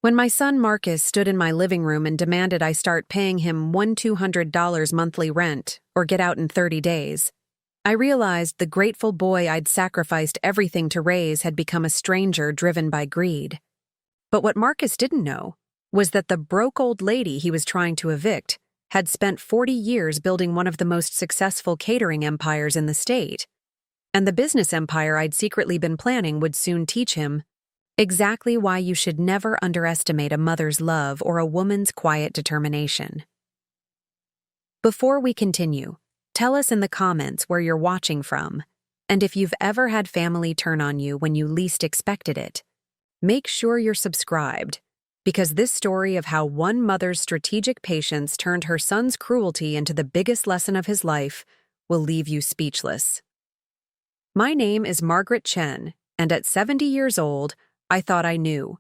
When my son Marcus stood in my living room and demanded I start paying him $200 monthly rent or get out in 30 days, I realized the grateful boy I'd sacrificed everything to raise had become a stranger driven by greed. But what Marcus didn't know was that the broke old lady he was trying to evict had spent 40 years building one of the most successful catering empires in the state, and the business empire I'd secretly been planning would soon teach him exactly why you should never underestimate a mother's love or a woman's quiet determination. Before we continue, tell us in the comments where you're watching from, and if you've ever had family turn on you when you least expected it. Make sure you're subscribed, because this story of how one mother's strategic patience turned her son's cruelty into the biggest lesson of his life will leave you speechless. My name is Margaret Chen, and at 70 years old, I thought I knew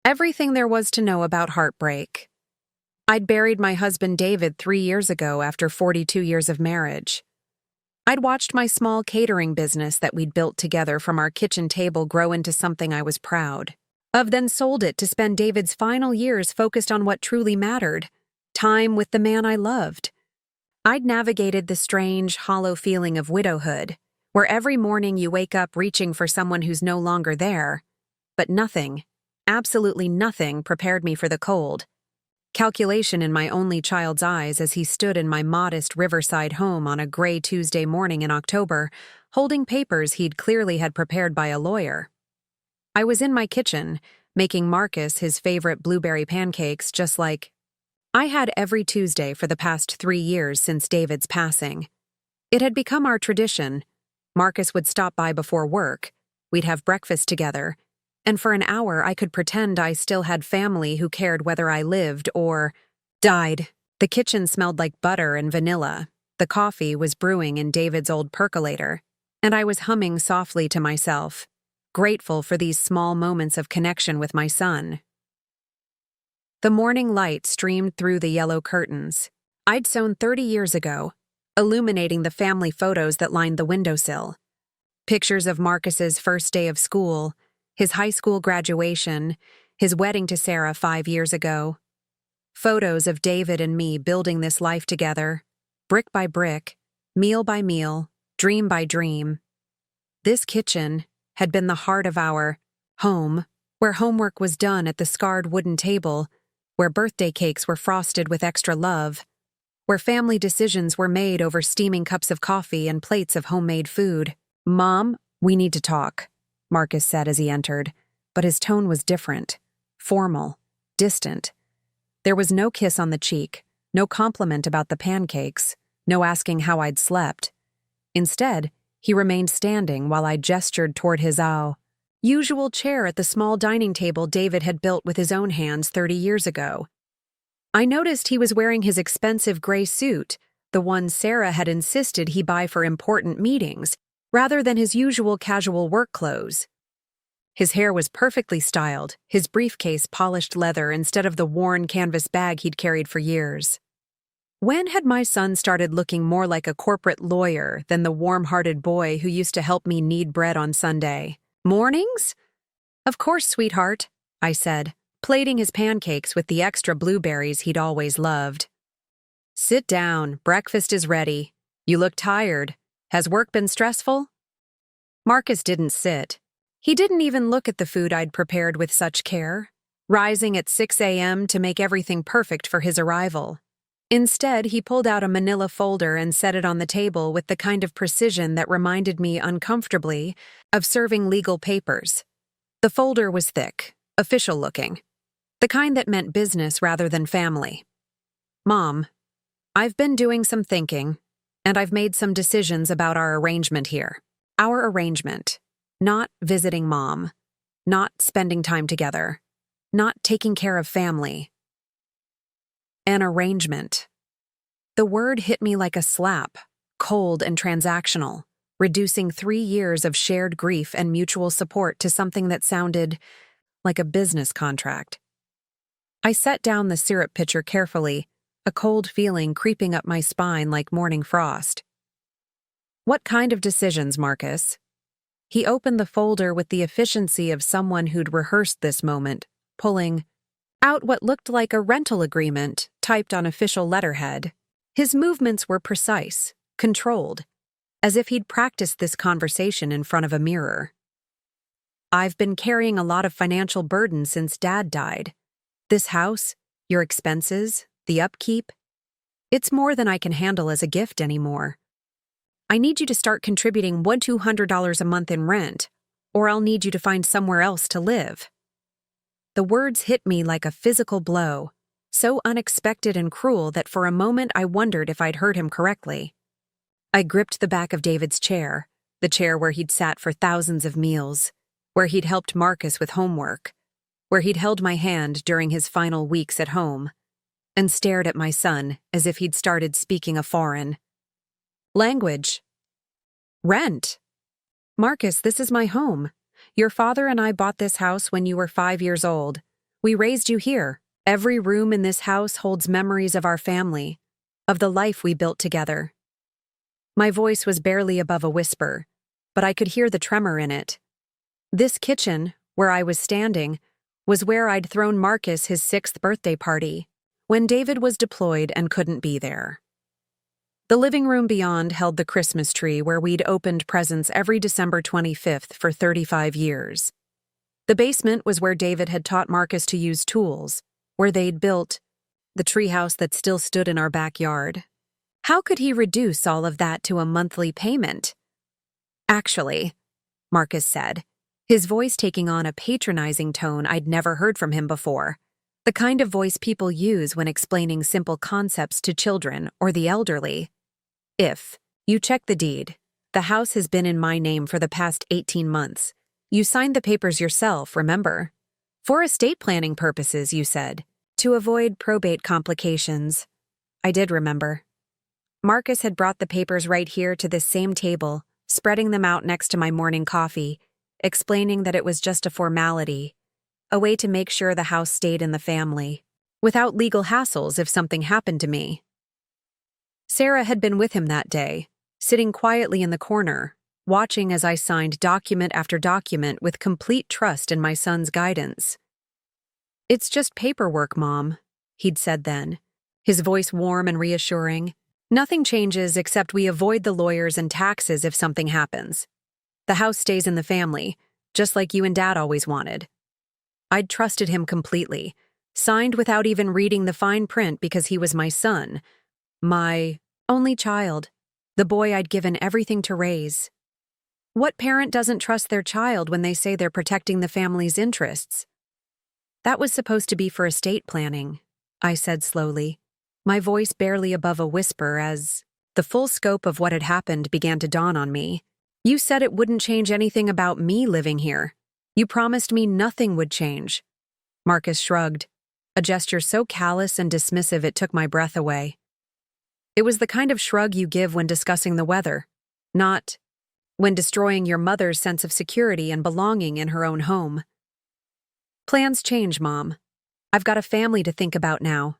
everything there was to know about heartbreak. I'd buried my husband David 3 years ago after 42 years of marriage. I'd watched my small catering business that we'd built together from our kitchen table grow into something I was proud of, then sold it to spend David's final years focused on what truly mattered, time with the man I loved. I'd navigated the strange, hollow feeling of widowhood, where every morning you wake up reaching for someone who's no longer there. But nothing, absolutely nothing, prepared me for the cold. Calculation in my only child's eyes as he stood in my modest riverside home on a gray Tuesday morning in October, holding papers he'd clearly had prepared by a lawyer. I was in my kitchen, making Marcus his favorite blueberry pancakes just like I had every Tuesday for the past 3 years since David's passing. It had become our tradition. Marcus would stop by before work, we'd have breakfast together, and for an hour I could pretend I still had family who cared whether I lived or died. The kitchen smelled like butter and vanilla. The coffee was brewing in David's old percolator, and I was humming softly to myself, grateful for these small moments of connection with my son. The morning light streamed through the yellow curtains I'd sewn 30 years ago, illuminating the family photos that lined the windowsill. Pictures of Marcus's first day of school, his high school graduation, his wedding to Sarah 5 years ago. Photos of David and me building this life together, brick by brick, meal by meal, dream by dream. This kitchen had been the heart of our home, where homework was done at the scarred wooden table, where birthday cakes were frosted with extra love, where family decisions were made over steaming cups of coffee and plates of homemade food. "Mom, we need to talk," Marcus said as he entered, but his tone was different, formal, distant. There was no kiss on the cheek, no compliment about the pancakes, no asking how I'd slept. Instead, he remained standing while I gestured toward his usual chair at the small dining table David had built with his own hands 30 years ago. I noticed he was wearing his expensive gray suit, the one Sarah had insisted he buy for important meetings, rather than his usual casual work clothes. His hair was perfectly styled, his briefcase polished leather instead of the worn canvas bag he'd carried for years. When had my son started looking more like a corporate lawyer than the warm-hearted boy who used to help me knead bread on Sunday mornings? "Of course, sweetheart," I said, plating his pancakes with the extra blueberries he'd always loved. "Sit down, breakfast is ready. You look tired. Has work been stressful?" Marcus didn't sit. He didn't even look at the food I'd prepared with such care, rising at 6 a.m. to make everything perfect for his arrival. Instead, he pulled out a manila folder and set it on the table with the kind of precision that reminded me uncomfortably of serving legal papers. The folder was thick, official-looking, the kind that meant business rather than family. "Mom, I've been doing some thinking, and I've made some decisions about our arrangement here. Our arrangement. Not visiting Mom. Not spending time together. Not taking care of family. An arrangement." The word hit me like a slap, cold and transactional, reducing 3 years of shared grief and mutual support to something that sounded like a business contract. I set down the syrup pitcher carefully, a cold feeling creeping up my spine like morning frost. "What kind of decisions, Marcus?" He opened the folder with the efficiency of someone who'd rehearsed this moment, pulling out what looked like a rental agreement typed on official letterhead. His movements were precise, controlled, as if he'd practiced this conversation in front of a mirror. I've been carrying a lot of financial burden since Dad died. This house, your expenses, the upkeep, it's more than I can handle as a gift anymore. I need you to start contributing $200 a month in rent, or I'll need you to find somewhere else to live. The words hit me like a physical blow, so unexpected and cruel that for a moment I wondered if I'd heard him correctly. I gripped the back of David's chair, the chair where he'd sat for thousands of meals, where he'd helped Marcus with homework, where he'd held my hand during his final weeks at home, and stared at my son as if he'd started speaking a foreign language. Rent. Marcus, this is my home. Your father and I bought this house when you were 5 years old. We raised you here. Every room in this house holds memories of our family, of the life we built together. My voice was barely above a whisper, but I could hear the tremor in it. This kitchen, where I was standing, was where I'd thrown Marcus his 6th birthday party, when David was deployed and couldn't be there. The living room beyond held the Christmas tree where we'd opened presents every December 25th for 35 years. The basement was where David had taught Marcus to use tools, where they'd built the treehouse that still stood in our backyard. How could he reduce all of that to a monthly payment? Actually, Marcus said, his voice taking on a patronizing tone I'd never heard from him before, the kind of voice people use when explaining simple concepts to children or the elderly. If you check the deed, the house has been in my name for the past 18 months. You signed the papers yourself, remember? For estate planning purposes, you said, to avoid probate complications. I did remember. Marcus had brought the papers right here to this same table, spreading them out next to my morning coffee, explaining that it was just a formality, a way to make sure the house stayed in the family, without legal hassles if something happened to me. Sarah had been with him that day, sitting quietly in the corner, watching as I signed document after document with complete trust in my son's guidance. It's just paperwork, Mom, he'd said then, his voice warm and reassuring. Nothing changes except we avoid the lawyers and taxes if something happens. The house stays in the family, just like you and Dad always wanted. I'd trusted him completely, signed without even reading the fine print because he was my son, my only child, the boy I'd given everything to raise. What parent doesn't trust their child when they say they're protecting the family's interests? That was supposed to be for estate planning, I said slowly, my voice barely above a whisper as the full scope of what had happened began to dawn on me. You said it wouldn't change anything about me living here. You promised me nothing would change. Marcus shrugged, a gesture so callous and dismissive it took my breath away. It was the kind of shrug you give when discussing the weather, not when destroying your mother's sense of security and belonging in her own home. Plans change, Mom. I've got a family to think about now.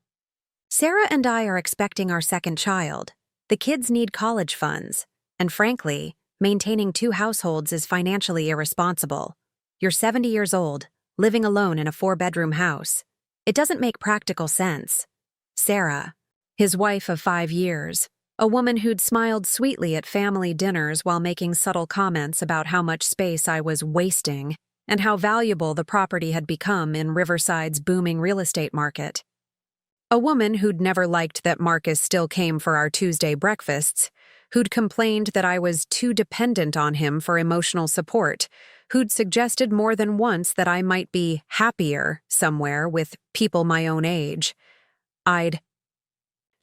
Sarah and I are expecting our 2nd child. The kids need college funds, and frankly, maintaining 2 households is financially irresponsible. You're 70 years old, living alone in a 4-bedroom house. It doesn't make practical sense. Sarah, his wife of 5 years, a woman who'd smiled sweetly at family dinners while making subtle comments about how much space I was wasting and how valuable the property had become in Riverside's booming real estate market. A woman who'd never liked that Marcus still came for our Tuesday breakfasts, who'd complained that I was too dependent on him for emotional support, who'd suggested more than once that I might be happier somewhere with people my own age. I'd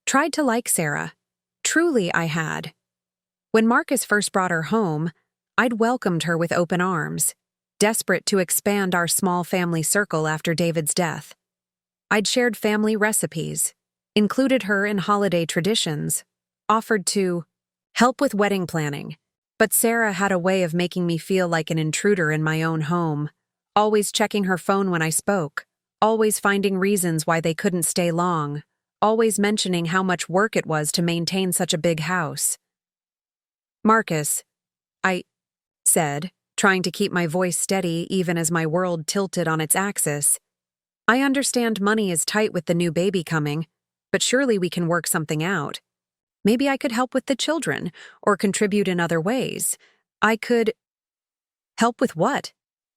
tried to like Sarah. Truly, I had. When Marcus first brought her home, I'd welcomed her with open arms, desperate to expand our small family circle after David's death. I'd shared family recipes, included her in holiday traditions, offered to help with wedding planning, but Sarah had a way of making me feel like an intruder in my own home, always checking her phone when I spoke, always finding reasons why they couldn't stay long, always mentioning how much work it was to maintain such a big house. Marcus, I said, trying to keep my voice steady even as my world tilted on its axis, I understand money is tight with the new baby coming, but surely we can work something out. Maybe I could help with the children, or contribute in other ways. I could— Help with what?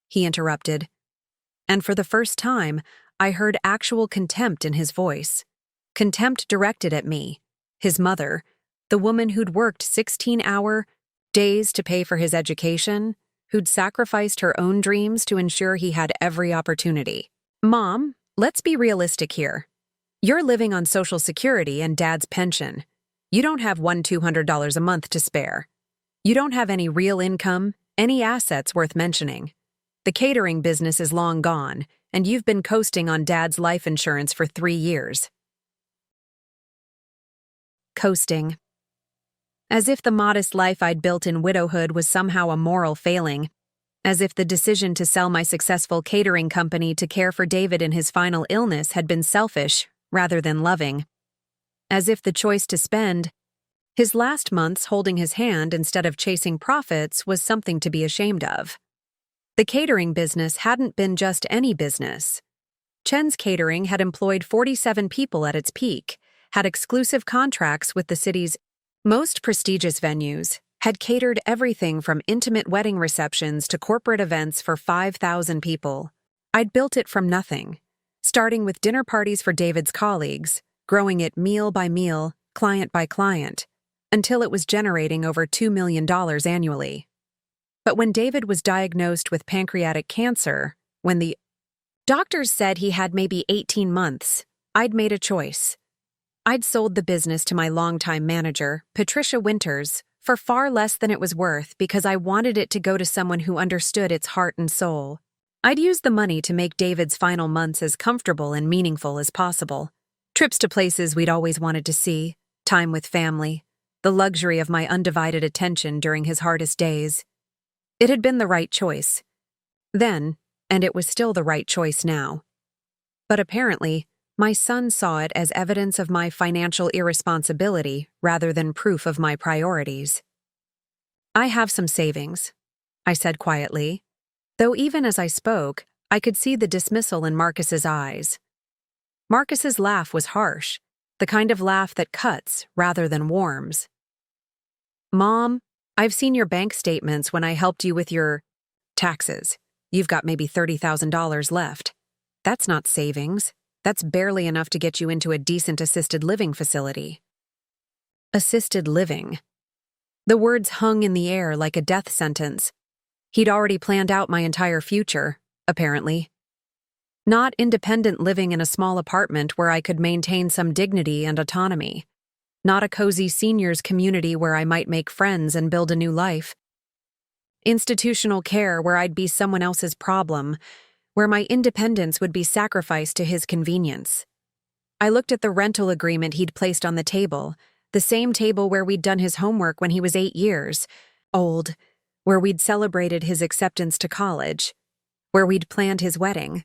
He interrupted. And for the first time, I heard actual contempt in his voice. Contempt directed at me, his mother, the woman who'd worked 16-hour days to pay for his education, who'd sacrificed her own dreams to ensure he had every opportunity. Mom, let's be realistic here. You're living on Social Security and Dad's pension. You don't have $200 a month to spare. You don't have any real income, any assets worth mentioning. The catering business is long gone, and you've been coasting on Dad's life insurance for 3 years. Coasting. As if the modest life I'd built in widowhood was somehow a moral failing. As if the decision to sell my successful catering company to care for David in his final illness had been selfish rather than loving. As if the choice to spend his last months holding his hand instead of chasing profits was something to be ashamed of. The catering business hadn't been just any business. Chen's Catering had employed 47 people at its peak, had exclusive contracts with the city's most prestigious venues, had catered everything from intimate wedding receptions to corporate events for 5,000 people. I'd built it from nothing, starting with dinner parties for David's colleagues, growing it meal by meal, client by client, until it was generating over $2 million annually. But when David was diagnosed with pancreatic cancer, when the doctors said he had maybe 18 months, I'd made a choice. I'd sold the business to my longtime manager, Patricia Winters, for far less than it was worth because I wanted it to go to someone who understood its heart and soul. I'd used the money to make David's final months as comfortable and meaningful as possible. Trips to places we'd always wanted to see, time with family, the luxury of my undivided attention during his hardest days. It had been the right choice then, and it was still the right choice now. But apparently, my son saw it as evidence of my financial irresponsibility rather than proof of my priorities. I have some savings, I said quietly, though even as I spoke, I could see the dismissal in Marcus's eyes. Marcus's laugh was harsh, the kind of laugh that cuts rather than warms. Mom, I've seen your bank statements when I helped you with your taxes. You've got maybe $30,000 left. That's not savings. That's barely enough to get you into a decent assisted living facility. Assisted living. The words hung in the air like a death sentence. He'd already planned out my entire future, apparently. Not independent living in a small apartment where I could maintain some dignity and autonomy. Not a cozy seniors community where I might make friends and build a new life. Institutional care where I'd be someone else's problem, where my independence would be sacrificed to his convenience. I looked at the rental agreement he'd placed on the table, the same table where we'd done his homework when he was 8 years old, where we'd celebrated his acceptance to college, where we'd planned his wedding,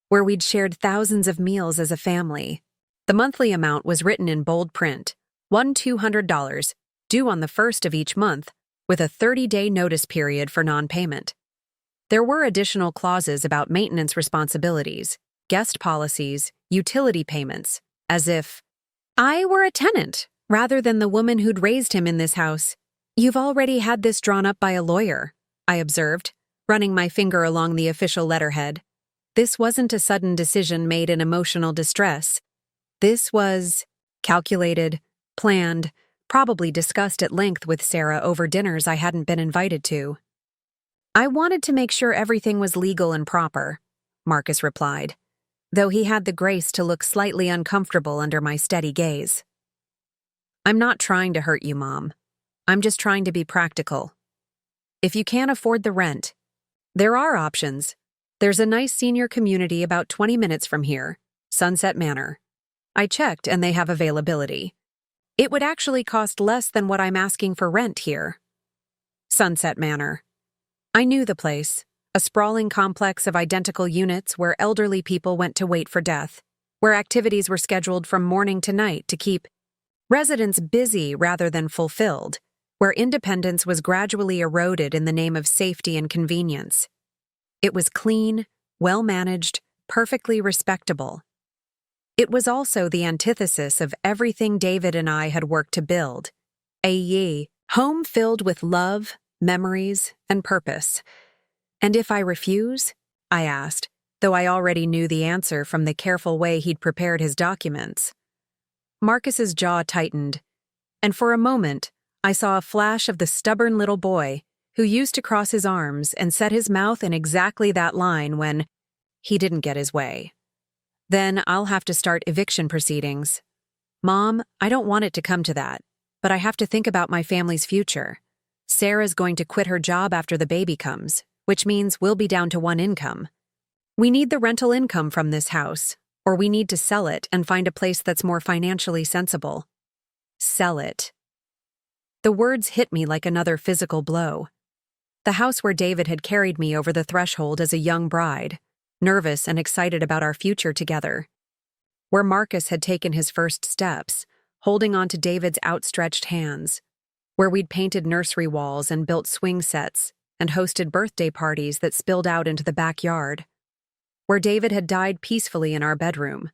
where we'd shared thousands of meals as a family. The monthly amount was written in bold print, $200, due on the 1st of each month, with a 30-day notice period for non-payment. There were additional clauses about maintenance responsibilities, guest policies, utility payments, as if I were a tenant rather than the woman who'd raised him in this house. You've already had this drawn up by a lawyer, I observed, running my finger along the official letterhead. This wasn't a sudden decision made in emotional distress. This was calculated, planned, probably discussed at length with Sarah over dinners I hadn't been invited to. I wanted to make sure everything was legal and proper, Marcus replied, though he had the grace to look slightly uncomfortable under my steady gaze. I'm not trying to hurt you, Mom. I'm just trying to be practical. If you can't afford the rent, there are options. There's a nice senior community about 20 minutes from here, Sunset Manor. I checked and they have availability. It would actually cost less than what I'm asking for rent here. Sunset Manor. I knew the place, a sprawling complex of identical units where elderly people went to wait for death, where activities were scheduled from morning to night to keep residents busy rather than fulfilled, where independence was gradually eroded in the name of safety and convenience. It was clean, well-managed, perfectly respectable. It was also the antithesis of everything David and I had worked to build. A home filled with love, memories, and purpose. And if I refuse? I asked, though I already knew the answer from the careful way he'd prepared his documents. Marcus's jaw tightened, and for a moment, I saw a flash of the stubborn little boy who used to cross his arms and set his mouth in exactly that line when he didn't get his way. Then I'll have to start eviction proceedings. Mom, I don't want it to come to that, but I have to think about my family's future. Sarah's going to quit her job after the baby comes, which means we'll be down to one income. We need the rental income from this house, or we need to sell it and find a place that's more financially sensible. Sell it. The words hit me like another physical blow. The house where David had carried me over the threshold as a young bride, nervous and excited about our future together. Where Marcus had taken his first steps, holding on to David's outstretched hands. Where we'd painted nursery walls and built swing sets and hosted birthday parties that spilled out into the backyard. Where David had died peacefully in our bedroom,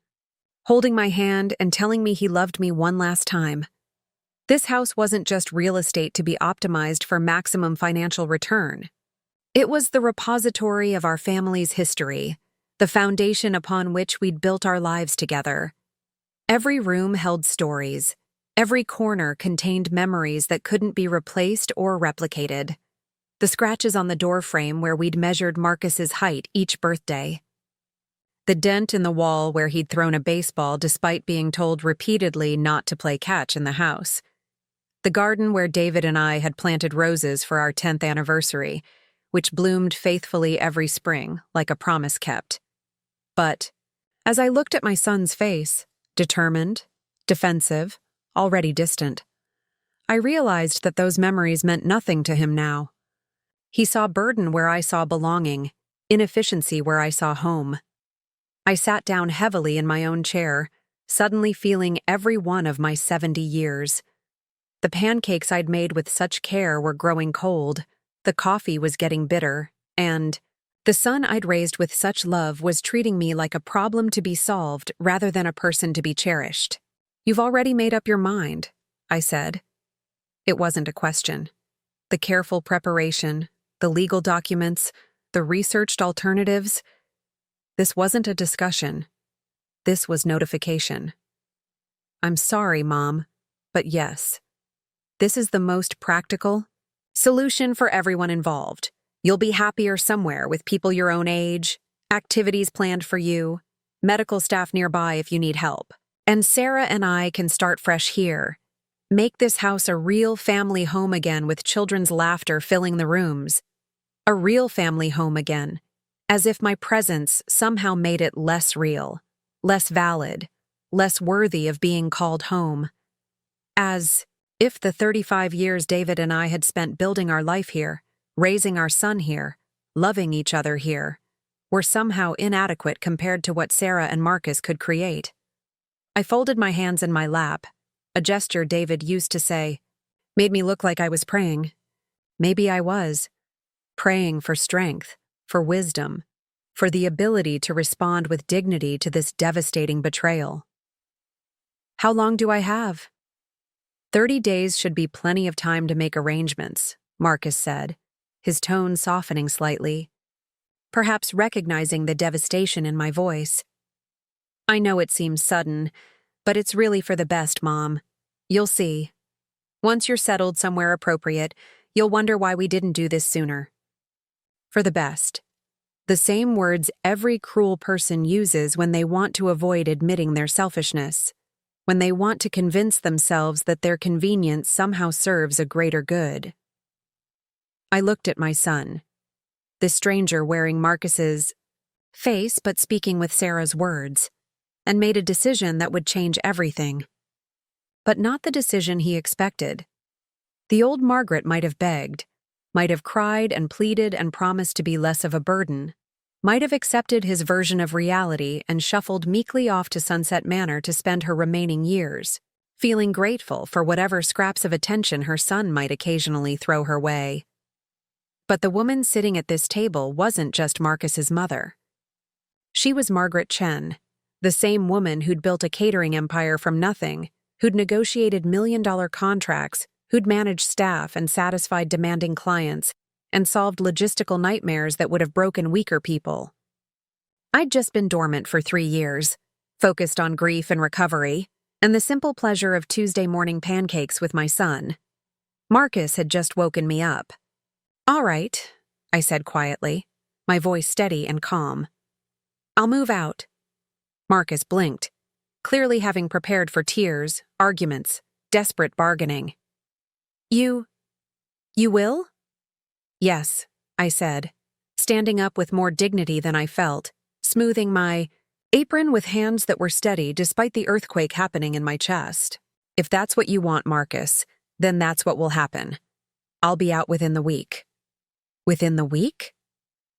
holding my hand and telling me he loved me one last time. This house wasn't just real estate to be optimized for maximum financial return. It was the repository of our family's history, the foundation upon which we'd built our lives together. Every room held stories. Every corner contained memories that couldn't be replaced or replicated. The scratches on the doorframe where we'd measured Marcus's height each birthday. The dent in the wall where he'd thrown a baseball despite being told repeatedly not to play catch in the house. The garden where David and I had planted roses for our 10th anniversary, which bloomed faithfully every spring, like a promise kept. But, as I looked at my son's face, determined, defensive, already distant, I realized that those memories meant nothing to him now. He saw burden where I saw belonging, inefficiency where I saw home. I sat down heavily in my own chair, suddenly feeling every one of my 70 years. The pancakes I'd made with such care were growing cold, the coffee was getting bitter, and the son I'd raised with such love was treating me like a problem to be solved rather than a person to be cherished. You've already made up your mind, I said. It wasn't a question. The careful preparation, the legal documents, the researched alternatives. This wasn't a discussion. This was notification. I'm sorry, Mom, but yes. This is the most practical solution for everyone involved. You'll be happier somewhere with people your own age, activities planned for you, medical staff nearby if you need help. And Sarah and I can start fresh here. Make this house a real family home again with children's laughter filling the rooms. A real family home again, as if my presence somehow made it less real, less valid, less worthy of being called home. As if the 35 years David and I had spent building our life here, raising our son here, loving each other here, were somehow inadequate compared to what Sarah and Marcus could create. I folded my hands in my lap, a gesture David used to say, made me look like I was praying. Maybe I was. Praying for strength, for wisdom, for the ability to respond with dignity to this devastating betrayal. How long do I have? 30 days should be plenty of time to make arrangements, Marcus said, his tone softening slightly, perhaps recognizing the devastation in my voice. I know it seems sudden, but it's really for the best, Mom. You'll see. Once you're settled somewhere appropriate, you'll wonder why we didn't do this sooner. For the best. The same words every cruel person uses when they want to avoid admitting their selfishness, when they want to convince themselves that their convenience somehow serves a greater good. I looked at my son, the stranger wearing Marcus's face but speaking with Sarah's words, and made a decision that would change everything. But not the decision he expected. The old Margaret might have begged, might have cried and pleaded and promised to be less of a burden, might have accepted his version of reality and shuffled meekly off to Sunset Manor to spend her remaining years, feeling grateful for whatever scraps of attention her son might occasionally throw her way. But the woman sitting at this table wasn't just Marcus's mother. She was Margaret Chen, the same woman who'd built a catering empire from nothing, who'd negotiated million-dollar contracts, who'd managed staff and satisfied demanding clients, and solved logistical nightmares that would have broken weaker people. I'd just been dormant for 3 years, focused on grief and recovery, and the simple pleasure of Tuesday morning pancakes with my son. Marcus had just woken me up. "All right," I said quietly, my voice steady and calm. "I'll move out." Marcus blinked, clearly having prepared for tears, arguments, desperate bargaining. You will?" "Yes," I said, standing up with more dignity than I felt, smoothing my apron with hands that were steady despite the earthquake happening in my chest. "If that's what you want, Marcus, then that's what will happen. I'll be out within the week." "Within the week?"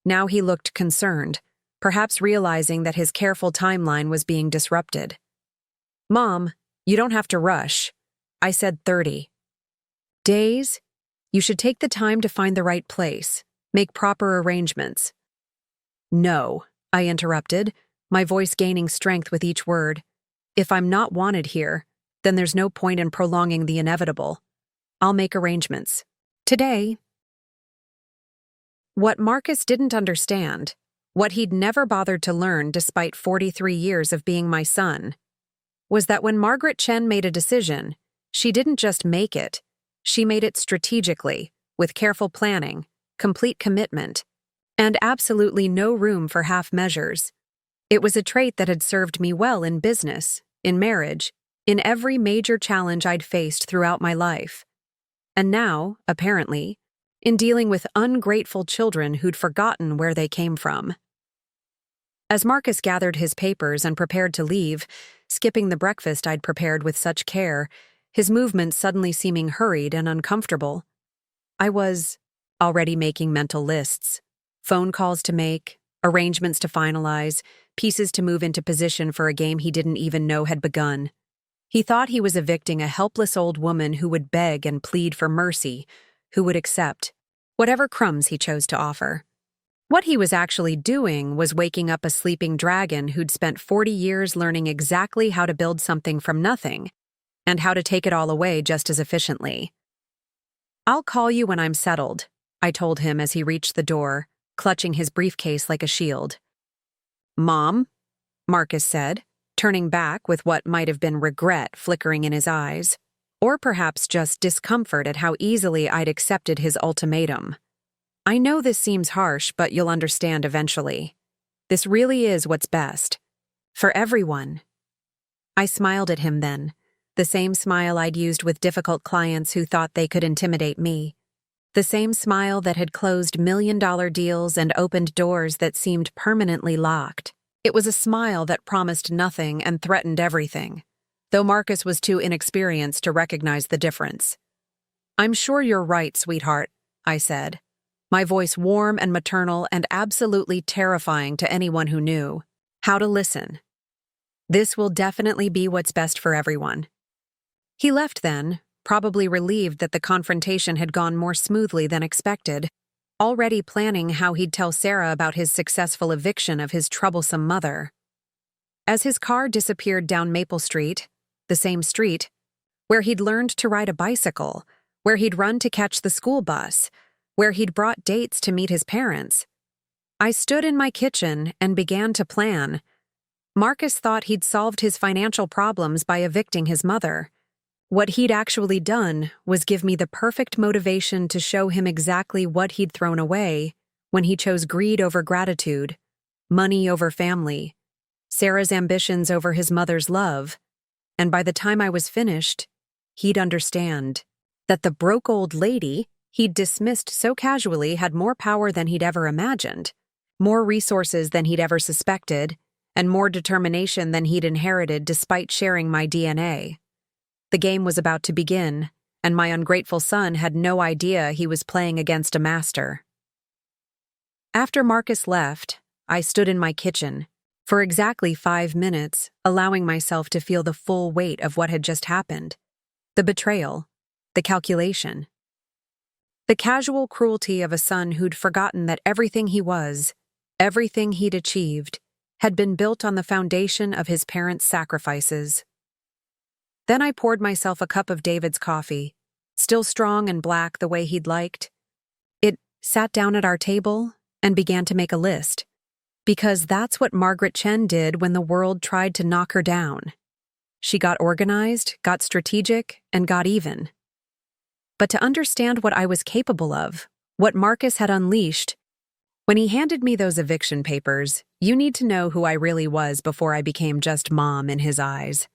Now he looked concerned, perhaps realizing that his careful timeline was being disrupted. "Mom, you don't have to rush. I said 30. Days? You should take the time to find the right place, make proper arrangements." "No," I interrupted, my voice gaining strength with each word. "If I'm not wanted here, then there's no point in prolonging the inevitable. I'll make arrangements. Today." What Marcus didn't understand, what he'd never bothered to learn despite 43 years of being my son, was that when Margaret Chen made a decision, she didn't just make it, she made it strategically, with careful planning, complete commitment, and absolutely no room for half measures. It was a trait that had served me well in business, in marriage, in every major challenge I'd faced throughout my life. And now, apparently, in dealing with ungrateful children who'd forgotten where they came from. As Marcus gathered his papers and prepared to leave, skipping the breakfast I'd prepared with such care, his movements suddenly seeming hurried and uncomfortable, I was already making mental lists, phone calls to make, arrangements to finalize, pieces to move into position for a game he didn't even know had begun. He thought he was evicting a helpless old woman who would beg and plead for mercy, who would accept whatever crumbs he chose to offer. What he was actually doing was waking up a sleeping dragon who'd spent 40 years learning exactly how to build something from nothing, and how to take it all away just as efficiently. "I'll call you when I'm settled," I told him as he reached the door, clutching his briefcase like a shield. "Mom," Marcus said, turning back with what might have been regret flickering in his eyes, or perhaps just discomfort at how easily I'd accepted his ultimatum. "I know this seems harsh, but you'll understand eventually. This really is what's best. For everyone." I smiled at him then, the same smile I'd used with difficult clients who thought they could intimidate me. The same smile that had closed million-dollar deals and opened doors that seemed permanently locked. It was a smile that promised nothing and threatened everything, though Marcus was too inexperienced to recognize the difference. "I'm sure you're right, sweetheart," I said, my voice warm and maternal and absolutely terrifying to anyone who knew how to listen. "This will definitely be what's best for everyone." He left then, probably relieved that the confrontation had gone more smoothly than expected, already planning how he'd tell Sarah about his successful eviction of his troublesome mother. As his car disappeared down Maple Street, the same street, where he'd learned to ride a bicycle, where he'd run to catch the school bus, where he'd brought dates to meet his parents, I stood in my kitchen and began to plan. Marcus thought he'd solved his financial problems by evicting his mother. What he'd actually done was give me the perfect motivation to show him exactly what he'd thrown away when he chose greed over gratitude, money over family, Sarah's ambitions over his mother's love, and by the time I was finished, he'd understand that the broke old lady he'd dismissed so casually had more power than he'd ever imagined, more resources than he'd ever suspected, and more determination than he'd inherited despite sharing my DNA. The game was about to begin, and my ungrateful son had no idea he was playing against a master. After Marcus left, I stood in my kitchen for exactly 5 minutes, allowing myself to feel the full weight of what had just happened. The betrayal, the calculation. The casual cruelty of a son who'd forgotten that everything he was, everything he'd achieved, had been built on the foundation of his parents' sacrifices. Then I poured myself a cup of David's coffee, still strong and black the way he'd liked. It sat down at our table and began to make a list, because that's what Margaret Chen did when the world tried to knock her down. She got organized, got strategic, and got even. But to understand what I was capable of, what Marcus had unleashed, when he handed me those eviction papers, you need to know who I really was before I became just mom in his eyes.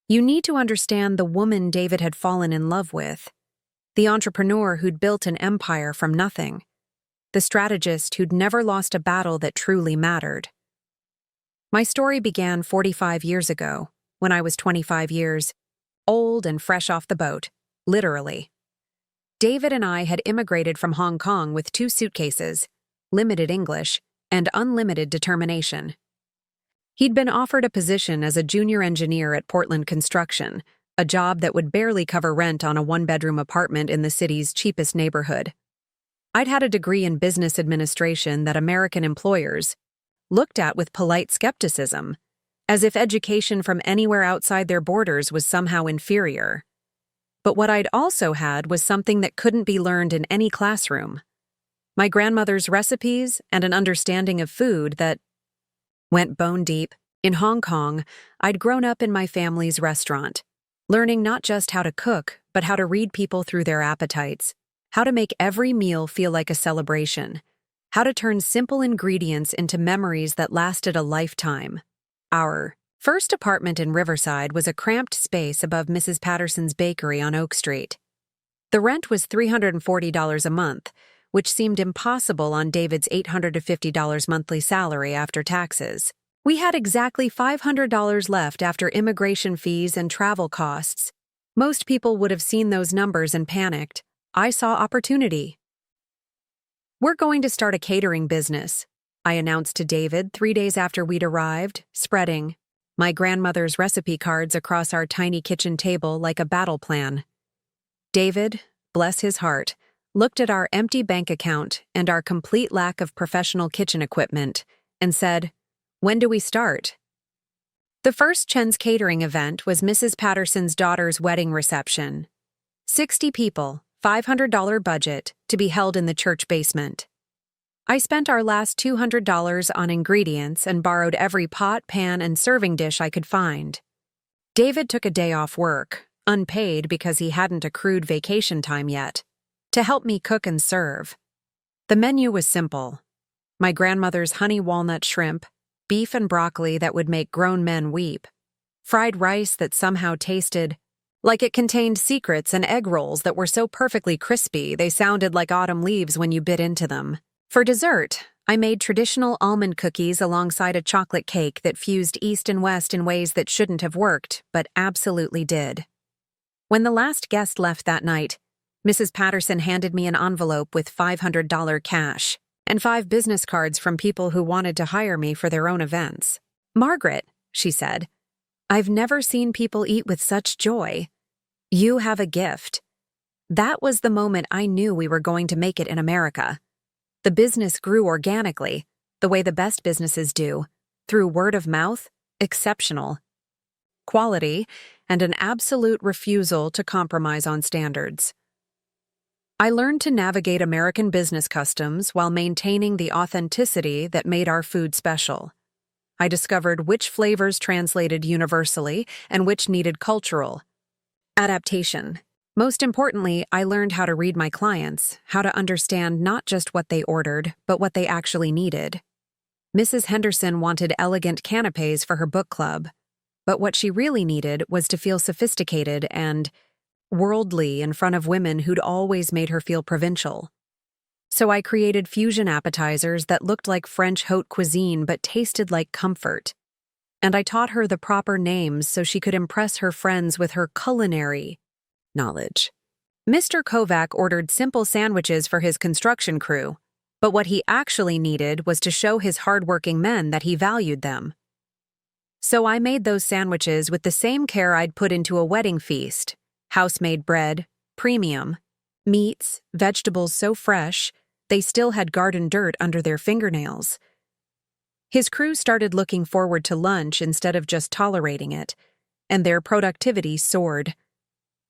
You need to understand the woman David had fallen in love with, the entrepreneur who'd built an empire from nothing, the strategist who'd never lost a battle that truly mattered. My story began 45 years ago, when I was 25 years, old and fresh off the boat, literally. David and I had immigrated from Hong Kong with 2 suitcases, limited English, and unlimited determination. He'd been offered a position as a junior engineer at Portland Construction, a job that would barely cover rent on a 1-bedroom apartment in the city's cheapest neighborhood. I'd had a degree in business administration that American employers looked at with polite skepticism, as if education from anywhere outside their borders was somehow inferior. But what I'd also had was something that couldn't be learned in any classroom: my grandmother's recipes and an understanding of food that went bone deep. In Hong Kong, I'd grown up in my family's restaurant, learning not just how to cook, but how to read people through their appetites, how to make every meal feel like a celebration, how to turn simple ingredients into memories that lasted a lifetime. Our first apartment in Riverside was a cramped space above Mrs. Patterson's bakery on Oak Street. The rent was $340 a month, which seemed impossible on David's $850 monthly salary after taxes. We had exactly $500 left after immigration fees and travel costs. Most people would have seen those numbers and panicked. I saw opportunity. "We're going to start a catering business," I announced to David 3 days after we'd arrived, spreading my grandmother's recipe cards across our tiny kitchen table like a battle plan. David, bless his heart, looked at our empty bank account and our complete lack of professional kitchen equipment and said, "When do we start?" The first Chen's catering event was Mrs. Patterson's daughter's wedding reception. 60 people, $500 budget, to be held in the church basement. I spent our last $200 on ingredients and borrowed every pot, pan, and serving dish I could find. David took a day off work, unpaid because he hadn't accrued vacation time yet, to help me cook and serve. The menu was simple: my grandmother's honey walnut shrimp, beef and broccoli that would make grown men weep, fried rice that somehow tasted like it contained secrets, and egg rolls that were so perfectly crispy they sounded like autumn leaves when you bit into them. For dessert, I made traditional almond cookies alongside a chocolate cake that fused East and West in ways that shouldn't have worked, but absolutely did. When the last guest left that night, Mrs. Patterson handed me an envelope with $500 cash and 5 business cards from people who wanted to hire me for their own events. "Margaret," she said, "I've never seen people eat with such joy. You have a gift." That was the moment I knew we were going to make it in America. The business grew organically, the way the best businesses do, through word of mouth, exceptional quality, and an absolute refusal to compromise on standards. I learned to navigate American business customs while maintaining the authenticity that made our food special. I discovered which flavors translated universally and which needed cultural adaptation. Most importantly, I learned how to read my clients, how to understand not just what they ordered, but what they actually needed. Mrs. Henderson wanted elegant canapés for her book club, but what she really needed was to feel sophisticated and worldly in front of women who'd always made her feel provincial. So I created fusion appetizers that looked like French haute cuisine but tasted like comfort. And I taught her the proper names so she could impress her friends with her culinary knowledge. Mr. Kovac ordered simple sandwiches for his construction crew, but what he actually needed was to show his hardworking men that he valued them. So I made those sandwiches with the same care I'd put into a wedding feast: house-made bread, premium, meats, vegetables so fresh they still had garden dirt under their fingernails. His crew started looking forward to lunch instead of just tolerating it, and their productivity soared.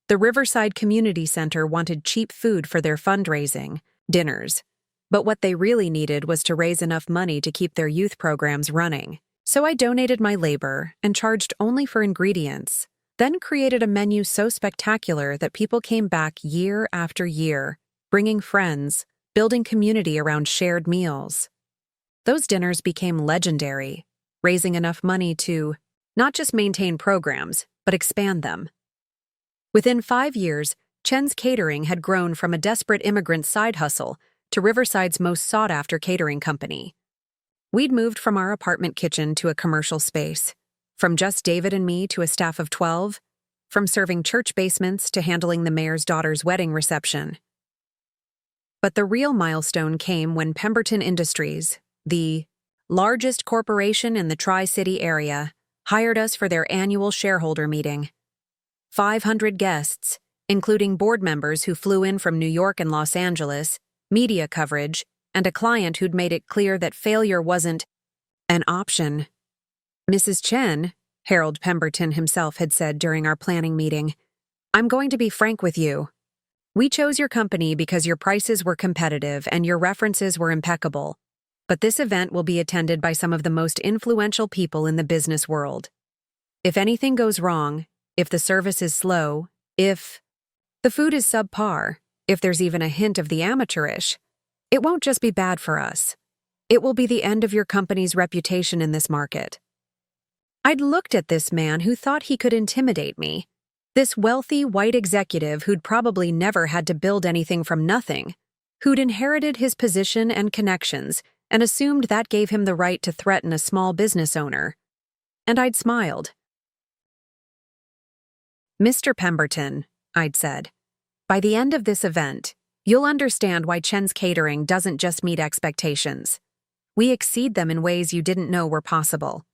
The Riverside Community Center wanted cheap food for their fundraising, dinners, but what they really needed was to raise enough money to keep their youth programs running. So I donated my labor and charged only for ingredients, then created a menu so spectacular that people came back year after year, bringing friends, building community around shared meals. Those dinners became legendary, raising enough money to not just maintain programs, but expand them. Within 5 years, Chen's Catering had grown from a desperate immigrant side hustle to Riverside's most sought-after catering company. We'd moved from our apartment kitchen to a commercial space, from just David and me to a staff of 12, from serving church basements to handling the mayor's daughter's wedding reception. But the real milestone came when Pemberton Industries, the largest corporation in the Tri-City area, hired us for their annual shareholder meeting. 500 guests, including board members who flew in from New York and Los Angeles, media coverage, and a client who'd made it clear that failure wasn't an option. Mrs. Chen, Harold Pemberton himself had said during our planning meeting, "I'm going to be frank with you. We chose your company because your prices were competitive and your references were impeccable. But this event will be attended by some of the most influential people in the business world. If anything goes wrong, if the service is slow, if the food is subpar, if there's even a hint of the amateurish, it won't just be bad for us. It will be the end of your company's reputation in this market." I'd looked at this man who thought he could intimidate me, this wealthy white executive who'd probably never had to build anything from nothing, who'd inherited his position and connections and assumed that gave him the right to threaten a small business owner. And I'd smiled. "Mr. Pemberton," I'd said, "by the end of this event, you'll understand why Chen's Catering doesn't just meet expectations. We exceed them in ways you didn't know were possible."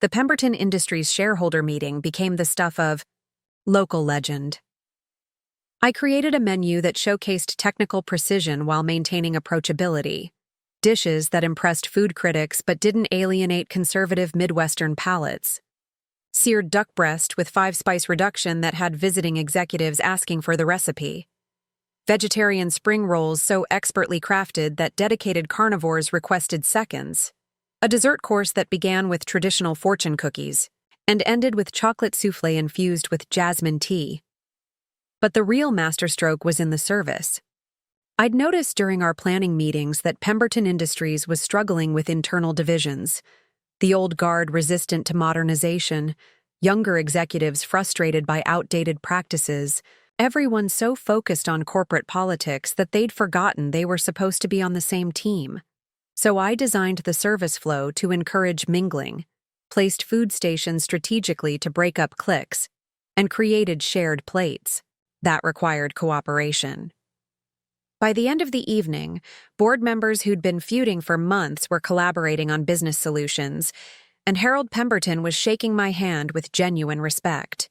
The Pemberton Industries shareholder meeting became the stuff of local legend. I created a menu that showcased technical precision while maintaining approachability, dishes that impressed food critics but didn't alienate conservative Midwestern palates, seared duck breast with 5-spice reduction that had visiting executives asking for the recipe, vegetarian spring rolls so expertly crafted that dedicated carnivores requested seconds, a dessert course that began with traditional fortune cookies and ended with chocolate soufflé infused with jasmine tea. But the real masterstroke was in the service. I'd noticed during our planning meetings that Pemberton Industries was struggling with internal divisions, the old guard resistant to modernization, younger executives frustrated by outdated practices, everyone so focused on corporate politics that they'd forgotten they were supposed to be on the same team. So I designed the service flow to encourage mingling, placed food stations strategically to break up cliques, and created shared plates. That required cooperation. By the end of the evening, board members who'd been feuding for months were collaborating on business solutions, and Harold Pemberton was shaking my hand with genuine respect.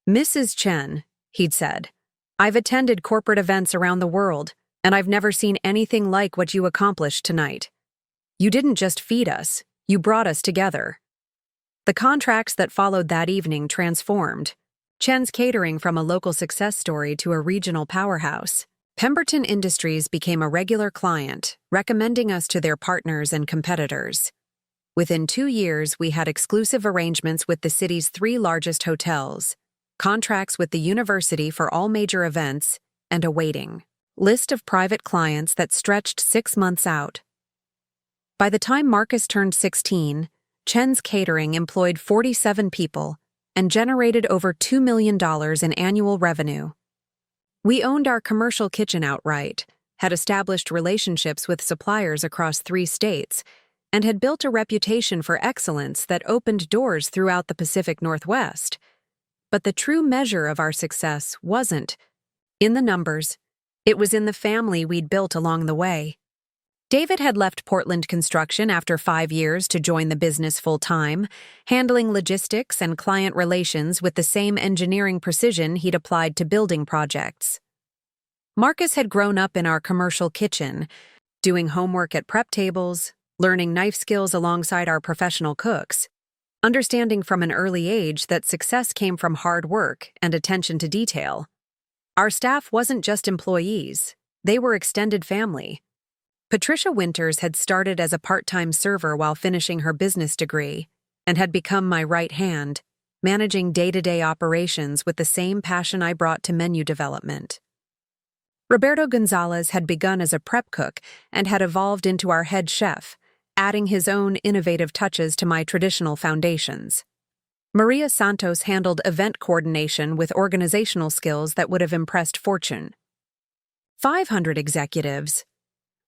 "Mrs. Chen," he'd said, "I've attended corporate events around the world, and I've never seen anything like what you accomplished tonight. You didn't just feed us, you brought us together." The contracts that followed that evening transformed Chen's Catering from a local success story to a regional powerhouse. Pemberton Industries became a regular client, recommending us to their partners and competitors. Within 2 years, we had exclusive arrangements with the city's 3 largest hotels, contracts with the university for all major events, and a waiting list of private clients that stretched 6 months out. By the time Marcus turned 16, Chen's Catering employed 47 people and generated over $2 million in annual revenue. We owned our commercial kitchen outright, had established relationships with suppliers across 3 states, and had built a reputation for excellence that opened doors throughout the Pacific Northwest. But the true measure of our success wasn't in the numbers. It was in the family we'd built along the way. David had left Portland Construction after 5 years to join the business full-time, handling logistics and client relations with the same engineering precision he'd applied to building projects. Marcus had grown up in our commercial kitchen, doing homework at prep tables, learning knife skills alongside our professional cooks, understanding from an early age that success came from hard work and attention to detail. Our staff wasn't just employees, they were extended family. Patricia Winters had started as a part-time server while finishing her business degree and had become my right hand, managing day-to-day operations with the same passion I brought to menu development. Roberto Gonzalez had begun as a prep cook and had evolved into our head chef, adding his own innovative touches to my traditional foundations. Maria Santos handled event coordination with organizational skills that would have impressed Fortune 500 executives.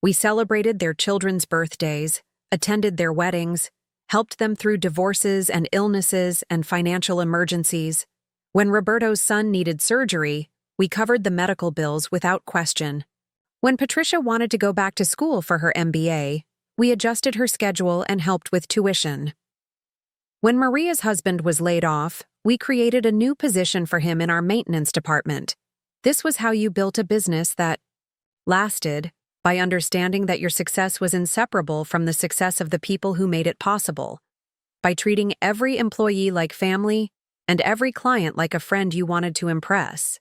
We celebrated their children's birthdays, attended their weddings, helped them through divorces and illnesses and financial emergencies. When Roberto's son needed surgery, we covered the medical bills without question. When Patricia wanted to go back to school for her MBA, we adjusted her schedule and helped with tuition. When Maria's husband was laid off, we created a new position for him in our maintenance department. This was how you built a business that lasted, by understanding that your success was inseparable from the success of the people who made it possible, by treating every employee like family and every client like a friend you wanted to impress,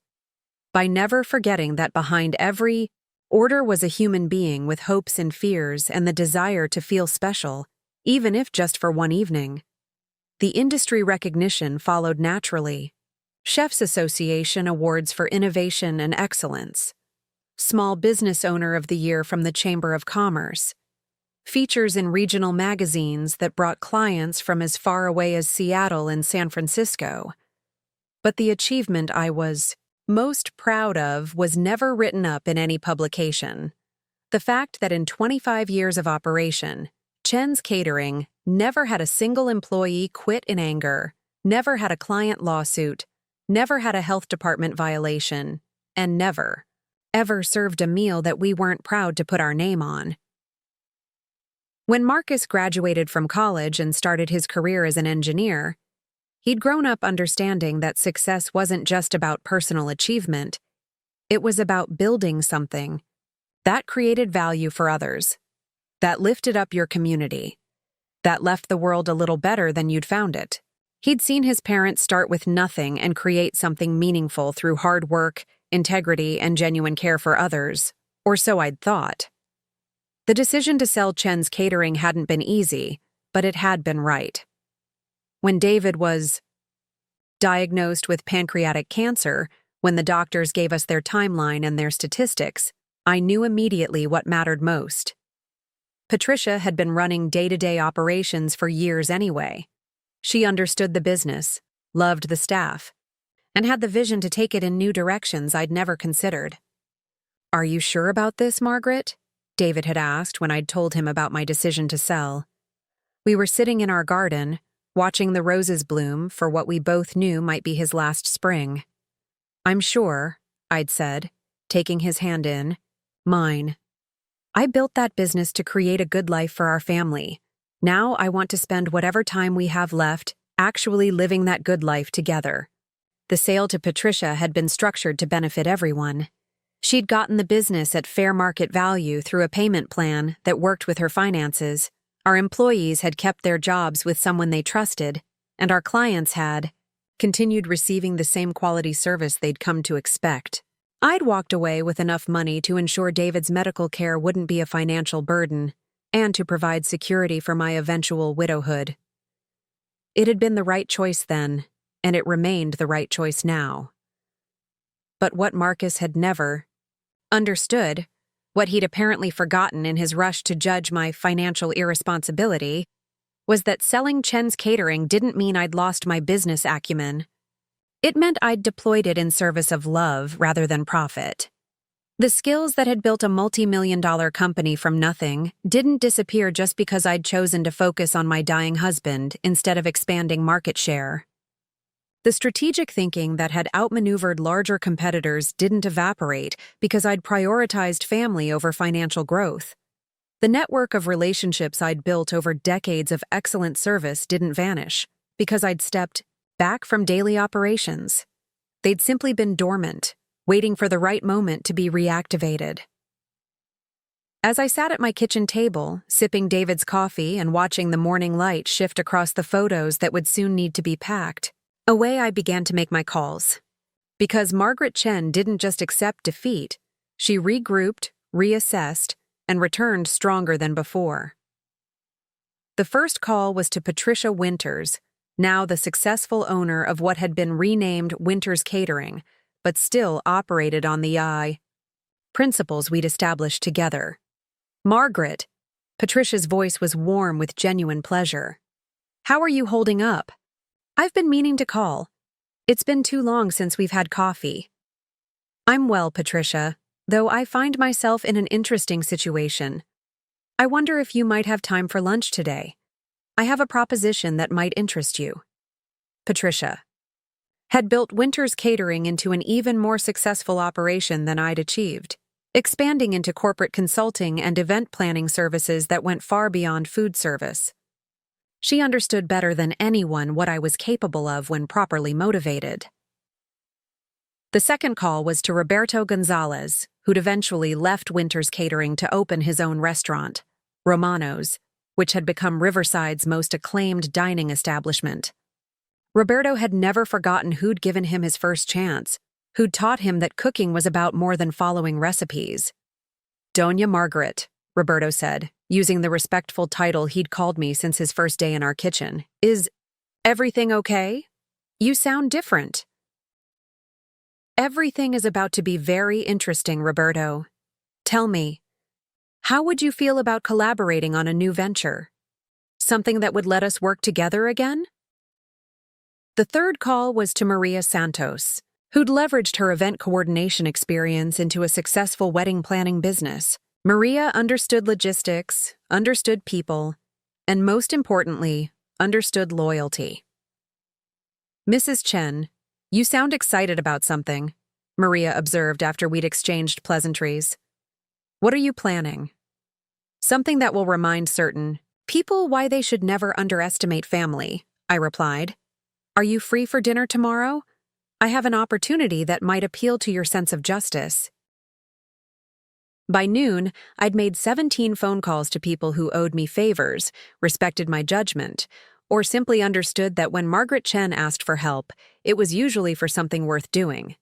by never forgetting that behind every order was a human being with hopes and fears and the desire to feel special, even if just for one evening. The industry recognition followed naturally. Chefs Association awards for innovation and excellence. Small Business Owner of the Year from the Chamber of Commerce. Features in regional magazines that brought clients from as far away as Seattle and San Francisco. But the achievement I was most proud of was never written up in any publication. The fact that in 25 years of operation, Chen's Catering never had a single employee quit in anger, never had a client lawsuit, never had a health department violation, and never, ever served a meal that we weren't proud to put our name on. When Marcus graduated from college and started his career as an engineer, he'd grown up understanding that success wasn't just about personal achievement, it was about building something that created value for others, that lifted up your community, that left the world a little better than you'd found it. He'd seen his parents start with nothing and create something meaningful through hard work, integrity, and genuine care for others, or so I'd thought. The decision to sell Chen's Catering hadn't been easy, but it had been right. When David was diagnosed with pancreatic cancer, when the doctors gave us their timeline and their statistics, I knew immediately what mattered most. Patricia had been running day-to-day operations for years anyway. She understood the business, loved the staff, and had the vision to take it in new directions I'd never considered. "Are you sure about this, Margaret?" David had asked when I'd told him about my decision to sell. We were sitting in our garden, watching the roses bloom for what we both knew might be his last spring. "I'm sure," I'd said, taking his hand in mine. "I built that business to create a good life for our family. Now I want to spend whatever time we have left actually living that good life together." The sale to Patricia had been structured to benefit everyone. She'd gotten the business at fair market value through a payment plan that worked with her finances. Our employees had kept their jobs with someone they trusted, and our clients had continued receiving the same quality service they'd come to expect. I'd walked away with enough money to ensure David's medical care wouldn't be a financial burden, and to provide security for my eventual widowhood. It had been the right choice then, and it remained the right choice now. But what Marcus had never understood, what he'd apparently forgotten in his rush to judge my financial irresponsibility, was that selling Chen's Catering didn't mean I'd lost my business acumen. It meant I'd deployed it in service of love rather than profit. The skills that had built a multi-million-dollar company from nothing didn't disappear just because I'd chosen to focus on my dying husband instead of expanding market share. The strategic thinking that had outmaneuvered larger competitors didn't evaporate because I'd prioritized family over financial growth. The network of relationships I'd built over decades of excellent service didn't vanish because I'd stepped back from daily operations. They'd simply been dormant, waiting for the right moment to be reactivated. As I sat at my kitchen table, sipping David's coffee and watching the morning light shift across the photos that would soon need to be packed, away I began to make my calls. Because Margaret Chen didn't just accept defeat, she regrouped, reassessed, and returned stronger than before. The first call was to Patricia Winters, now the successful owner of what had been renamed Winters Catering, but still operated on the principles we'd established together. "Margaret," Patricia's voice was warm with genuine pleasure. "How are you holding up? I've been meaning to call. It's been too long since we've had coffee." "I'm well, Patricia, though I find myself in an interesting situation. I wonder if you might have time for lunch today. I have a proposition that might interest you." Patricia had built Winters Catering into an even more successful operation than I'd achieved, expanding into corporate consulting and event planning services that went far beyond food service. She understood better than anyone what I was capable of when properly motivated. The second call was to Roberto Gonzalez, who'd eventually left Winters Catering to open his own restaurant, Romano's, which had become Riverside's most acclaimed dining establishment. Roberto had never forgotten who'd given him his first chance, who'd taught him that cooking was about more than following recipes. "Doña Margaret," Roberto said, using the respectful title he'd called me since his first day in our kitchen. "Is everything okay? You sound different." "Everything is about to be very interesting, Roberto. Tell me, how would you feel about collaborating on a new venture? Something that would let us work together again?" The third call was to Maria Santos, who'd leveraged her event coordination experience into a successful wedding planning business. Maria understood logistics, understood people, and most importantly, understood loyalty. "Mrs. Chen, you sound excited about something," Maria observed after we'd exchanged pleasantries. "What are you planning?" "Something that will remind certain people why they should never underestimate family," I replied. "Are you free for dinner tomorrow? I have an opportunity that might appeal to your sense of justice." By noon, I'd made 17 phone calls to people who owed me favors, respected my judgment, or simply understood that when Margaret Chen asked for help, it was usually for something worth doing.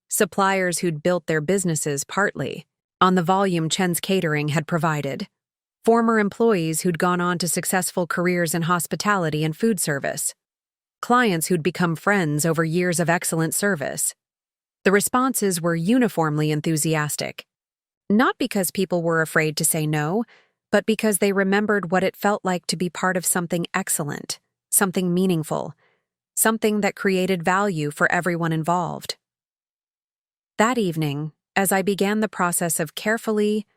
Suppliers who'd built their businesses partly on the volume Chen's Catering had provided. Former employees who'd gone on to successful careers in hospitality and food service. Clients who'd become friends over years of excellent service. The responses were uniformly enthusiastic. Not because people were afraid to say no, but because they remembered what it felt like to be part of something excellent, something meaningful, something that created value for everyone involved. That evening, as I began the process of carefully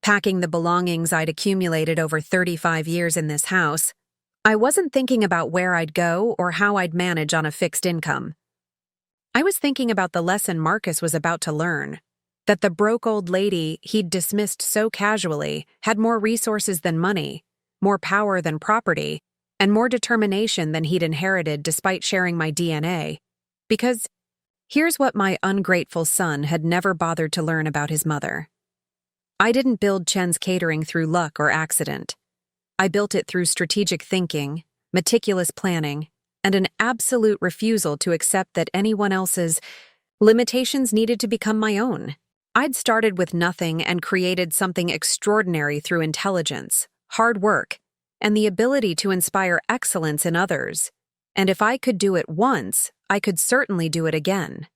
packing the belongings I'd accumulated over 35 years in this house, I wasn't thinking about where I'd go or how I'd manage on a fixed income. I was thinking about the lesson Marcus was about to learn, that the broke old lady he'd dismissed so casually had more resources than money, more power than property, and more determination than he'd inherited despite sharing my DNA. Because here's what my ungrateful son had never bothered to learn about his mother. I didn't build Chen's Catering through luck or accident. I built it through strategic thinking, meticulous planning, and an absolute refusal to accept that anyone else's limitations needed to become my own. I'd started with nothing and created something extraordinary through intelligence, hard work, and the ability to inspire excellence in others. And if I could do it once, I could certainly do it again.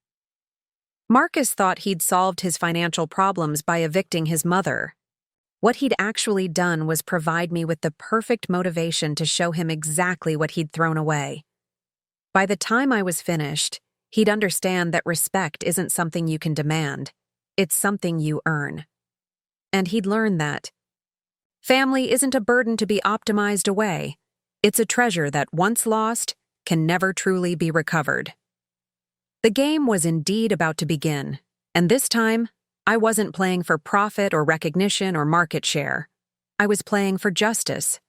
Marcus thought he'd solved his financial problems by evicting his mother. What he'd actually done was provide me with the perfect motivation to show him exactly what he'd thrown away. By the time I was finished, he'd understand that respect isn't something you can demand. It's something you earn. And he'd learn that family isn't a burden to be optimized away. It's a treasure that, once lost, can never truly be recovered. The game was indeed about to begin, and this time, I wasn't playing for profit or recognition or market share. I was playing for justice.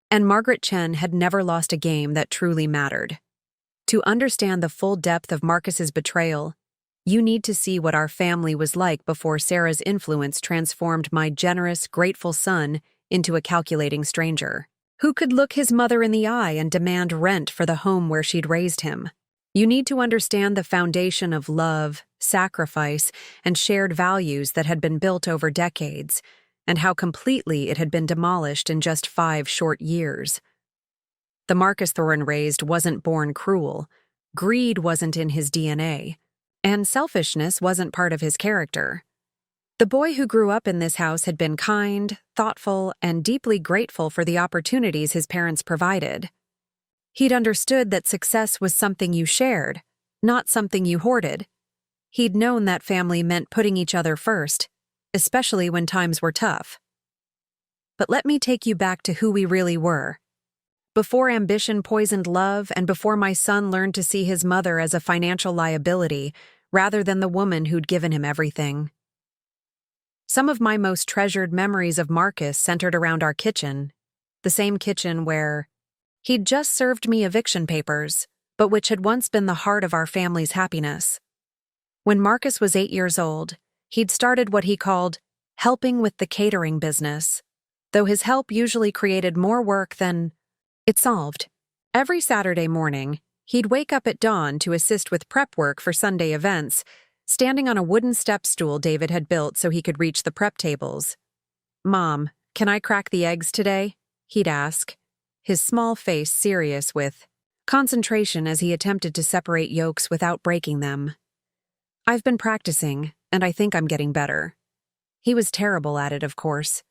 And Margaret Chen had never lost a game that truly mattered. To understand the full depth of Marcus's betrayal, You need to see what our family was like before Sarah's influence transformed my generous, grateful son into a calculating stranger who could look his mother in the eye and demand rent for the home where she'd raised him. You need to understand the foundation of love, sacrifice, and shared values that had been built over decades, and how completely it had been demolished in just 5 short years. The Marcus Thorin raised wasn't born cruel, greed wasn't in his DNA, and selfishness wasn't part of his character. The boy who grew up in this house had been kind, thoughtful, and deeply grateful for the opportunities his parents provided. He'd understood that success was something you shared, not something you hoarded. He'd known that family meant putting each other first, especially when times were tough. But let me take you back to who we really were. Before ambition poisoned love, and before my son learned to see his mother as a financial liability rather than the woman who'd given him everything. Some of my most treasured memories of Marcus centered around our kitchen, the same kitchen where he'd just served me eviction papers, but which had once been the heart of our family's happiness. When Marcus was 8 years old, he'd started what he called helping with the catering business, though his help usually created more work than it solved. Every Saturday morning, he'd wake up at dawn to assist with prep work for Sunday events, standing on a wooden step stool David had built so he could reach the prep tables. "Mom, can I crack the eggs today?" he'd ask, his small face serious with concentration as he attempted to separate yolks without breaking them. "I've been practicing, and I think I'm getting better." He was terrible at it, of course.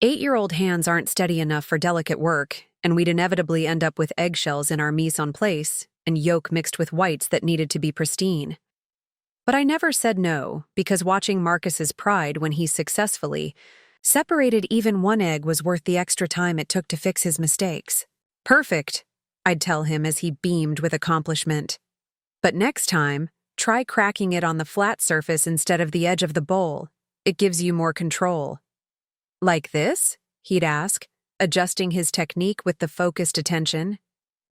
8-year-old hands aren't steady enough for delicate work, and we'd inevitably end up with eggshells in our mise en place and yolk mixed with whites that needed to be pristine. But I never said no, because watching Marcus's pride when he successfully separated even one egg was worth the extra time it took to fix his mistakes. "Perfect," I'd tell him as he beamed with accomplishment. "But next time, try cracking it on the flat surface instead of the edge of the bowl. It gives you more control." "Like this?" he'd ask, adjusting his technique with the focused attention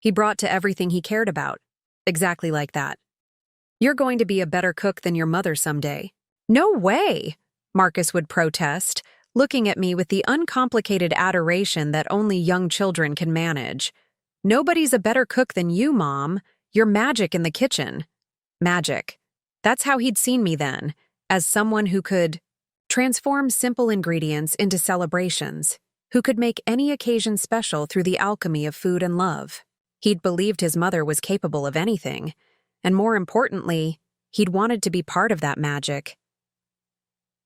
he brought to everything he cared about. "Exactly like that. You're going to be a better cook than your mother someday." "No way!" Marcus would protest, looking at me with the uncomplicated adoration that only young children can manage. "Nobody's a better cook than you, Mom. You're magic in the kitchen." Magic. That's how he'd seen me then, as someone who could transform simple ingredients into celebrations, who could make any occasion special through the alchemy of food and love. He'd believed his mother was capable of anything, and more importantly, he'd wanted to be part of that magic.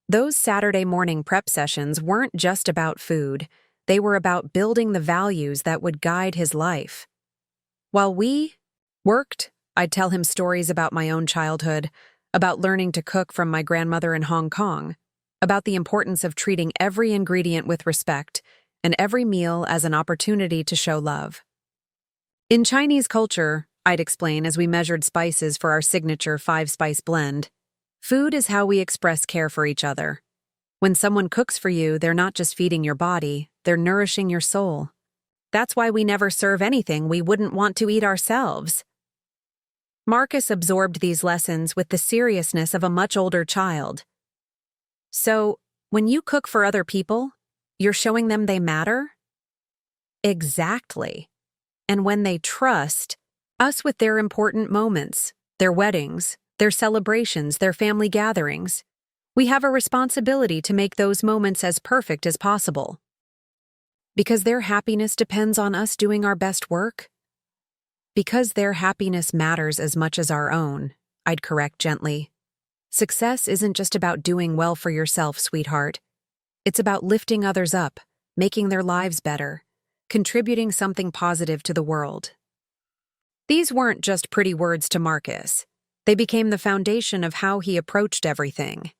Those Saturday morning prep sessions weren't just about food, they were about building the values that would guide his life. While we worked, I'd tell him stories about my own childhood, about learning to cook from my grandmother in Hong Kong, about the importance of treating every ingredient with respect and every meal as an opportunity to show love. In Chinese culture, I'd explain as we measured spices for our signature 5-spice blend, food is how we express care for each other. When someone cooks for you, they're not just feeding your body, they're nourishing your soul. That's why we never serve anything we wouldn't want to eat ourselves. Marcus absorbed these lessons with the seriousness of a much older child. "So, when you cook for other people, you're showing them they matter?" "Exactly. And when they trust us with their important moments, their weddings, their celebrations, their family gatherings, we have a responsibility to make those moments as perfect as possible. Because their happiness depends on us doing our best work? Because their happiness matters as much as our own," I'd correct gently. "Success isn't just about doing well for yourself, sweetheart. It's about lifting others up, making their lives better, contributing something positive to the world." These weren't just pretty words to Marcus. They became the foundation of how he approached everything.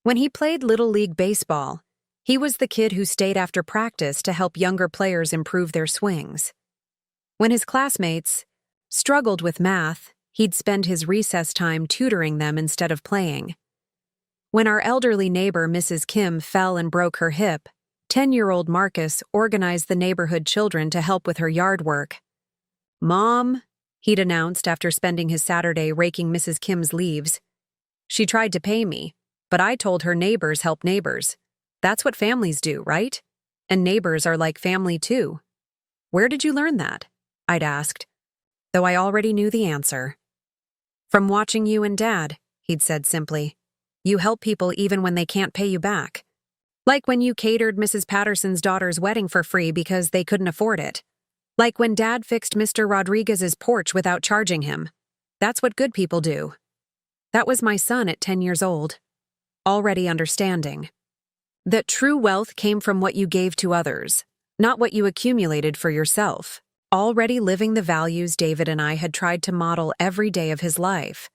When he played Little League Baseball, he was the kid who stayed after practice to help younger players improve their swings. When his classmates struggled with math, he'd spend his recess time tutoring them instead of playing. When our elderly neighbor, Mrs. Kim, fell and broke her hip, 10-year-old Marcus organized the neighborhood children to help with her yard work. "Mom," he'd announced after spending his Saturday raking Mrs. Kim's leaves, She tried to pay me, but I told her neighbors help neighbors. That's what families do, right? And neighbors are like family too. Where did you learn that? I'd asked, though I already knew the answer. From watching you and Dad, he'd said simply. You help people even when they can't pay you back. Like when you catered Mrs. Patterson's daughter's wedding for free because they couldn't afford it. Like when Dad fixed Mr. Rodriguez's porch without charging him. That's what good people do. That was my son at 10 years old, already understanding that true wealth came from what you gave to others, not what you accumulated for yourself, already living the values David and I had tried to model every day of his life.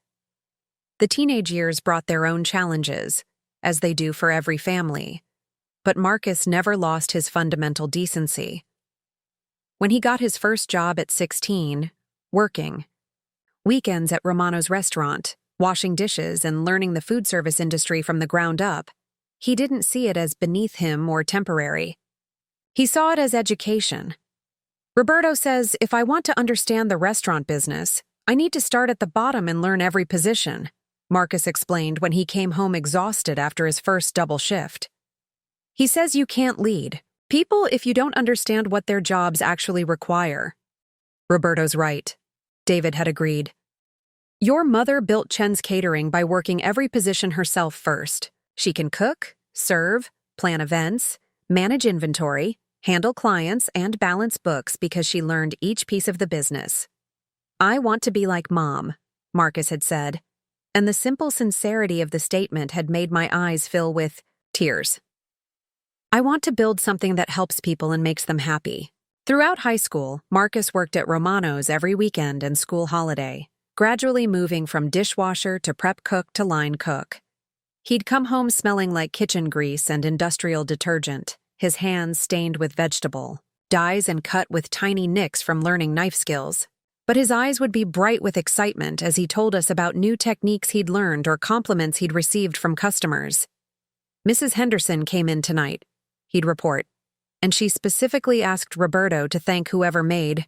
The teenage years brought their own challenges, as they do for every family, but Marcus never lost his fundamental decency. When he got his first job at 16, working weekends at Romano's restaurant, washing dishes and learning the food service industry from the ground up, he didn't see it as beneath him or temporary. He saw it as education. Roberto says, if I want to understand the restaurant business, I need to start at the bottom and learn every position, Marcus explained when he came home exhausted after his first double shift. He says you can't lead people if you don't understand what their jobs actually require. Roberto's right. David had agreed. Your mother built Chen's catering by working every position herself first. She can cook, serve, plan events, manage inventory, handle clients, and balance books because she learned each piece of the business. I want to be like Mom, Marcus had said, and the simple sincerity of the statement had made my eyes fill with tears. I want to build something that helps people and makes them happy. Throughout high school, Marcus worked at Romano's every weekend and school holiday, gradually moving from dishwasher to prep cook to line cook. He'd come home smelling like kitchen grease and industrial detergent, his hands stained with vegetable dyes and cut with tiny nicks from learning knife skills. But his eyes would be bright with excitement as he told us about new techniques he'd learned or compliments he'd received from customers. Mrs. Henderson came in tonight, he'd report, and she specifically asked Roberto to thank whoever made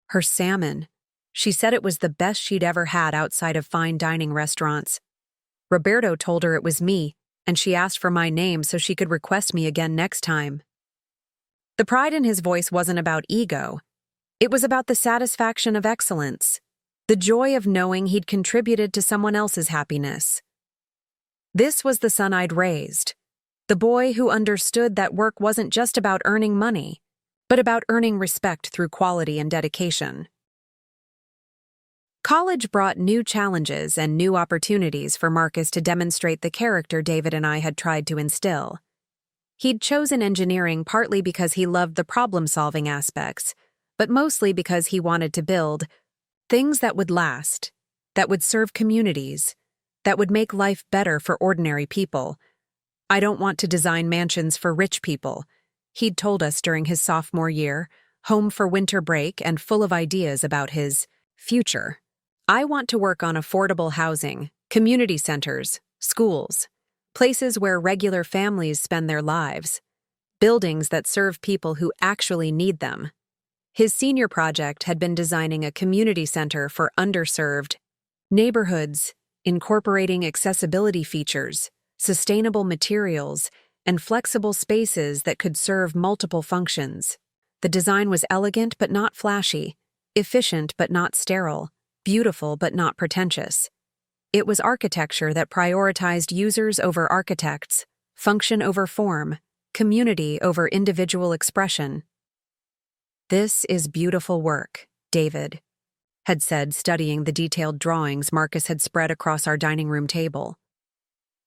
her salmon. She said it was the best she'd ever had outside of fine dining restaurants. Roberto told her it was me, and she asked for my name so she could request me again next time. The pride in his voice wasn't about ego. It was about the satisfaction of excellence, the joy of knowing he'd contributed to someone else's happiness. This was the son I'd raised, the boy who understood that work wasn't just about earning money, but about earning respect through quality and dedication. College brought new challenges and new opportunities for Marcus to demonstrate the character David and I had tried to instill. He'd chosen engineering partly because he loved the problem-solving aspects, but mostly because he wanted to build things that would last, that would serve communities, that would make life better for ordinary people. I don't want to design mansions for rich people, he'd told us during his sophomore year, home for winter break and full of ideas about his future. I want to work on affordable housing, community centers, schools, places where regular families spend their lives, buildings that serve people who actually need them. His senior project had been designing a community center for underserved neighborhoods, incorporating accessibility features, sustainable materials, and flexible spaces that could serve multiple functions. The design was elegant but not flashy, efficient but not sterile, beautiful but not pretentious. It was architecture that prioritized users over architects, function over form, community over individual expression. This is beautiful work, David had said, studying the detailed drawings Marcus had spread across our dining room table.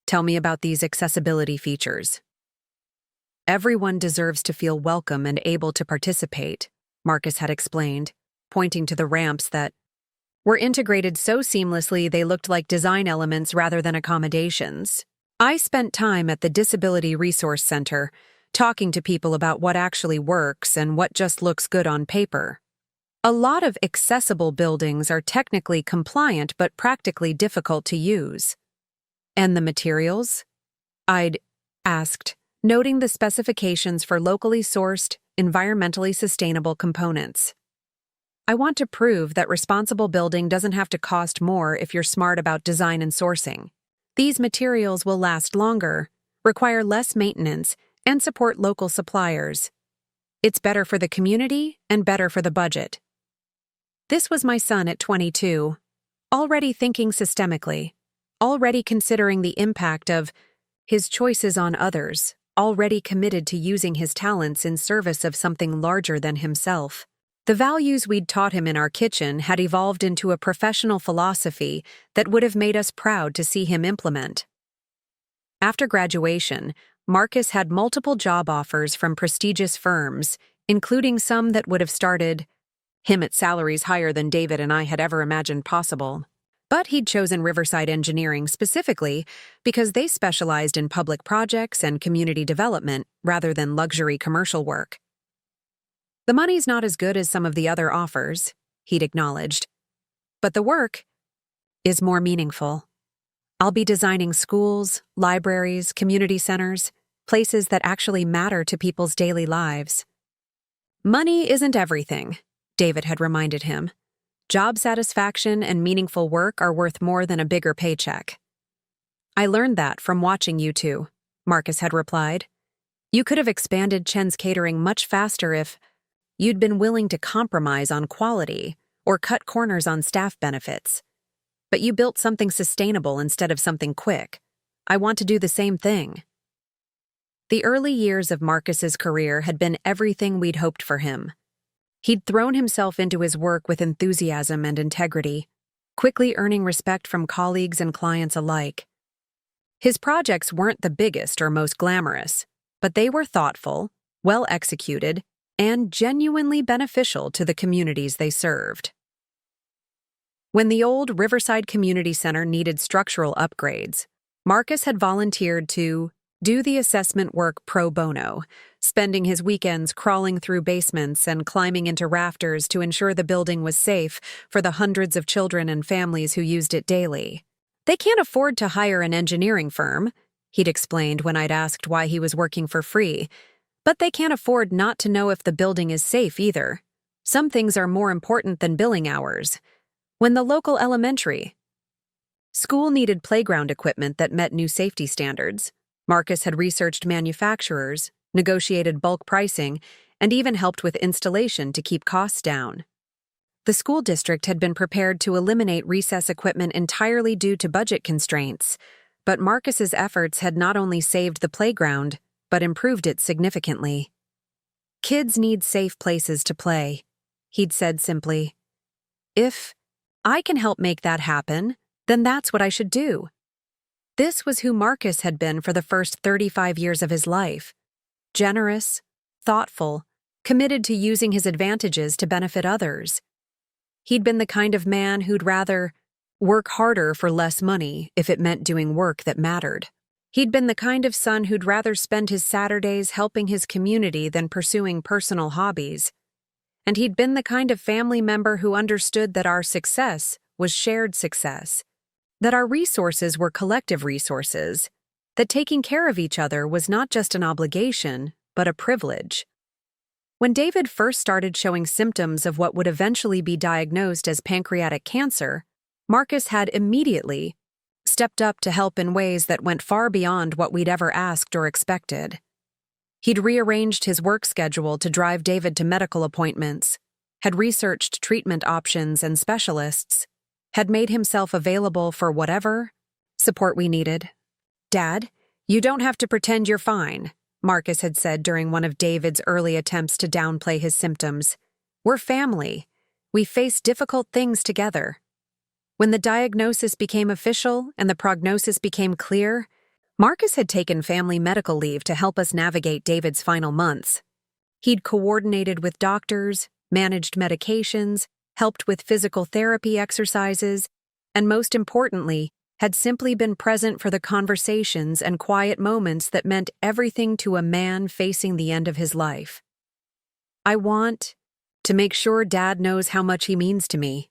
Tell me about these accessibility features. Everyone deserves to feel welcome and able to participate, Marcus had explained, pointing to the ramps that were integrated so seamlessly they looked like design elements rather than accommodations. I spent time at the Disability Resource Center, talking to people about what actually works and what just looks good on paper. A lot of accessible buildings are technically compliant but practically difficult to use. And the materials? I'd asked, noting the specifications for locally sourced, environmentally sustainable components. I want to prove that responsible building doesn't have to cost more if you're smart about design and sourcing. These materials will last longer, require less maintenance, and support local suppliers. It's better for the community and better for the budget. This was my son at 22, already thinking systemically, already considering the impact of his choices on others, already committed to using his talents in service of something larger than himself. The values we'd taught him in our kitchen had evolved into a professional philosophy that would have made us proud to see him implement. After graduation, Marcus had multiple job offers from prestigious firms, including some that would have started him at salaries higher than David and I had ever imagined possible. But he'd chosen Riverside Engineering specifically because they specialized in public projects and community development rather than luxury commercial work. The money's not as good as some of the other offers, he'd acknowledged, but the work is more meaningful. I'll be designing schools, libraries, community centers, places that actually matter to people's daily lives. Money isn't everything, David had reminded him. Job satisfaction and meaningful work are worth more than a bigger paycheck. I learned that from watching you two, Marcus had replied. You could have expanded Chen's catering much faster if you'd been willing to compromise on quality or cut corners on staff benefits. But you built something sustainable instead of something quick. I want to do the same thing. The early years of Marcus's career had been everything we'd hoped for him. He'd thrown himself into his work with enthusiasm and integrity, quickly earning respect from colleagues and clients alike. His projects weren't the biggest or most glamorous, but they were thoughtful, well executed, and genuinely beneficial to the communities they served. When the old Riverside Community Center needed structural upgrades, Marcus had volunteered to do the assessment work pro bono, spending his weekends crawling through basements and climbing into rafters to ensure the building was safe for the hundreds of children and families who used it daily. They can't afford to hire an engineering firm, he'd explained when I'd asked why he was working for free, but they can't afford not to know if the building is safe either. Some things are more important than billing hours. When the local elementary school needed playground equipment that met new safety standards, Marcus had researched manufacturers, negotiated bulk pricing, and even helped with installation to keep costs down. The school district had been prepared to eliminate recess equipment entirely due to budget constraints, but Marcus's efforts had not only saved the playground, but improved it significantly. Kids need safe places to play, he'd said simply. If I can help make that happen, then that's what I should do. This was who Marcus had been for the first 35 years of his life. Generous, thoughtful, committed to using his advantages to benefit others. He'd been the kind of man who'd rather work harder for less money if it meant doing work that mattered. He'd been the kind of son who'd rather spend his Saturdays helping his community than pursuing personal hobbies. And he'd been the kind of family member who understood that our success was shared success, that our resources were collective resources, that taking care of each other was not just an obligation, but a privilege. When David first started showing symptoms of what would eventually be diagnosed as pancreatic cancer, Marcus had immediately stepped up to help in ways that went far beyond what we'd ever asked or expected. He'd rearranged his work schedule to drive David to medical appointments, had researched treatment options and specialists, had made himself available for whatever support we needed. Dad, you don't have to pretend you're fine, Marcus had said during one of David's early attempts to downplay his symptoms. We're family. We face difficult things together. When the diagnosis became official and the prognosis became clear, Marcus had taken family medical leave to help us navigate David's final months. He'd coordinated with doctors, managed medications, helped with physical therapy exercises, and most importantly, had simply been present for the conversations and quiet moments that meant everything to a man facing the end of his life. I want to make sure Dad knows how much he means to me,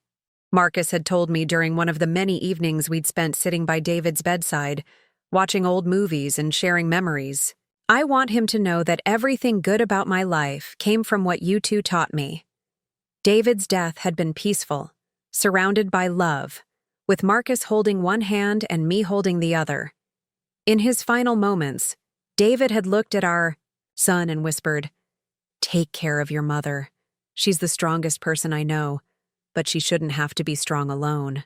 Marcus had told me during one of the many evenings we'd spent sitting by David's bedside, watching old movies and sharing memories. I want him to know that everything good about my life came from what you two taught me. David's death had been peaceful, surrounded by love, with Marcus holding one hand and me holding the other. In his final moments, David had looked at our son and whispered, "Take care of your mother. She's the strongest person I know, but she shouldn't have to be strong alone."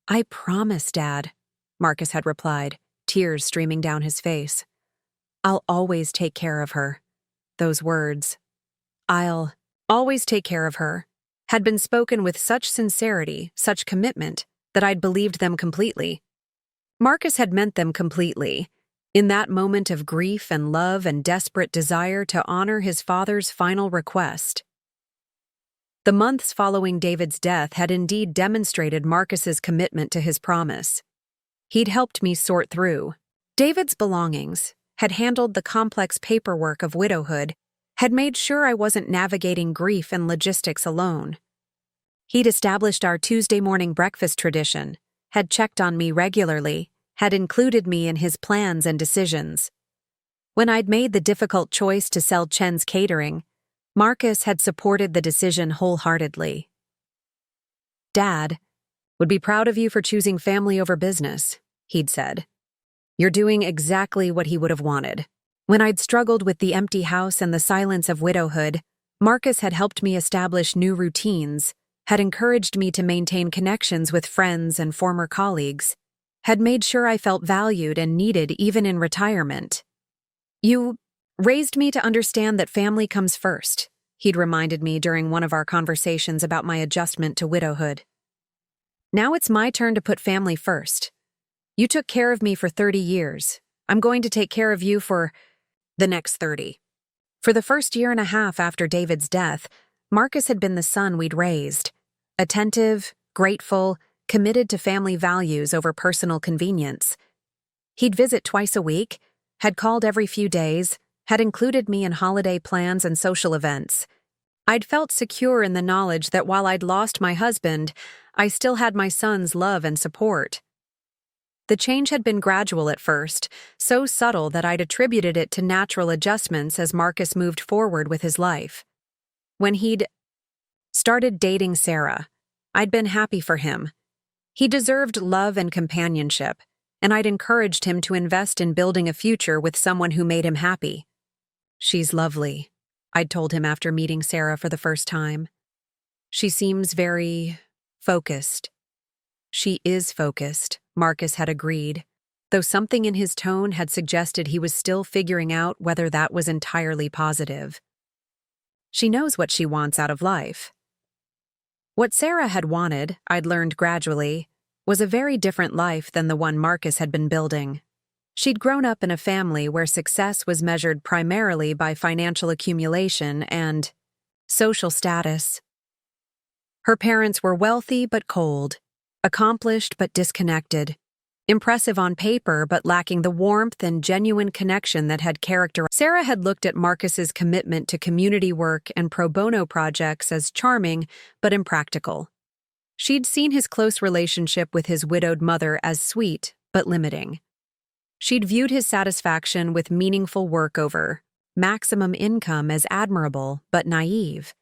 "I promise, Dad," Marcus had replied, tears streaming down his face. "I'll always take care of her." Those words, "I'll always take care of her," had been spoken with such sincerity, such commitment, that I'd believed them completely. Marcus had meant them completely, in that moment of grief and love and desperate desire to honor his father's final request. The months following David's death had indeed demonstrated Marcus's commitment to his promise. He'd helped me sort through David's belongings, had handled the complex paperwork of widowhood, had made sure I wasn't navigating grief and logistics alone. He'd established our Tuesday morning breakfast tradition, had checked on me regularly, had included me in his plans and decisions. When I'd made the difficult choice to sell Chen's catering, Marcus had supported the decision wholeheartedly. "Dad, would be proud of you for choosing family over business," he'd said. "You're doing exactly what he would have wanted." When I'd struggled with the empty house and the silence of widowhood, Marcus had helped me establish new routines, had encouraged me to maintain connections with friends and former colleagues, had made sure I felt valued and needed even in retirement. "You raised me to understand that family comes first," he'd reminded me during one of our conversations about my adjustment to widowhood. "Now it's my turn to put family first. You took care of me for 30 years. I'm going to take care of you for the next 30. For the first year and a half after David's death, Marcus had been the son we'd raised. Attentive, grateful, committed to family values over personal convenience. He'd visit twice a week, had called every few days, had included me in holiday plans and social events. I'd felt secure in the knowledge that while I'd lost my husband, I still had my son's love and support. The change had been gradual at first, so subtle that I'd attributed it to natural adjustments as Marcus moved forward with his life. When he'd started dating Sarah, I'd been happy for him. He deserved love and companionship, and I'd encouraged him to invest in building a future with someone who made him happy. "She's lovely," I'd told him after meeting Sarah for the first time. "She seems very focused." "She is focused," Marcus had agreed, though something in his tone had suggested he was still figuring out whether that was entirely positive. "She knows what she wants out of life." What Sarah had wanted, I'd learned gradually, was a very different life than the one Marcus had been building. She'd grown up in a family where success was measured primarily by financial accumulation and social status. Her parents were wealthy but cold, accomplished but disconnected, impressive on paper but lacking the warmth and genuine connection that had characterized. Sarah had looked at Marcus's commitment to community work and pro bono projects as charming but impractical. She'd seen his close relationship with his widowed mother as sweet but limiting. She'd viewed his satisfaction with meaningful work over maximum income as admirable but naive.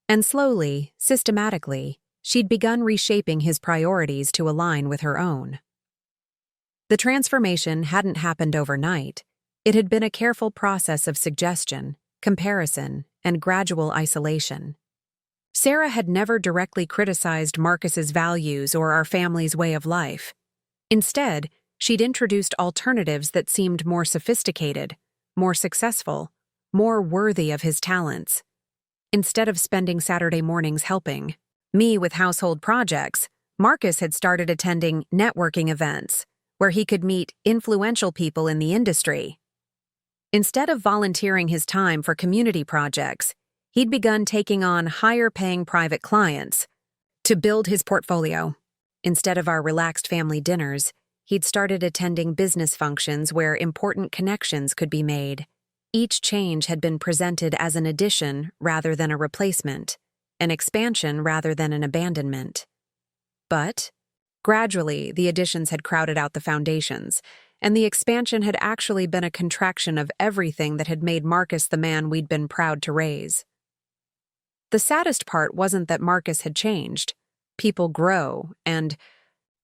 And slowly, systematically, she'd begun reshaping his priorities to align with her own. The transformation hadn't happened overnight. It had been a careful process of suggestion, comparison, and gradual isolation. Sarah had never directly criticized Marcus's values or our family's way of life. Instead, she'd introduced alternatives that seemed more sophisticated, more successful, more worthy of his talents. Instead of spending Saturday mornings helping me with household projects, Marcus had started attending networking events where he could meet influential people in the industry. Instead of volunteering his time for community projects, he'd begun taking on higher-paying private clients to build his portfolio. Instead of our relaxed family dinners, he'd started attending business functions where important connections could be made. Each change had been presented as an addition rather than a replacement, an expansion rather than an abandonment. But, gradually, the additions had crowded out the foundations, and the expansion had actually been a contraction of everything that had made Marcus the man we'd been proud to raise. The saddest part wasn't that Marcus had changed. People grow, and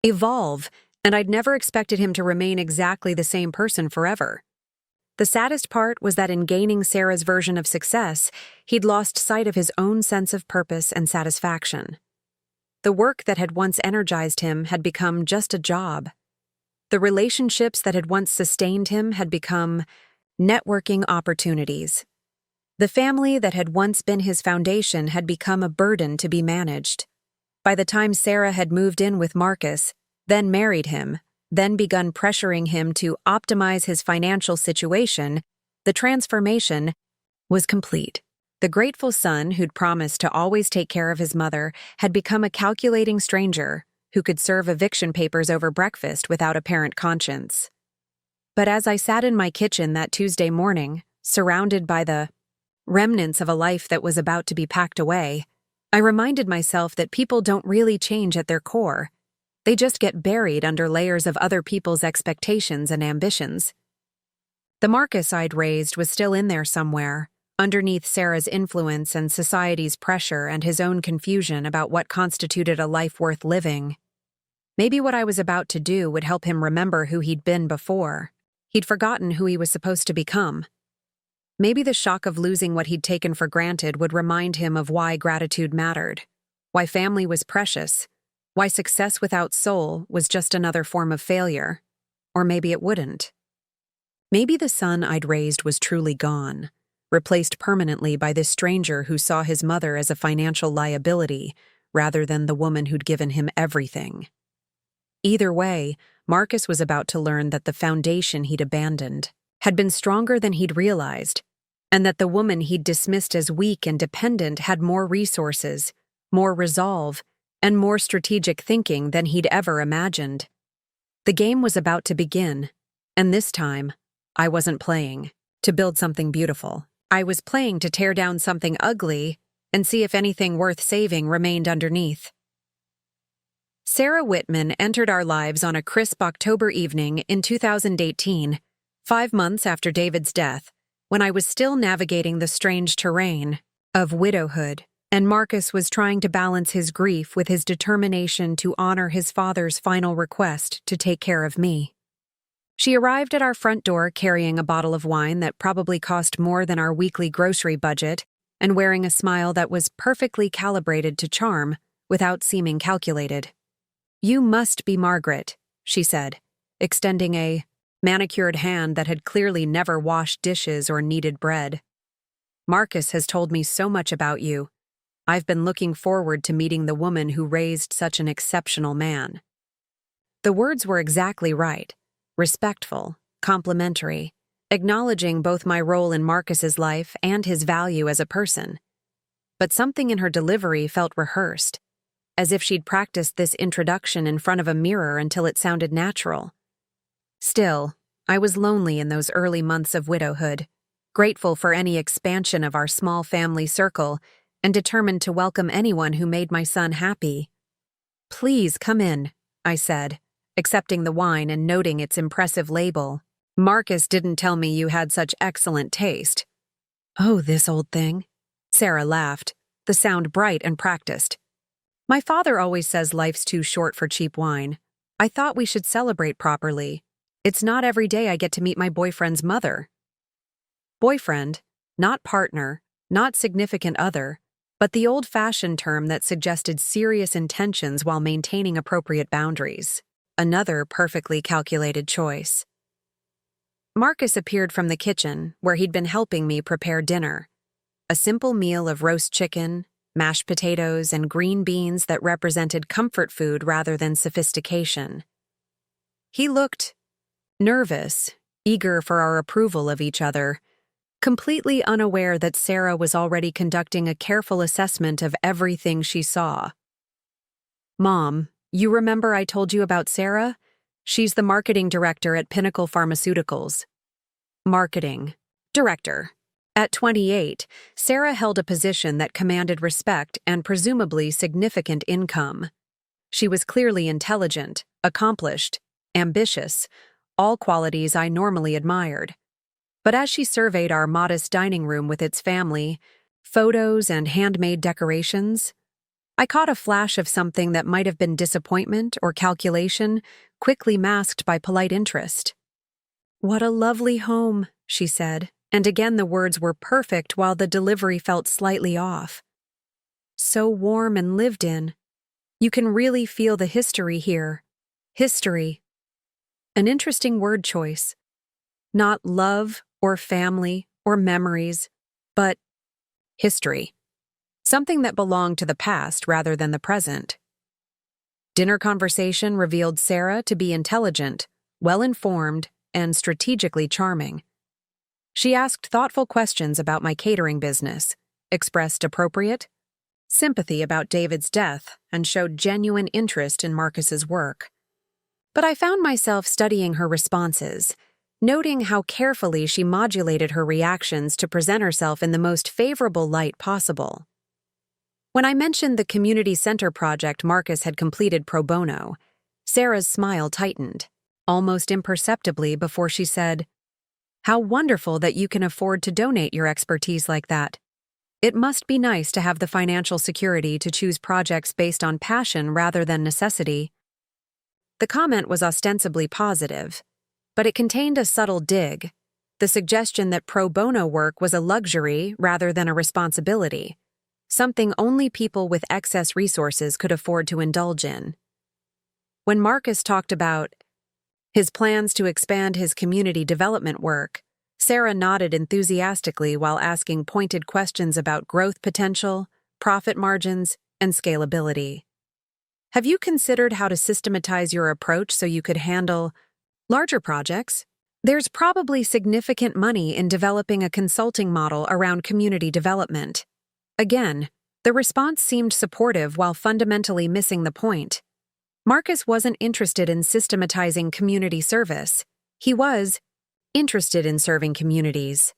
evolve, and I'd never expected him to remain exactly the same person forever. The saddest part was that in gaining Sarah's version of success, he'd lost sight of his own sense of purpose and satisfaction. The work that had once energized him had become just a job. The relationships that had once sustained him had become networking opportunities. The family that had once been his foundation had become a burden to be managed. By the time Sarah had moved in with Marcus, then married him, then begun pressuring him to optimize his financial situation, the transformation was complete. The grateful son who'd promised to always take care of his mother had become a calculating stranger who could serve eviction papers over breakfast without apparent conscience. But as I sat in my kitchen that Tuesday morning, surrounded by the remnants of a life that was about to be packed away, I reminded myself that people don't really change at their core. They just get buried under layers of other people's expectations and ambitions. The Marcus I'd raised was still in there somewhere, underneath Sarah's influence and society's pressure and his own confusion about what constituted a life worth living. Maybe what I was about to do would help him remember who he'd been before. He'd forgotten who he was supposed to become. Maybe the shock of losing what he'd taken for granted would remind him of why gratitude mattered, why family was precious, why success without soul was just another form of failure. Or maybe it wouldn't. Maybe the son I'd raised was truly gone, replaced permanently by this stranger who saw his mother as a financial liability rather than the woman who'd given him everything. Either way, Marcus was about to learn that the foundation he'd abandoned had been stronger than he'd realized, and that the woman he'd dismissed as weak and dependent had more resources, more resolve, and more strategic thinking than he'd ever imagined. The game was about to begin, and this time, I wasn't playing to build something beautiful. I was playing to tear down something ugly and see if anything worth saving remained underneath. Sarah Whitman entered our lives on a crisp October evening in 2018, 5 months after David's death, when I was still navigating the strange terrain of widowhood, and Marcus was trying to balance his grief with his determination to honor his father's final request to take care of me. She arrived at our front door carrying a bottle of wine that probably cost more than our weekly grocery budget and wearing a smile that was perfectly calibrated to charm without seeming calculated. "You must be Margaret," she said, extending a manicured hand that had clearly never washed dishes or kneaded bread. "Marcus has told me so much about you. I've been looking forward to meeting the woman who raised such an exceptional man." The words were exactly right, respectful, complimentary, acknowledging both my role in Marcus's life and his value as a person. But something in her delivery felt rehearsed, as if she'd practiced this introduction in front of a mirror until it sounded natural. Still, I was lonely in those early months of widowhood, grateful for any expansion of our small family circle and determined to welcome anyone who made my son happy. "Please come in," I said, accepting the wine and noting its impressive label. "Marcus didn't tell me you had such excellent taste." "Oh, this old thing." Sarah laughed, the sound bright and practiced. "My father always says life's too short for cheap wine. I thought we should celebrate properly. It's not every day I get to meet my boyfriend's mother." Boyfriend, not partner, not significant other, but the old-fashioned term that suggested serious intentions while maintaining appropriate boundaries. Another perfectly calculated choice. Marcus appeared from the kitchen, where he'd been helping me prepare dinner. A simple meal of roast chicken, mashed potatoes, and green beans that represented comfort food rather than sophistication. He looked nervous, eager for our approval of each other, completely unaware that Sarah was already conducting a careful assessment of everything she saw. "Mom, you remember I told you about Sarah? She's the marketing director at Pinnacle Pharmaceuticals." Marketing director. At 28, Sarah held a position that commanded respect and presumably significant income. She was clearly intelligent, accomplished, ambitious, all qualities I normally admired. But as she surveyed our modest dining room with its family, photos, and handmade decorations, I caught a flash of something that might have been disappointment or calculation, quickly masked by polite interest. "What a lovely home," she said, and again the words were perfect while the delivery felt slightly off. "So warm and lived in. You can really feel the history here." History. An interesting word choice. Not love or family or memories, but history. Something that belonged to the past rather than the present. Dinner conversation revealed Sarah to be intelligent, well-informed, and strategically charming. She asked thoughtful questions about my catering business, expressed appropriate sympathy about David's death, and showed genuine interest in Marcus's work. But I found myself studying her responses, noting how carefully she modulated her reactions to present herself in the most favorable light possible. When I mentioned the community center project Marcus had completed pro bono, Sarah's smile tightened, almost imperceptibly before she said, "How wonderful that you can afford to donate your expertise like that. It must be nice to have the financial security to choose projects based on passion rather than necessity." The comment was ostensibly positive, but it contained a subtle dig, the suggestion that pro bono work was a luxury rather than a responsibility, something only people with excess resources could afford to indulge in. When Marcus talked about his plans to expand his community development work, Sarah nodded enthusiastically while asking pointed questions about growth potential, profit margins, and scalability. "Have you considered how to systematize your approach so you could handle larger projects? There's probably significant money in developing a consulting model around community development." Again, the response seemed supportive while fundamentally missing the point. Marcus wasn't interested in systematizing community service. He was interested in serving communities.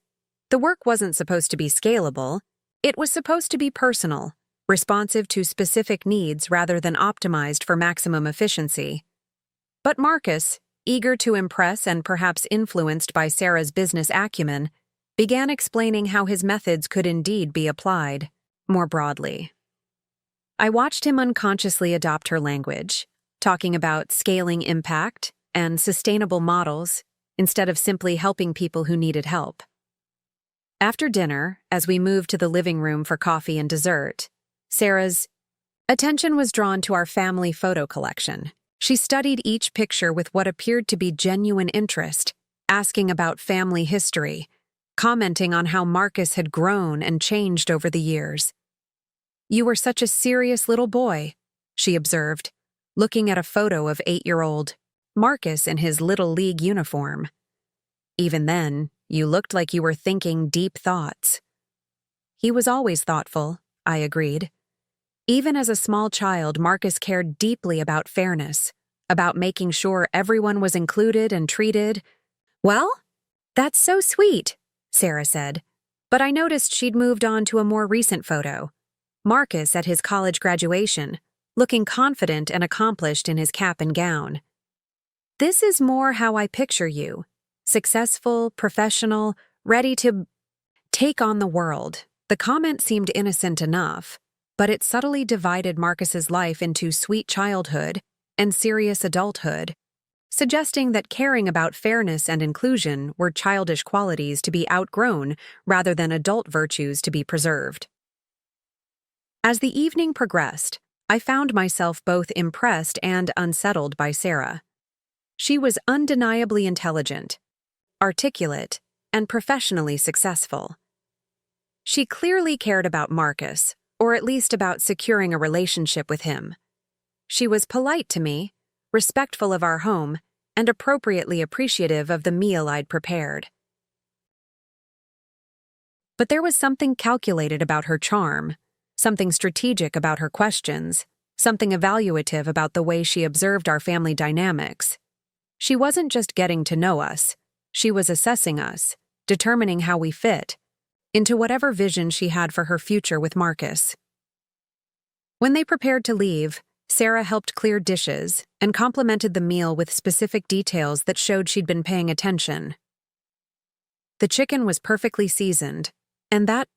The work wasn't supposed to be scalable. It was supposed to be personal, responsive to specific needs rather than optimized for maximum efficiency. But Marcus, eager to impress and perhaps influenced by Sarah's business acumen, began explaining how his methods could indeed be applied more broadly. I watched him unconsciously adopt her language, talking about scaling impact and sustainable models instead of simply helping people who needed help. After dinner, as we moved to the living room for coffee and dessert, Sarah's attention was drawn to our family photo collection. She studied each picture with what appeared to be genuine interest, asking about family history, commenting on how Marcus had grown and changed over the years. "You were such a serious little boy," she observed, looking at a photo of 8-year-old Marcus in his Little League uniform. "Even then, you looked like you were thinking deep thoughts." "He was always thoughtful," I agreed. Even as a small child, Marcus cared deeply about fairness, about making sure everyone was included and treated. "Well, that's so sweet," Sarah said, but I noticed she'd moved on to a more recent photo. Marcus at his college graduation, looking confident and accomplished in his cap and gown. "This is more how I picture you. Successful, professional, ready to take on the world." The comment seemed innocent enough, but it subtly divided Marcus's life into sweet childhood and serious adulthood, suggesting that caring about fairness and inclusion were childish qualities to be outgrown rather than adult virtues to be preserved. As the evening progressed, I found myself both impressed and unsettled by Sarah. She was undeniably intelligent, articulate, and professionally successful. She clearly cared about Marcus, or at least about securing a relationship with him. She was polite to me, respectful of our home, and appropriately appreciative of the meal I'd prepared. But there was something calculated about her charm, something strategic about her questions, something evaluative about the way she observed our family dynamics. She wasn't just getting to know us, she was assessing us, determining how we fit into whatever vision she had for her future with Marcus. When they prepared to leave, Sarah helped clear dishes and complimented the meal with specific details that showed she'd been paying attention. The chicken was perfectly seasoned, and that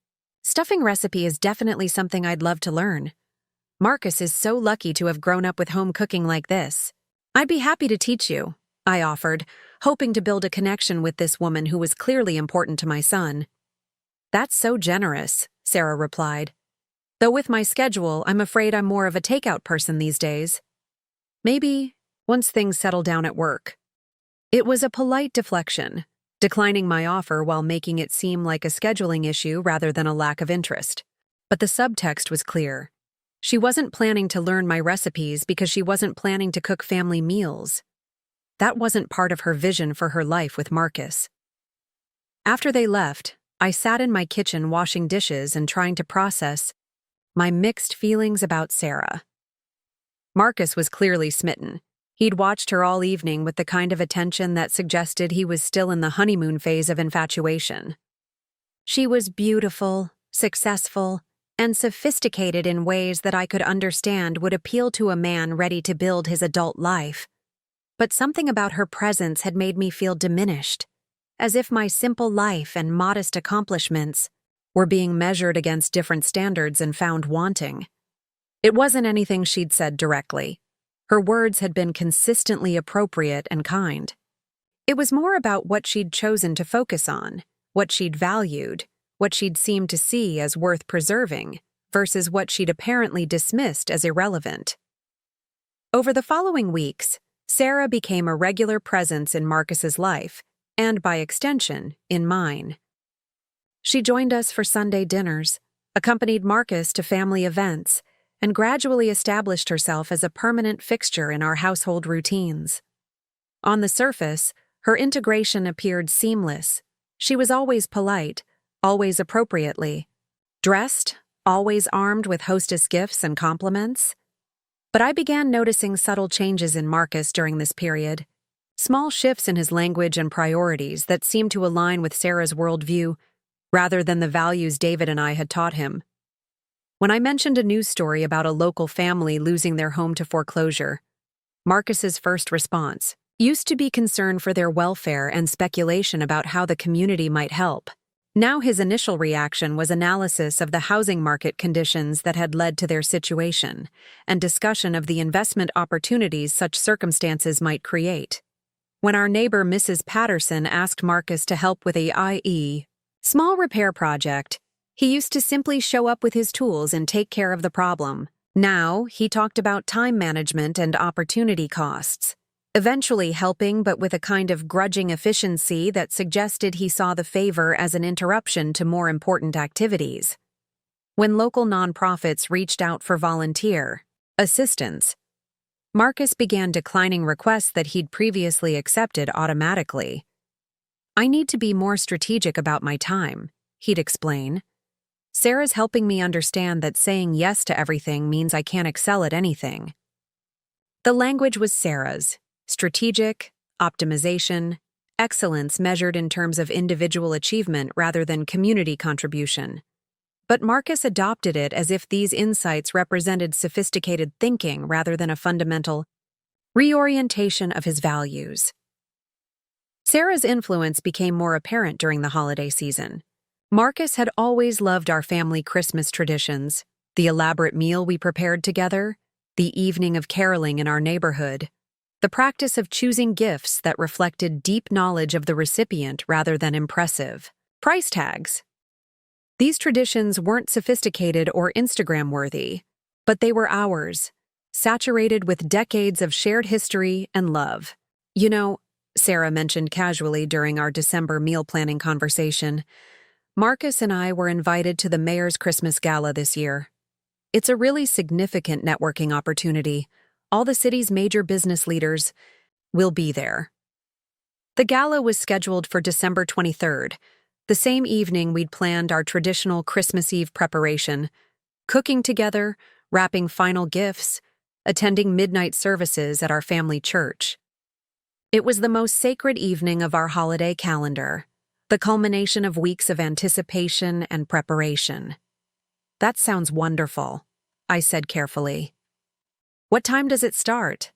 stuffing recipe is definitely something I'd love to learn. Marcus is so lucky to have grown up with home cooking like this. I'd be happy to teach you, I offered, hoping to build a connection with this woman who was clearly important to my son. That's so generous, Sarah replied. Though with my schedule, I'm afraid I'm more of a takeout person these days. Maybe once things settle down at work. It was a polite deflection, declining my offer while making it seem like a scheduling issue rather than a lack of interest. But the subtext was clear. She wasn't planning to learn my recipes because she wasn't planning to cook family meals. That wasn't part of her vision for her life with Marcus. After they left, I sat in my kitchen washing dishes and trying to process my mixed feelings about Sarah. Marcus was clearly smitten. He'd watched her all evening with the kind of attention that suggested he was still in the honeymoon phase of infatuation. She was beautiful, successful, and sophisticated in ways that I could understand would appeal to a man ready to build his adult life. But something about her presence had made me feel diminished, as if my simple life and modest accomplishments were being measured against different standards and found wanting. It wasn't anything she'd said directly. Her words had been consistently appropriate and kind. It was more about what she'd chosen to focus on, what she'd valued, what she'd seemed to see as worth preserving, versus what she'd apparently dismissed as irrelevant. Over the following weeks, Sarah became a regular presence in Marcus's life, and by extension, in mine. She joined us for Sunday dinners, accompanied Marcus to family events, and gradually established herself as a permanent fixture in our household routines. On the surface, her integration appeared seamless. She was always polite, always appropriately dressed, always armed with hostess gifts and compliments. But I began noticing subtle changes in Marcus during this period, small shifts in his language and priorities that seemed to align with Sarah's worldview rather than the values David and I had taught him. When I mentioned a news story about a local family losing their home to foreclosure, Marcus's first response used to be concern for their welfare and speculation about how the community might help. Now his initial reaction was analysis of the housing market conditions that had led to their situation, and discussion of the investment opportunities such circumstances might create. When our neighbor Mrs. Patterson asked Marcus to help with a i.e. small repair project, he used to simply show up with his tools and take care of the problem. Now, he talked about time management and opportunity costs, eventually helping but with a kind of grudging efficiency that suggested he saw the favor as an interruption to more important activities. When local nonprofits reached out for volunteer assistance, Marcus began declining requests that he'd previously accepted automatically. I need to be more strategic about my time, he'd explain. Sarah's helping me understand that saying yes to everything means I can't excel at anything. The language was Sarah's: strategic, optimization, excellence measured in terms of individual achievement rather than community contribution. But Marcus adopted it as if these insights represented sophisticated thinking rather than a fundamental reorientation of his values. Sarah's influence became more apparent during the holiday season. Marcus had always loved our family Christmas traditions, the elaborate meal we prepared together, the evening of caroling in our neighborhood, the practice of choosing gifts that reflected deep knowledge of the recipient rather than impressive price tags. These traditions weren't sophisticated or Instagram-worthy, but they were ours, saturated with decades of shared history and love. You know, Sarah mentioned casually during our December meal planning conversation, Marcus and I were invited to the mayor's Christmas gala this year. It's a really significant networking opportunity. All the city's major business leaders will be there. The gala was scheduled for December 23rd, the same evening we'd planned our traditional Christmas Eve preparation, cooking together, wrapping final gifts, attending midnight services at our family church. It was the most sacred evening of our holiday calendar, the culmination of weeks of anticipation and preparation. That sounds wonderful, I said carefully. What time does it start?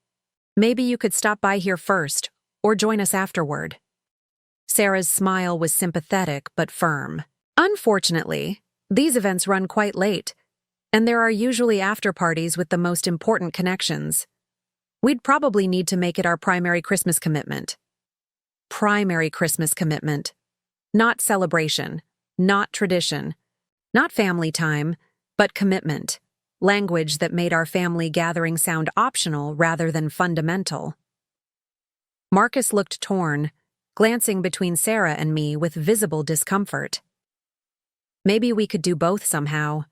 Maybe you could stop by here first, or join us afterward. Sarah's smile was sympathetic but firm. Unfortunately, these events run quite late. And there are usually after-parties with the most important connections. We'd probably need to make it our primary Christmas commitment. Primary Christmas commitment. Not celebration, not tradition, not family time, but commitment. Language that made our family gathering sound optional rather than fundamental. Marcus looked torn, glancing between Sarah and me with visible discomfort. Maybe we could do both somehow.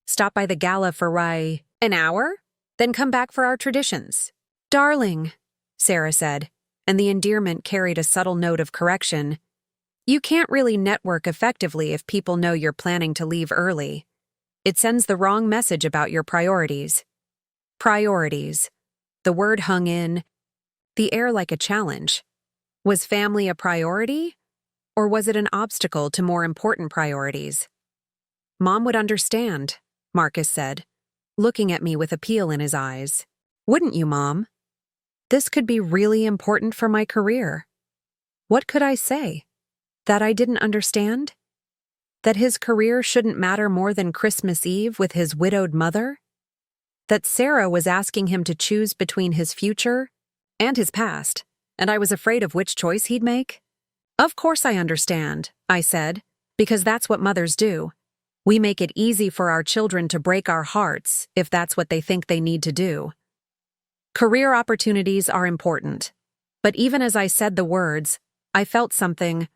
Stop by the gala for an hour, then come back for our traditions. Darling, Sarah said, and the endearment carried a subtle note of correction. You can't really network effectively if people know you're planning to leave early. It sends the wrong message about your priorities. Priorities. The word hung in the air like a challenge. Was family a priority? Or was it an obstacle to more important priorities? Mom would understand, Marcus said, looking at me with appeal in his eyes. Wouldn't you, Mom? This could be really important for my career. What could I say? That I didn't understand? That his career shouldn't matter more than Christmas Eve with his widowed mother? That Sarah was asking him to choose between his future and his past, and I was afraid of which choice he'd make? Of course I understand, I said, because that's what mothers do. We make it easy for our children to break our hearts if that's what they think they need to do. Career opportunities are important, but even as I said the words, I felt something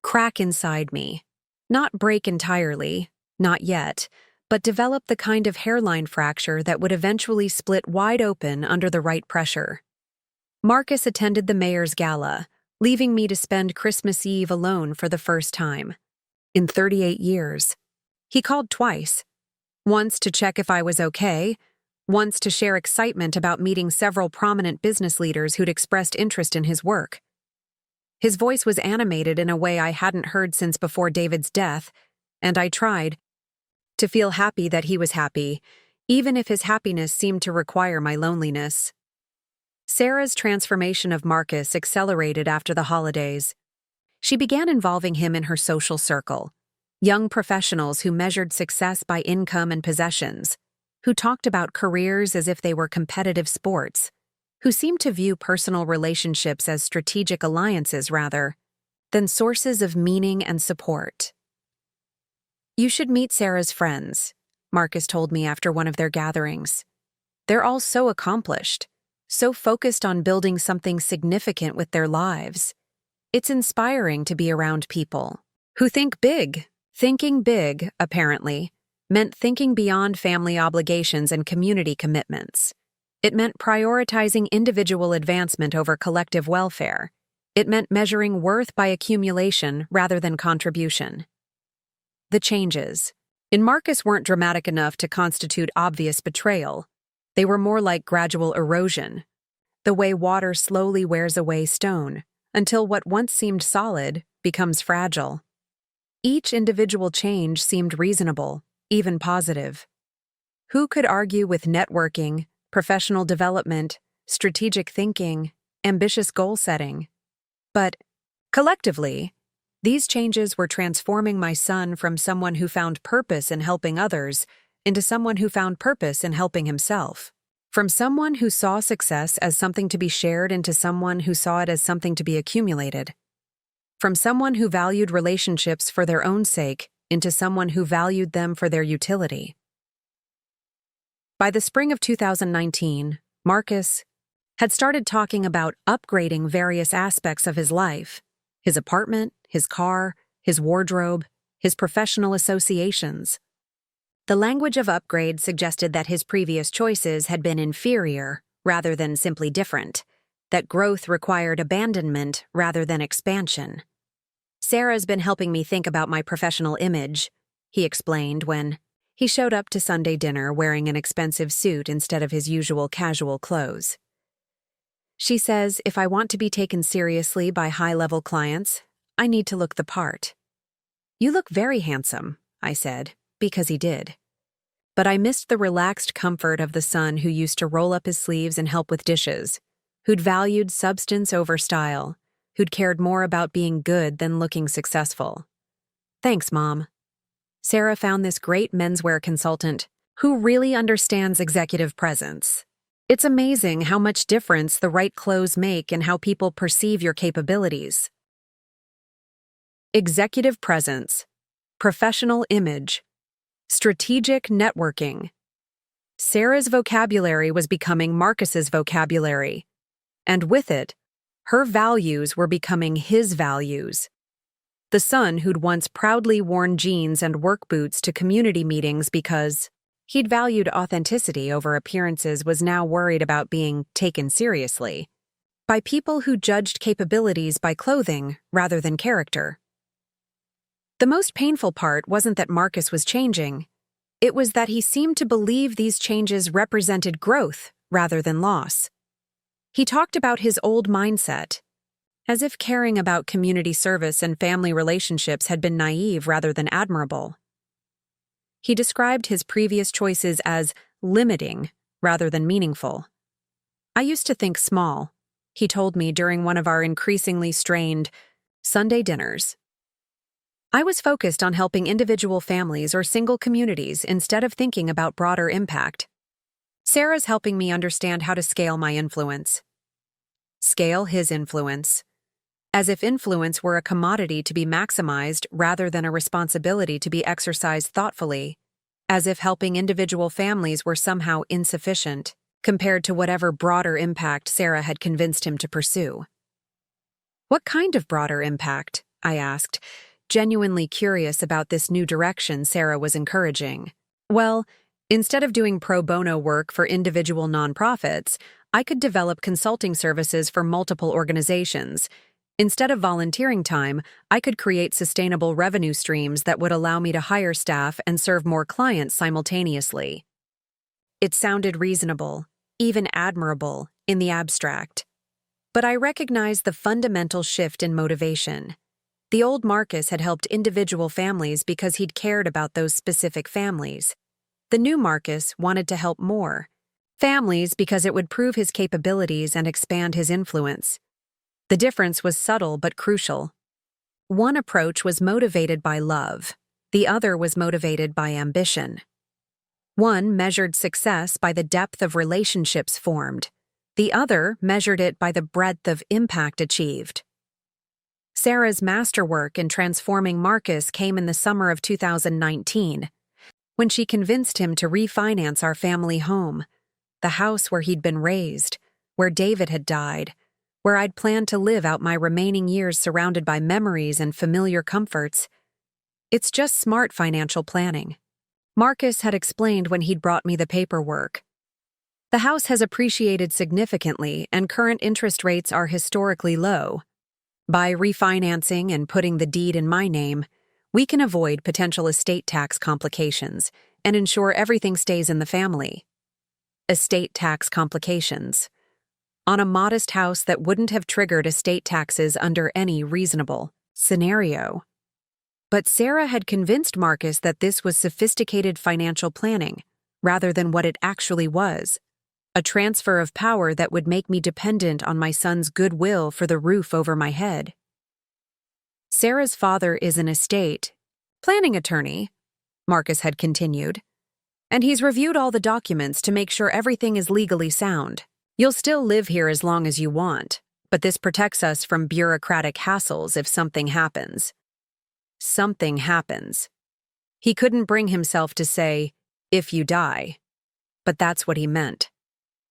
crack inside me. Not break entirely, not yet, but develop the kind of hairline fracture that would eventually split wide open under the right pressure. Marcus attended the mayor's gala, leaving me to spend Christmas Eve alone for the first time. In 38 years. He called twice. Once to check if I was okay, once to share excitement about meeting several prominent business leaders who'd expressed interest in his work. His voice was animated in a way I hadn't heard since before David's death, and I tried to feel happy that he was happy, even if his happiness seemed to require my loneliness. Sarah's transformation of Marcus accelerated after the holidays. She began involving him in her social circle, young professionals who measured success by income and possessions, who talked about careers as if they were competitive sports, who seemed to view personal relationships as strategic alliances rather than sources of meaning and support. You should meet Sarah's friends, Marcus told me after one of their gatherings. They're all so accomplished, so focused on building something significant with their lives. It's inspiring to be around people who think big. Thinking big, apparently, meant thinking beyond family obligations and community commitments. It meant prioritizing individual advancement over collective welfare. It meant measuring worth by accumulation rather than contribution. The changes in Marcus weren't dramatic enough to constitute obvious betrayal. They were more like gradual erosion, the way water slowly wears away stone, until what once seemed solid becomes fragile. Each individual change seemed reasonable, even positive. Who could argue with networking, professional development, strategic thinking, ambitious goal setting? But, collectively, these changes were transforming my son from someone who found purpose in helping others into someone who found purpose in helping himself. From someone who saw success as something to be shared into someone who saw it as something to be accumulated. From someone who valued relationships for their own sake into someone who valued them for their utility. By the spring of 2019, Marcus had started talking about upgrading various aspects of his life: his apartment, his car, his wardrobe, his professional associations. The language of upgrade suggested that his previous choices had been inferior rather than simply different, that growth required abandonment rather than expansion. Sarah's been helping me think about my professional image, he explained when he showed up to Sunday dinner wearing an expensive suit instead of his usual casual clothes. She says if I want to be taken seriously by high-level clients, I need to look the part. You look very handsome, I said, because he did. But I missed the relaxed comfort of the son who used to roll up his sleeves and help with dishes, who'd valued substance over style, who'd cared more about being good than looking successful. Thanks, Mom. Sarah found this great menswear consultant, Who really understands executive presence? It's amazing how much difference the right clothes make in how people perceive your capabilities. Executive presence, professional image, strategic networking. Sarah's vocabulary was becoming Marcus's vocabulary, and with it, her values were becoming his values. The son who'd once proudly worn jeans and work boots to community meetings because he'd valued authenticity over appearances was now worried about being taken seriously by people who judged capabilities by clothing rather than character. The most painful part wasn't that Marcus was changing. It was that he seemed to believe these changes represented growth rather than loss. He talked about his old mindset, as if caring about community service and family relationships had been naive rather than admirable. He described his previous choices as limiting rather than meaningful. I used to think small, he told me during one of our increasingly strained Sunday dinners. I was focused on helping individual families or single communities instead of thinking about broader impact. Sarah's helping me understand how to scale my influence. Scale his influence. As if influence were a commodity to be maximized rather than a responsibility to be exercised thoughtfully. As if helping individual families were somehow insufficient compared to whatever broader impact Sarah had convinced him to pursue. What kind of broader impact? I asked, genuinely curious about this new direction Sarah was encouraging. Well, instead of doing pro bono work for individual nonprofits, I could develop consulting services for multiple organizations. Instead of volunteering time, I could create sustainable revenue streams that would allow me to hire staff and serve more clients simultaneously. It sounded reasonable, even admirable, in the abstract. But I recognized the fundamental shift in motivation. The old Marcus had helped individual families because he'd cared about those specific families. The new Marcus wanted to help more families because it would prove his capabilities and expand his influence. The difference was subtle but crucial. One approach was motivated by love. The other was motivated by ambition. One measured success by the depth of relationships formed. The other measured it by the breadth of impact achieved. Sarah's masterwork in transforming Marcus came in the summer of 2019, when she convinced him to refinance our family home, the house where he'd been raised, where David had died, where I'd planned to live out my remaining years surrounded by memories and familiar comforts. It's just smart financial planning. Marcus had explained when he'd brought me the paperwork. The house has appreciated significantly and current interest rates are historically low. By refinancing and putting the deed in my name, we can avoid potential estate tax complications and ensure everything stays in the family. Estate tax complications. On a modest house that wouldn't have triggered estate taxes under any reasonable scenario. But Sarah had convinced Marcus that this was sophisticated financial planning, rather than what it actually was. A transfer of power that would make me dependent on my son's goodwill for the roof over my head. Sarah's father is an estate planning attorney, Marcus had continued, and he's reviewed all the documents to make sure everything is legally sound. You'll still live here as long as you want, but this protects us from bureaucratic hassles if something happens. Something happens. He couldn't bring himself to say, if you die, but that's what he meant.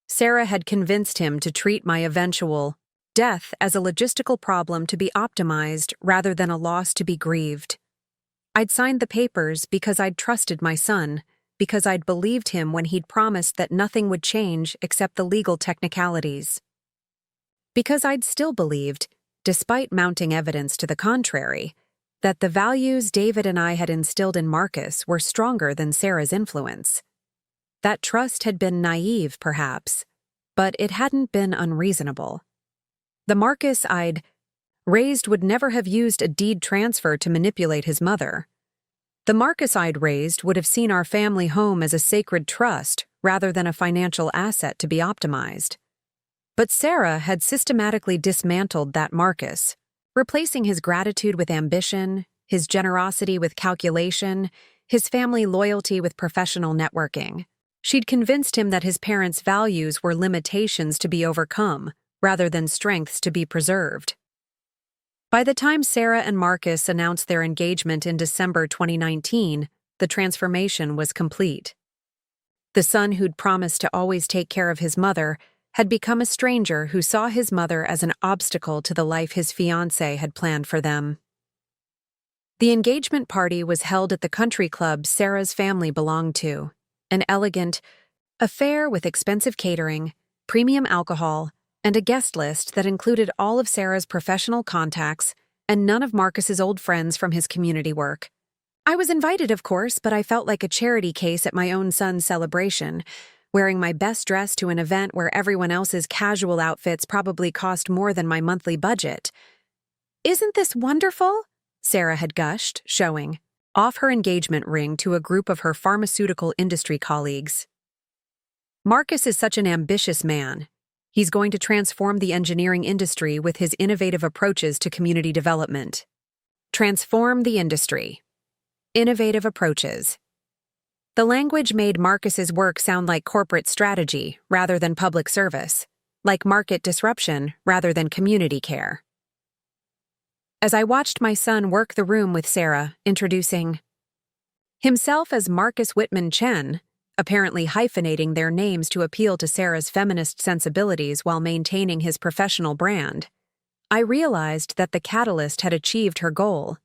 Sarah had convinced him to treat my eventual death as a logistical problem to be optimized rather than a loss to be grieved. I'd signed the papers because I'd trusted my son, because I'd believed him when he'd promised that nothing would change except the legal technicalities. Because I'd still believed, despite mounting evidence to the contrary, that the values David and I had instilled in Marcus were stronger than Sarah's influence. That trust had been naive, perhaps, but it hadn't been unreasonable. The Marcus I'd raised would never have used a deed transfer to manipulate his mother. The Marcus I'd raised would have seen our family home as a sacred trust rather than a financial asset to be optimized. But Sarah had systematically dismantled that Marcus, replacing his gratitude with ambition, his generosity with calculation, his family loyalty with professional networking. She'd convinced him that his parents' values were limitations to be overcome, rather than strengths to be preserved. By the time Sarah and Marcus announced their engagement in December 2019, the transformation was complete. The son who'd promised to always take care of his mother had become a stranger who saw his mother as an obstacle to the life his fiancée had planned for them. The engagement party was held at the country club Sarah's family belonged to, an elegant affair with expensive catering, premium alcohol, and a guest list that included all of Sarah's professional contacts and none of Marcus's old friends from his community work. I was invited, of course, but I felt like a charity case at my own son's celebration, wearing my best dress to an event where everyone else's casual outfits probably cost more than my monthly budget. "Isn't this wonderful?" Sarah had gushed, showing off her engagement ring to a group of her pharmaceutical industry colleagues. "Marcus is such an ambitious man. He's going to transform the engineering industry with his innovative approaches to community development." Transform the industry. Innovative approaches. The language made Marcus's work sound like corporate strategy rather than public service, like market disruption rather than community care. As I watched my son work the room with Sarah, introducing himself as Marcus Whitman Chen, apparently hyphenating their names to appeal to Sarah's feminist sensibilities while maintaining his professional brand, I realized that the catalyst had achieved her goal.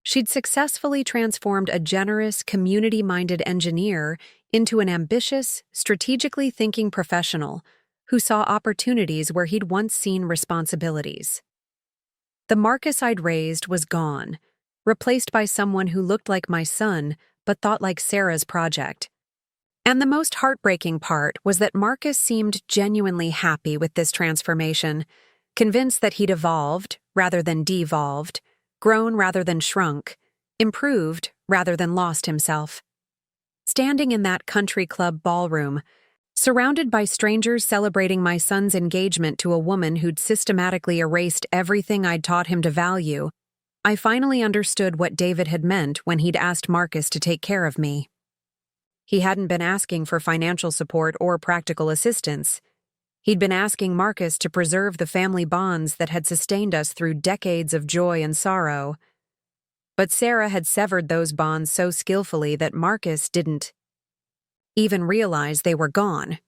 She'd successfully transformed a generous, community-minded engineer into an ambitious, strategically thinking professional who saw opportunities where he'd once seen responsibilities. The Marcus I'd raised was gone, replaced by someone who looked like my son but thought like Sarah's project. And the most heartbreaking part was that Marcus seemed genuinely happy with this transformation, convinced that he'd evolved rather than devolved, grown rather than shrunk, improved rather than lost himself. Standing in that country club ballroom, surrounded by strangers celebrating my son's engagement to a woman who'd systematically erased everything I'd taught him to value, I finally understood what David had meant when he'd asked Marcus to take care of me. He hadn't been asking for financial support or practical assistance. He'd been asking Marcus to preserve the family bonds that had sustained us through decades of joy and sorrow. But Sarah had severed those bonds so skillfully that Marcus didn't even realize they were gone.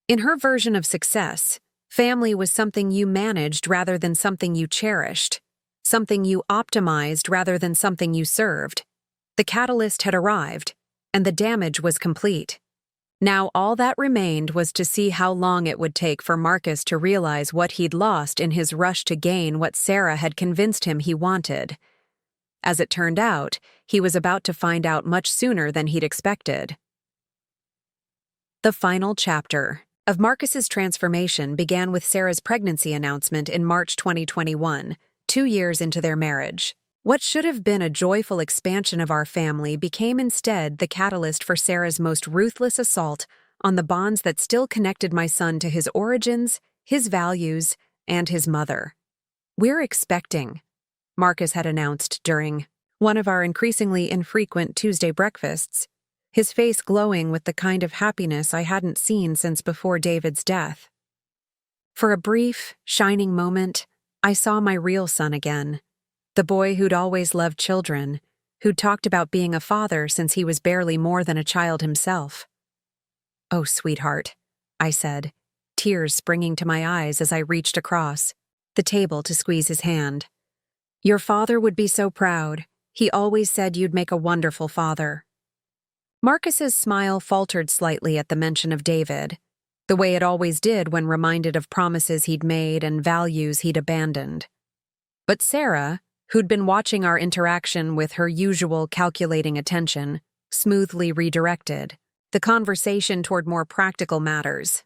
In her version of success, family was something you managed rather than something you cherished, something you optimized rather than something you served. The catalyst had arrived, and the damage was complete. Now all that remained was to see how long it would take for Marcus to realize what he'd lost in his rush to gain what Sarah had convinced him he wanted. As it turned out, he was about to find out much sooner than he'd expected. The final chapter of Marcus's transformation began with Sarah's pregnancy announcement in March 2021, 2 years into their marriage. What should have been a joyful expansion of our family became instead the catalyst for Sarah's most ruthless assault on the bonds that still connected my son to his origins, his values, and his mother. "We're expecting," Marcus had announced during one of our increasingly infrequent Tuesday breakfasts, his face glowing with the kind of happiness I hadn't seen since before David's death. For a brief, shining moment, I saw my real son again. The boy who'd always loved children, who'd talked about being a father since he was barely more than a child himself. "Oh, sweetheart," I said, tears springing to my eyes as I reached across the table to squeeze his hand. "Your father would be so proud. He always said you'd make a wonderful father." Marcus's smile faltered slightly at the mention of David, the way it always did when reminded of promises he'd made and values he'd abandoned. But Sarah, who'd been watching our interaction with her usual calculating attention, smoothly redirected the conversation toward more practical matters.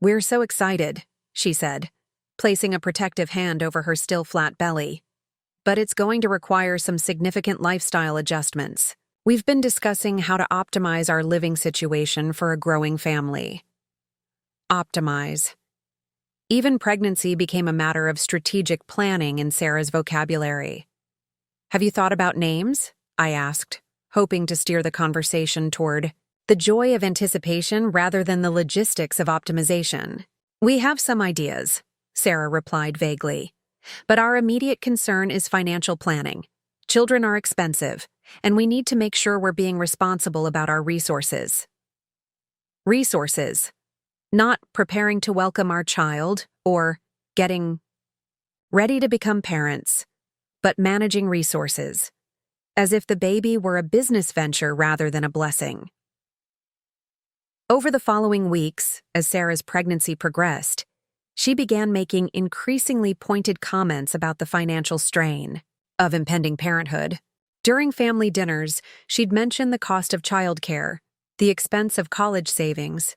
"We're so excited," she said, placing a protective hand over her still flat belly. "But it's going to require some significant lifestyle adjustments. We've been discussing how to optimize our living situation for a growing family." Optimize. Even pregnancy became a matter of strategic planning in Sarah's vocabulary. "Have you thought about names?" I asked, hoping to steer the conversation toward the joy of anticipation rather than the logistics of optimization. "We have some ideas," Sarah replied vaguely. "But our immediate concern is financial planning. Children are expensive, and we need to make sure we're being responsible about our resources." Resources. Not preparing to welcome our child or getting ready to become parents, but managing resources, as if the baby were a business venture rather than a blessing. Over the following weeks, as Sarah's pregnancy progressed, she began making increasingly pointed comments about the financial strain of impending parenthood. During family dinners, she'd mention the cost of childcare, the expense of college savings,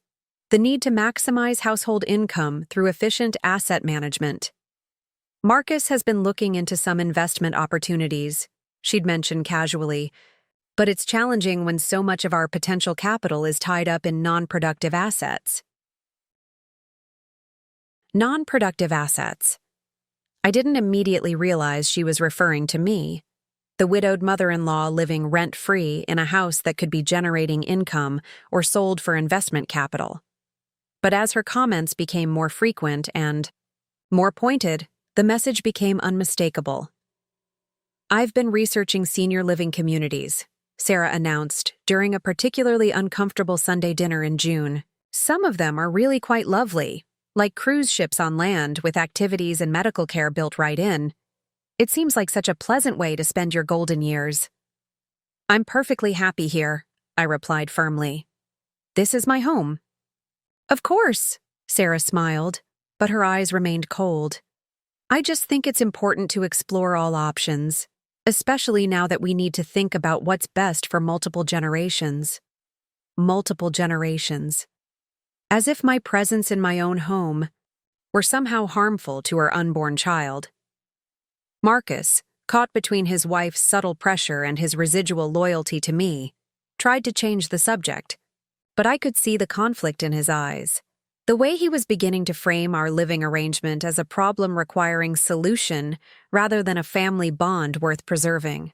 the need to maximize household income through efficient asset management. "Marcus has been looking into some investment opportunities," she'd mention casually, "but it's challenging when so much of our potential capital is tied up in non-productive assets." Non-productive assets. I didn't immediately realize she was referring to me, the widowed mother-in-law living rent-free in a house that could be generating income or sold for investment capital. But as her comments became more frequent and more pointed, the message became unmistakable. "I've been researching senior living communities," Sarah announced during a particularly uncomfortable Sunday dinner in June. "Some of them are really quite lovely, like cruise ships on land with activities and medical care built right in. It seems like such a pleasant way to spend your golden years." "I'm perfectly happy here," I replied firmly. "This is my home." "Of course," Sarah smiled, but her eyes remained cold. "I just think it's important to explore all options, especially now that we need to think about what's best for multiple generations." Multiple generations. As if my presence in my own home were somehow harmful to her unborn child. Marcus, caught between his wife's subtle pressure and his residual loyalty to me, tried to change the subject, but I could see the conflict in his eyes. The way he was beginning to frame our living arrangement as a problem requiring solution rather than a family bond worth preserving.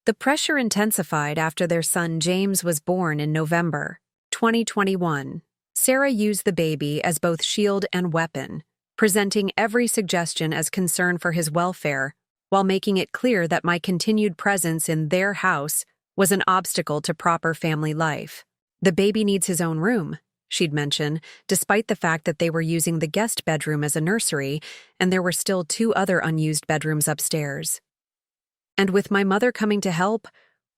The pressure intensified after their son James was born in November 2021. Sarah used the baby as both shield and weapon, presenting every suggestion as concern for his welfare, while making it clear that my continued presence in their house was an obstacle to proper family life. "The baby needs his own room," she'd mention, despite the fact that they were using the guest bedroom as a nursery and there were still 2 other unused bedrooms upstairs. "And with my mother coming to help,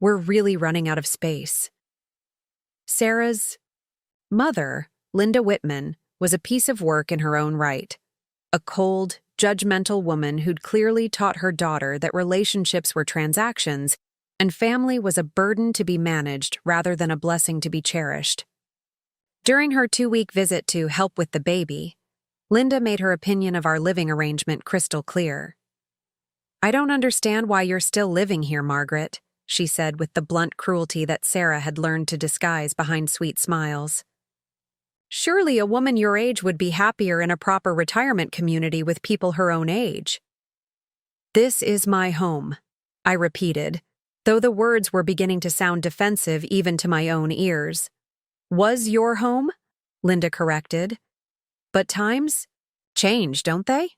we're really running out of space." Sarah's mother, Linda Whitman, was a piece of work in her own right. A cold, judgmental woman who'd clearly taught her daughter that relationships were transactions and family was a burden to be managed rather than a blessing to be cherished. During her 2-week visit to help with the baby, Linda made her opinion of our living arrangement crystal clear. "I don't understand why you're still living here, Margaret," she said with the blunt cruelty that Sarah had learned to disguise behind sweet smiles. "Surely a woman your age would be happier in a proper retirement community with people her own age." "This is my home," I repeated, though the words were beginning to sound defensive even to my own ears. "Was your home?" Linda corrected. "But times change, don't they?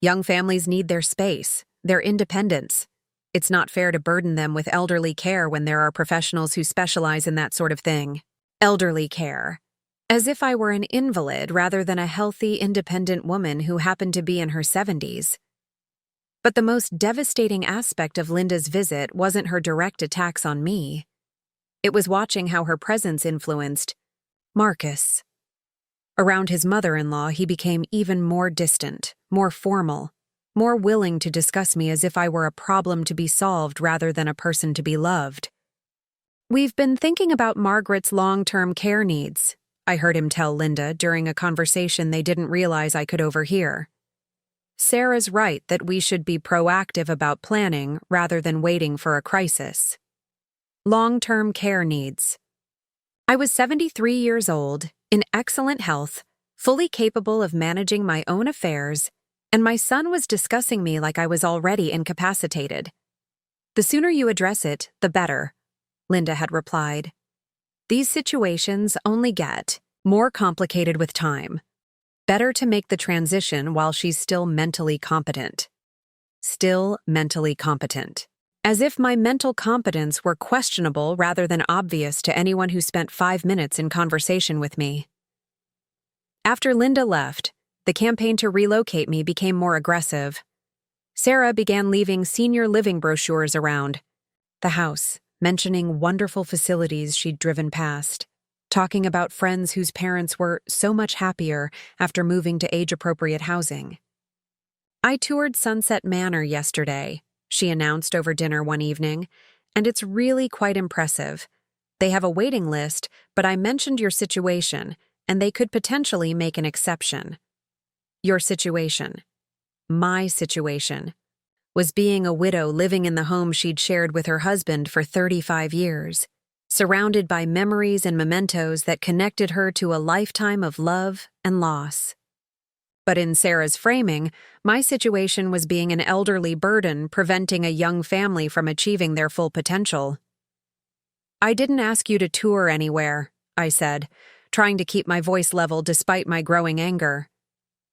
Young families need their space, their independence. It's not fair to burden them with elderly care when there are professionals who specialize in that sort of thing." Elderly care. As if I were an invalid rather than a healthy, independent woman who happened to be in her 70s. But the most devastating aspect of Linda's visit wasn't her direct attacks on me. It was watching how her presence influenced Marcus. Around his mother-in-law, he became even more distant, more formal, more willing to discuss me as if I were a problem to be solved rather than a person to be loved. "We've been thinking about Margaret's long-term care needs," I heard him tell Linda during a conversation they didn't realize I could overhear. "Sarah's right that we should be proactive about planning rather than waiting for a crisis." Long-term care needs. I was 73 years old, in excellent health, fully capable of managing my own affairs, and my son was discussing me like I was already incapacitated. The sooner you address it, the better, Linda had replied. These situations only get more complicated with time. Better to make the transition while she's still mentally competent. Still mentally competent. As if my mental competence were questionable rather than obvious to anyone who spent 5 minutes in conversation with me. After Linda left, the campaign to relocate me became more aggressive. Sarah began leaving senior living brochures around the house, mentioning wonderful facilities she'd driven past, talking about friends whose parents were so much happier after moving to age-appropriate housing. I toured Sunset Manor yesterday, she announced over dinner one evening, and it's really quite impressive. They have a waiting list, but I mentioned your situation, and they could potentially make an exception. Your situation. My situation. Was being a widow living in the home she'd shared with her husband for 35 years, surrounded by memories and mementos that connected her to a lifetime of love and loss. But in Sarah's framing, my situation was being an elderly burden preventing a young family from achieving their full potential. I didn't ask you to tour anywhere, I said, trying to keep my voice level despite my growing anger.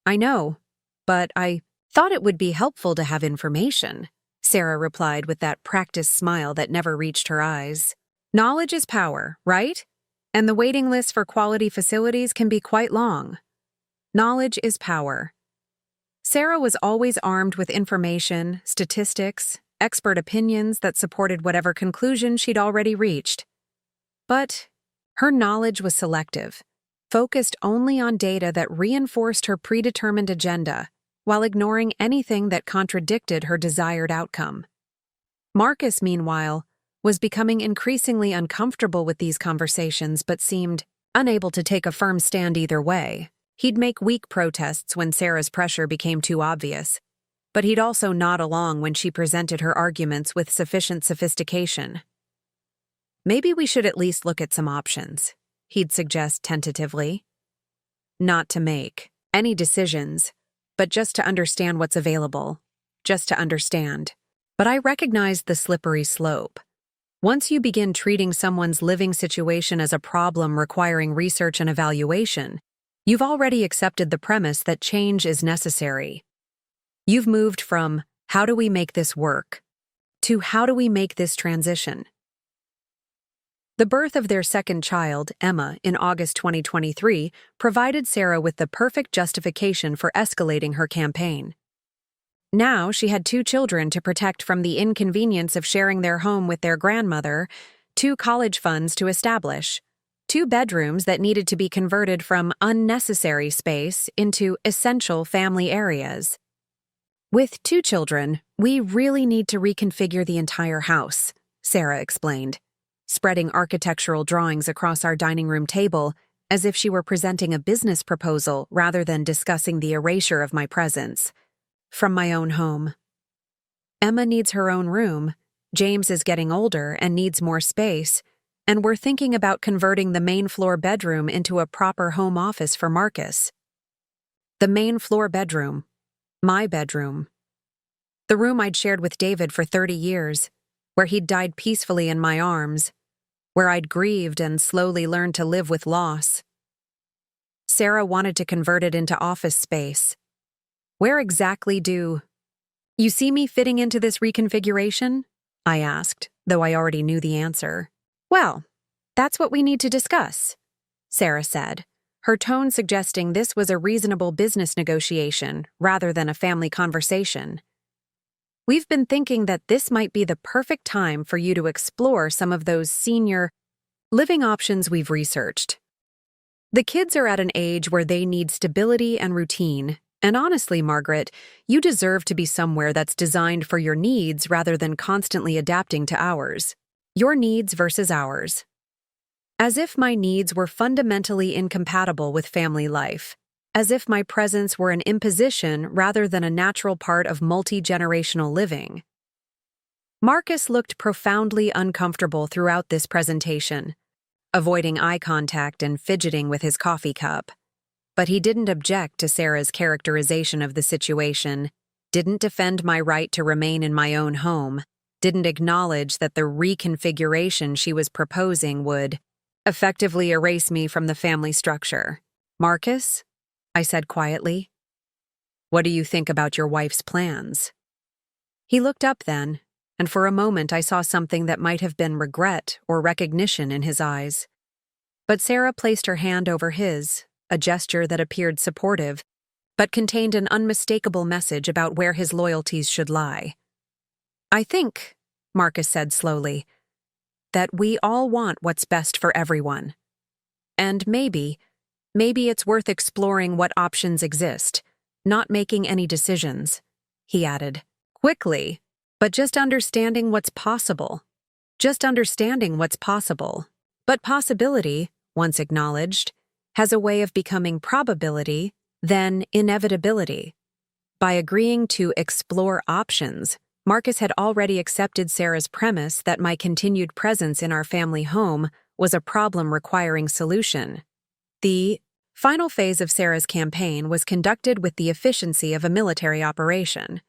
I know, but I thought it would be helpful to have information, Sarah replied with that practiced smile that never reached her eyes. Knowledge is power, right? And the waiting list for quality facilities can be quite long. Knowledge is power. Sarah was always armed with information, statistics, expert opinions that supported whatever conclusion she'd already reached. But her knowledge was selective, focused only on data that reinforced her predetermined agenda, while ignoring anything that contradicted her desired outcome. Marcus, meanwhile, was becoming increasingly uncomfortable with these conversations but seemed unable to take a firm stand either way. He'd make weak protests when Sarah's pressure became too obvious, but he'd also nod along when she presented her arguments with sufficient sophistication. Maybe we should at least look at some options, he'd suggest tentatively. Not to make any decisions, but just to understand what's available, just to understand. But I recognized the slippery slope. Once you begin treating someone's living situation as a problem requiring research and evaluation, you've already accepted the premise that change is necessary. You've moved from, how do we make this work, to how do we make this transition? The birth of their second child, Emma, in August 2023, provided Sarah with the perfect justification for escalating her campaign. Now she had 2 children to protect from the inconvenience of sharing their home with their grandmother, 2 college funds to establish, 2 bedrooms that needed to be converted from unnecessary space into essential family areas. With 2 children, we really need to reconfigure the entire house, Sarah explained, spreading architectural drawings across our dining room table as if she were presenting a business proposal rather than discussing the erasure of my presence from my own home. Emma needs her own room, James is getting older and needs more space, and we're thinking about converting the main floor bedroom into a proper home office for Marcus. The main floor bedroom. My bedroom. The room I'd shared with David for 30 years, where he'd died peacefully in my arms, where I'd grieved and slowly learned to live with loss. Sarah wanted to convert it into office space. Where exactly do you see me fitting into this reconfiguration? I asked, though I already knew the answer. Well, that's what we need to discuss, Sarah said, her tone suggesting this was a reasonable business negotiation rather than a family conversation. We've been thinking that this might be the perfect time for you to explore some of those senior living options we've researched. The kids are at an age where they need stability and routine, and honestly, Margaret, you deserve to be somewhere that's designed for your needs rather than constantly adapting to ours. Your needs versus ours. As if my needs were fundamentally incompatible with family life. As if my presence were an imposition rather than a natural part of multi-generational living. Marcus looked profoundly uncomfortable throughout this presentation, avoiding eye contact and fidgeting with his coffee cup. But he didn't object to Sarah's characterization of the situation, didn't defend my right to remain in my own home, didn't acknowledge that the reconfiguration she was proposing would effectively erase me from the family structure. "Marcus," I said quietly, "what do you think about your wife's plans?" He looked up then, and for a moment I saw something that might have been regret or recognition in his eyes. But Sarah placed her hand over his, a gesture that appeared supportive, but contained an unmistakable message about where his loyalties should lie. "I think," Marcus said slowly, "that we all want what's best for everyone. And maybe it's worth exploring what options exist, not making any decisions," he added. "Quickly, but just understanding what's possible. Just understanding what's possible. But possibility, once acknowledged, has a way of becoming probability, then inevitability." By agreeing to explore options, Marcus had already accepted Sarah's premise that my continued presence in our family home was a problem requiring solution. The final phase of Sarah's campaign was conducted with the efficiency of a military operation.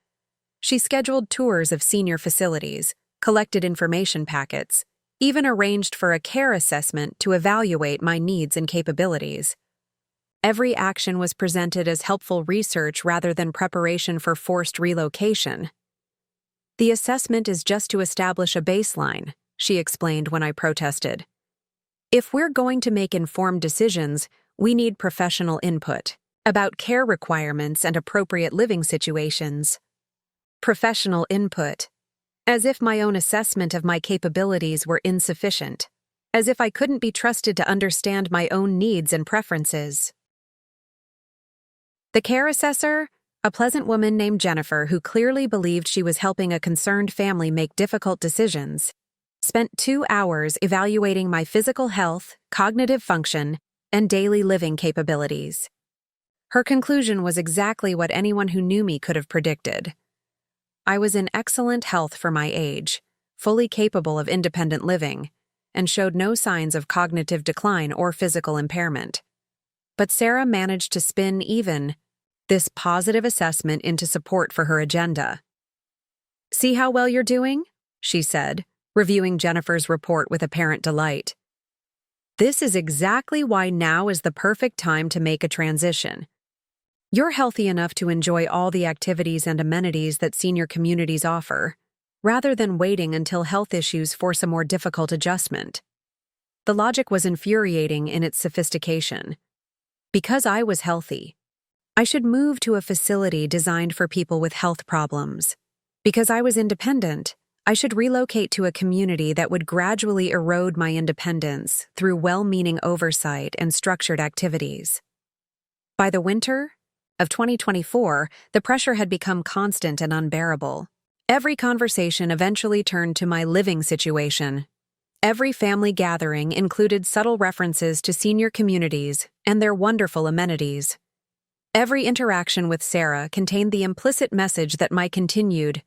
She scheduled tours of senior facilities, collected information packets, even arranged for a care assessment to evaluate my needs and capabilities. Every action was presented as helpful research rather than preparation for forced relocation. "The assessment is just to establish a baseline," she explained when I protested. "If we're going to make informed decisions, we need professional input about care requirements and appropriate living situations." Professional input. As if my own assessment of my capabilities were insufficient. As if I couldn't be trusted to understand my own needs and preferences. The care assessor, a pleasant woman named Jennifer who clearly believed she was helping a concerned family make difficult decisions, spent 2 hours evaluating my physical health, cognitive function, and daily living capabilities. Her conclusion was exactly what anyone who knew me could have predicted. I was in excellent health for my age, fully capable of independent living, and showed no signs of cognitive decline or physical impairment. But Sarah managed to spin even this positive assessment into support for her agenda. "See how well you're doing?" she said, reviewing Jennifer's report with apparent delight. "This is exactly why now is the perfect time to make a transition. You're healthy enough to enjoy all the activities and amenities that senior communities offer, rather than waiting until health issues force a more difficult adjustment." The logic was infuriating in its sophistication. Because I was healthy, I should move to a facility designed for people with health problems. Because I was independent, I should relocate to a community that would gradually erode my independence through well-meaning oversight and structured activities. By the winter of 2024, the pressure had become constant and unbearable. Every conversation eventually turned to my living situation. Every family gathering included subtle references to senior communities and their wonderful amenities. Every interaction with Sarah contained the implicit message that my continued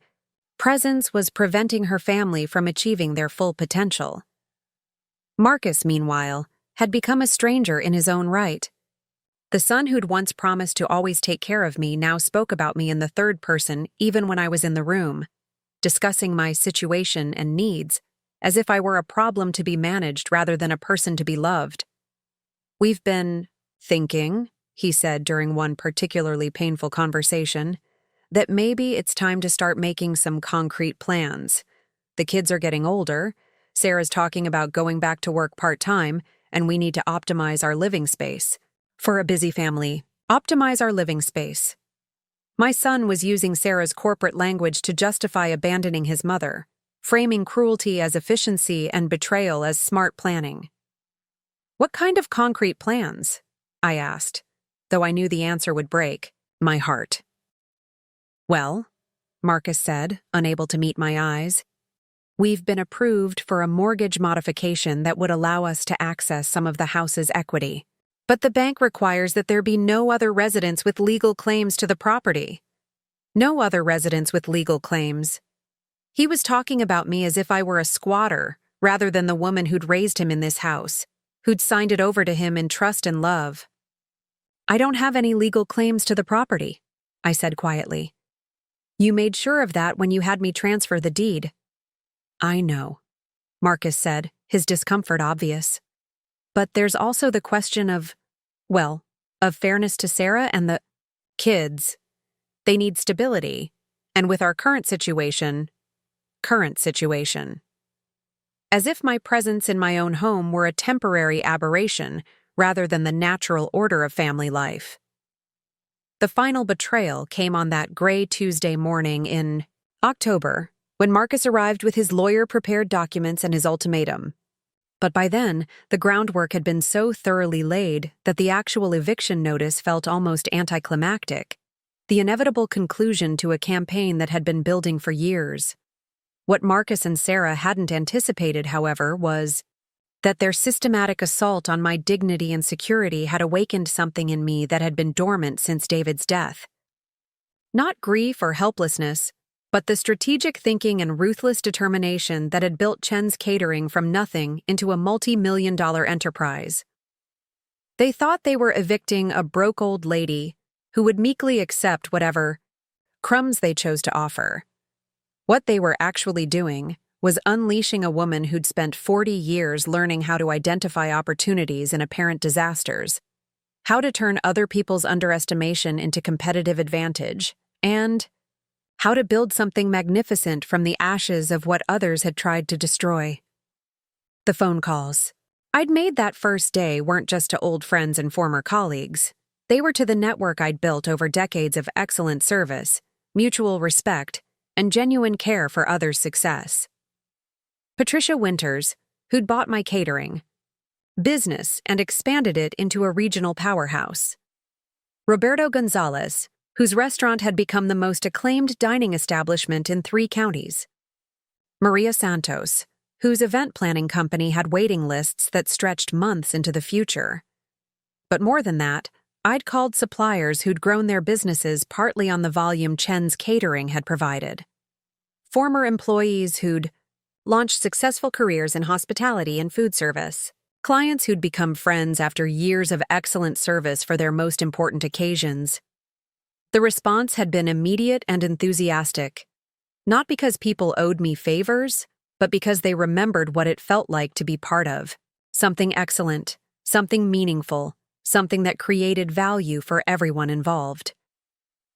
presence was preventing her family from achieving their full potential. Marcus, meanwhile, had become a stranger in his own right. The son who'd once promised to always take care of me now spoke about me in the third person even when I was in the room, discussing my situation and needs, as if I were a problem to be managed rather than a person to be loved. "We've been thinking," he said during one particularly painful conversation, "that maybe it's time to start making some concrete plans. The kids are getting older, Sarah's talking about going back to work part-time, and we need to optimize our living space. For a busy family, optimize our living space." My son was using Sarah's corporate language to justify abandoning his mother, framing cruelty as efficiency and betrayal as smart planning. "What kind of concrete plans?" I asked, though I knew the answer would break my heart. "Well," Marcus said, unable to meet my eyes, "we've been approved for a mortgage modification that would allow us to access some of the house's equity. But the bank requires that there be no other residents with legal claims to the property. No other residents with legal claims." He was talking about me as if I were a squatter, rather than the woman who'd raised him in this house, who'd signed it over to him in trust and love. "I don't have any legal claims to the property," I said quietly. "You made sure of that when you had me transfer the deed." I know, Marcus said, his discomfort obvious. But there's also the question of fairness to Sarah and the kids. They need stability, and with our current situation. As if my presence in my own home were a temporary aberration rather than the natural order of family life. The final betrayal came on that gray Tuesday morning in October, when Marcus arrived with his lawyer-prepared documents and his ultimatum. But by then, the groundwork had been so thoroughly laid that the actual eviction notice felt almost anticlimactic, the inevitable conclusion to a campaign that had been building for years. What Marcus and Sarah hadn't anticipated, however, was that their systematic assault on my dignity and security had awakened something in me that had been dormant since David's death. Not grief or helplessness, but the strategic thinking and ruthless determination that had built Chen's Catering from nothing into a multi-million-dollar enterprise. They thought they were evicting a broke old lady who would meekly accept whatever crumbs they chose to offer. What they were actually doing was unleashing a woman who'd spent 40 years learning how to identify opportunities in apparent disasters, how to turn other people's underestimation into competitive advantage, and how to build something magnificent from the ashes of what others had tried to destroy. The phone calls I'd made that first day weren't just to old friends and former colleagues. They were to the network I'd built over decades of excellent service, mutual respect, and genuine care for others' success. Patricia Winters, who'd bought my catering business and expanded it into a regional powerhouse. Roberto Gonzalez, whose restaurant had become the most acclaimed dining establishment in 3 counties. Maria Santos, whose event planning company had waiting lists that stretched months into the future. But more than that, I'd called suppliers who'd grown their businesses partly on the volume Chen's Catering had provided. Former employees who'd launched successful careers in hospitality and food service. Clients who'd become friends after years of excellent service for their most important occasions. The response had been immediate and enthusiastic, not because people owed me favors, but because they remembered what it felt like to be part of something excellent, something meaningful, something that created value for everyone involved.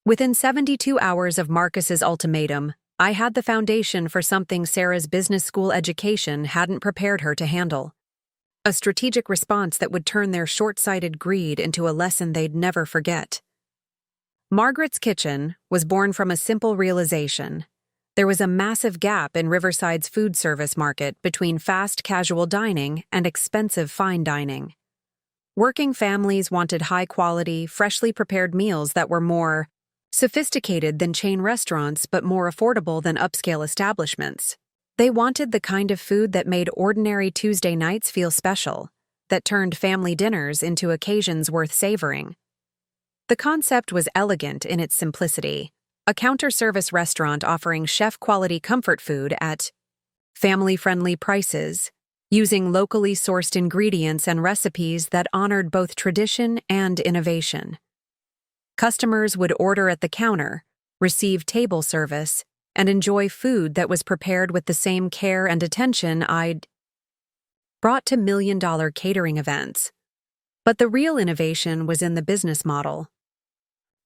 Within 72 hours of Marcus's ultimatum, I had the foundation for something Sarah's business school education hadn't prepared her to handle. A strategic response that would turn their short-sighted greed into a lesson they'd never forget. Margaret's Kitchen was born from a simple realization. There was a massive gap in Riverside's food service market between fast casual dining and expensive fine dining. Working families wanted high-quality, freshly prepared meals that were more sophisticated than chain restaurants but more affordable than upscale establishments. They wanted the kind of food that made ordinary Tuesday nights feel special, that turned family dinners into occasions worth savoring. The concept was elegant in its simplicity, a counter-service restaurant offering chef-quality comfort food at family-friendly prices, using locally sourced ingredients and recipes that honored both tradition and innovation. Customers would order at the counter, receive table service, and enjoy food that was prepared with the same care and attention I'd brought to million-dollar catering events. But the real innovation was in the business model.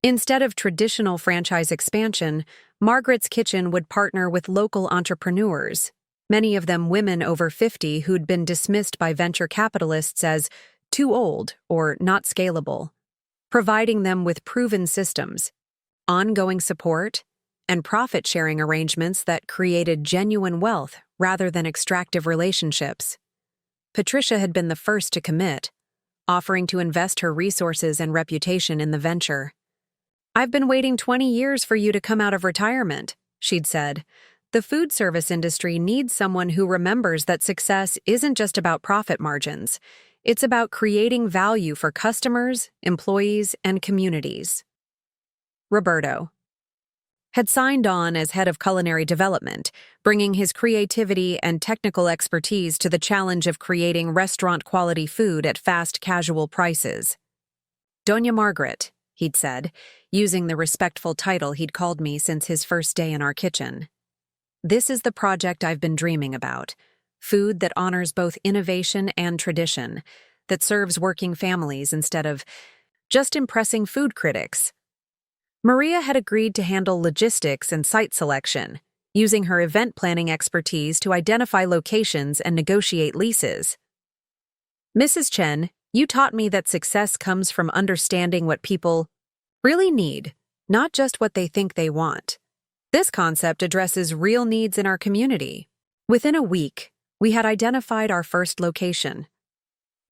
Instead of traditional franchise expansion, Margaret's Kitchen would partner with local entrepreneurs, many of them women over 50 who'd been dismissed by venture capitalists as too old or not scalable, providing them with proven systems, ongoing support, and profit-sharing arrangements that created genuine wealth rather than extractive relationships. Patricia had been the first to commit, offering to invest her resources and reputation in the venture. "I've been waiting 20 years for you to come out of retirement," she'd said. "The food service industry needs someone who remembers that success isn't just about profit margins. It's about creating value for customers, employees, and communities." Roberto had signed on as head of culinary development, bringing his creativity and technical expertise to the challenge of creating restaurant-quality food at fast casual prices. "Doña Margaret," he'd said, using the respectful title he'd called me since his first day in our kitchen. This is the project I've been dreaming about. Food that honors both innovation and tradition, that serves working families instead of just impressing food critics. Maria had agreed to handle logistics and site selection, using her event planning expertise to identify locations and negotiate leases. Mrs. Chen, you taught me that success comes from understanding what people really need, not just what they think they want. This concept addresses real needs in our community. Within a week, we had identified our first location.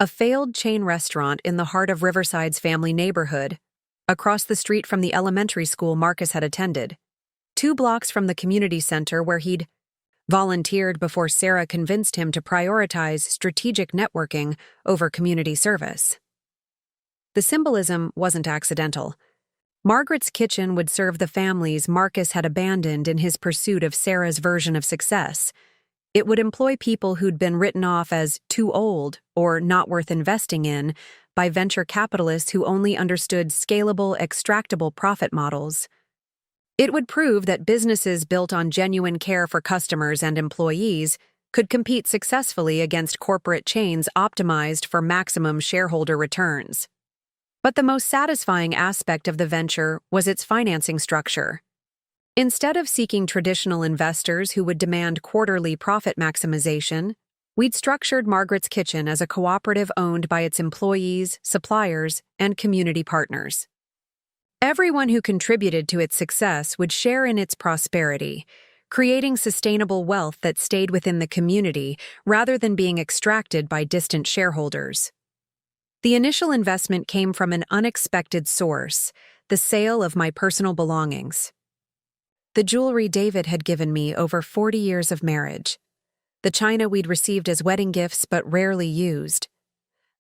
A failed chain restaurant in the heart of Riverside's family neighborhood, across the street from the elementary school Marcus had attended, 2 blocks from the community center where he'd volunteered before Sarah convinced him to prioritize strategic networking over community service. The symbolism wasn't accidental. Margaret's kitchen would serve the families Marcus had abandoned in his pursuit of Sarah's version of success. It would employ people who'd been written off as too old or not worth investing in by venture capitalists who only understood scalable, extractable profit models. It would prove that businesses built on genuine care for customers and employees could compete successfully against corporate chains optimized for maximum shareholder returns. But the most satisfying aspect of the venture was its financing structure. Instead of seeking traditional investors who would demand quarterly profit maximization, we'd structured Margaret's Kitchen as a cooperative owned by its employees, suppliers, and community partners. Everyone who contributed to its success would share in its prosperity, creating sustainable wealth that stayed within the community rather than being extracted by distant shareholders. The initial investment came from an unexpected source, the sale of my personal belongings. The jewelry David had given me over 40 years of marriage, the china we'd received as wedding gifts but rarely used,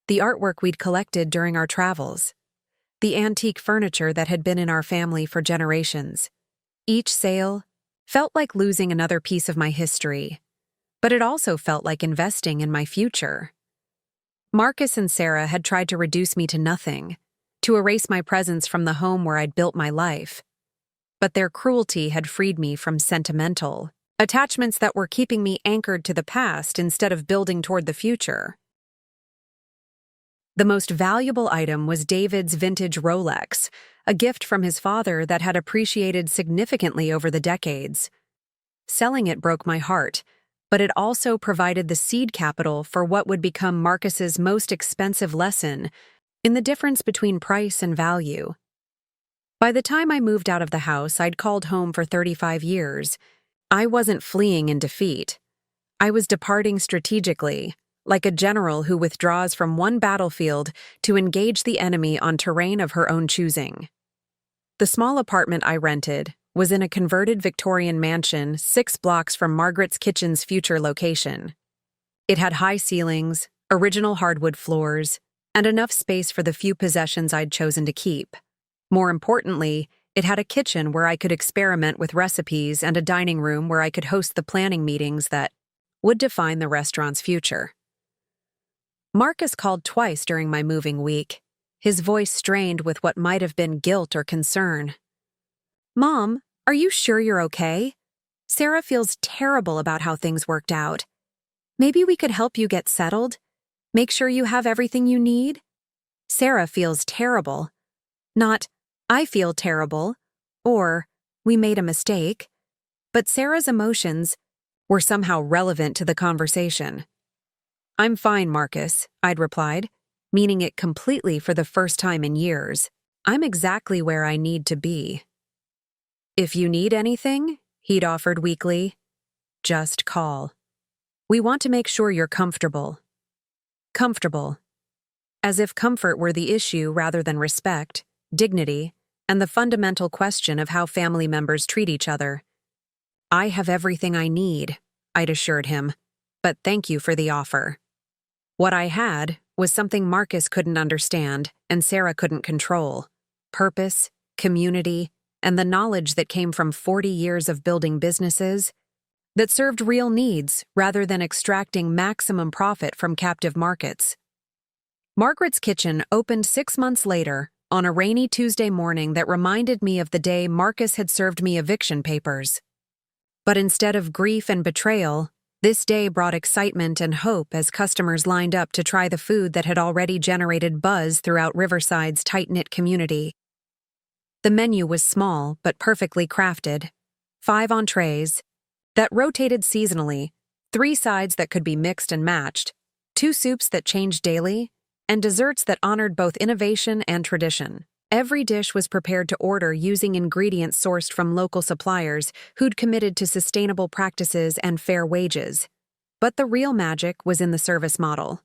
the artwork we'd collected during our travels, the antique furniture that had been in our family for generations. Each sale felt like losing another piece of my history, but it also felt like investing in my future. Marcus and Sarah had tried to reduce me to nothing, to erase my presence from the home where I'd built my life. But their cruelty had freed me from sentimental attachments that were keeping me anchored to the past instead of building toward the future. The most valuable item was David's vintage Rolex, a gift from his father that had appreciated significantly over the decades. Selling it broke my heart, but it also provided the seed capital for what would become Marcus's most expensive lesson in the difference between price and value. By the time I moved out of the house I'd called home for 35 years, I wasn't fleeing in defeat. I was departing strategically, like a general who withdraws from one battlefield to engage the enemy on terrain of her own choosing. The small apartment I rented was in a converted Victorian mansion 6 blocks from Margaret's Kitchen's future location. It had high ceilings, original hardwood floors, and enough space for the few possessions I'd chosen to keep. More importantly, it had a kitchen where I could experiment with recipes and a dining room where I could host the planning meetings that would define the restaurant's future. Marcus called twice during my moving week, his voice strained with what might have been guilt or concern. "Mom, are you sure you're okay? Sarah feels terrible about how things worked out. Maybe we could help you get settled? Make sure you have everything you need?" Sarah feels terrible. Not, "I feel terrible," or "we made a mistake," but Sarah's emotions were somehow relevant to the conversation. "I'm fine, Marcus," I'd replied, meaning it completely for the first time in years. "I'm exactly where I need to be." "If you need anything," he'd offered weakly, "just call. We want to make sure you're comfortable." Comfortable. As if comfort were the issue rather than respect, dignity, and the fundamental question of how family members treat each other. "I have everything I need," I'd assured him, "but thank you for the offer." What I had was something Marcus couldn't understand and Sarah couldn't control: purpose, community, and the knowledge that came from 40 years of building businesses that served real needs rather than extracting maximum profit from captive markets. Margaret's Kitchen opened 6 months later on a rainy Tuesday morning that reminded me of the day Marcus had served me eviction papers. But instead of grief and betrayal, this day brought excitement and hope as customers lined up to try the food that had already generated buzz throughout Riverside's tight-knit community. The menu was small but perfectly crafted. 5 entrees that rotated seasonally, 3 sides that could be mixed and matched, 2 soups that changed daily, and desserts that honored both innovation and tradition. Every dish was prepared to order using ingredients sourced from local suppliers who'd committed to sustainable practices and fair wages. But the real magic was in the service model.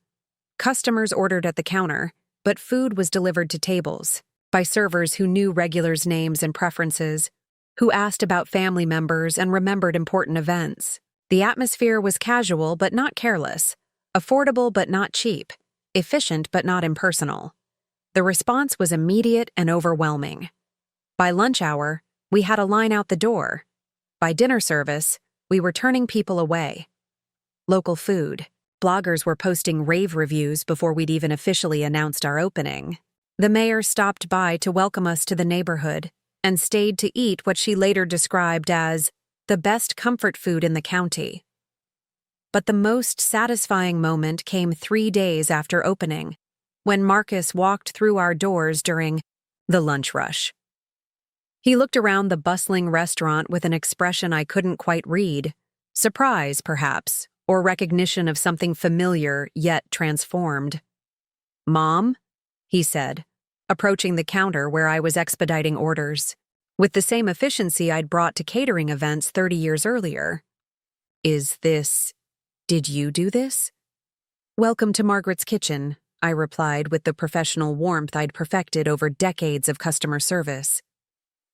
Customers ordered at the counter, but food was delivered to tables by servers who knew regulars' names and preferences, who asked about family members and remembered important events. The atmosphere was casual but not careless, affordable but not cheap, efficient but not impersonal. The response was immediate and overwhelming. By lunch hour, we had a line out the door. By dinner service, we were turning people away. Local food. Bloggers were posting rave reviews before we'd even officially announced our opening. The mayor stopped by to welcome us to the neighborhood and stayed to eat what she later described as the best comfort food in the county. But the most satisfying moment came 3 days after opening, when Marcus walked through our doors during the lunch rush. He looked around the bustling restaurant with an expression I couldn't quite read, surprise, perhaps, or recognition of something familiar yet transformed. "Mom?" he said, approaching the counter where I was expediting orders, with the same efficiency I'd brought to catering events 30 years earlier. Did you do this?" "Welcome to Margaret's kitchen," I replied with the professional warmth I'd perfected over decades of customer service.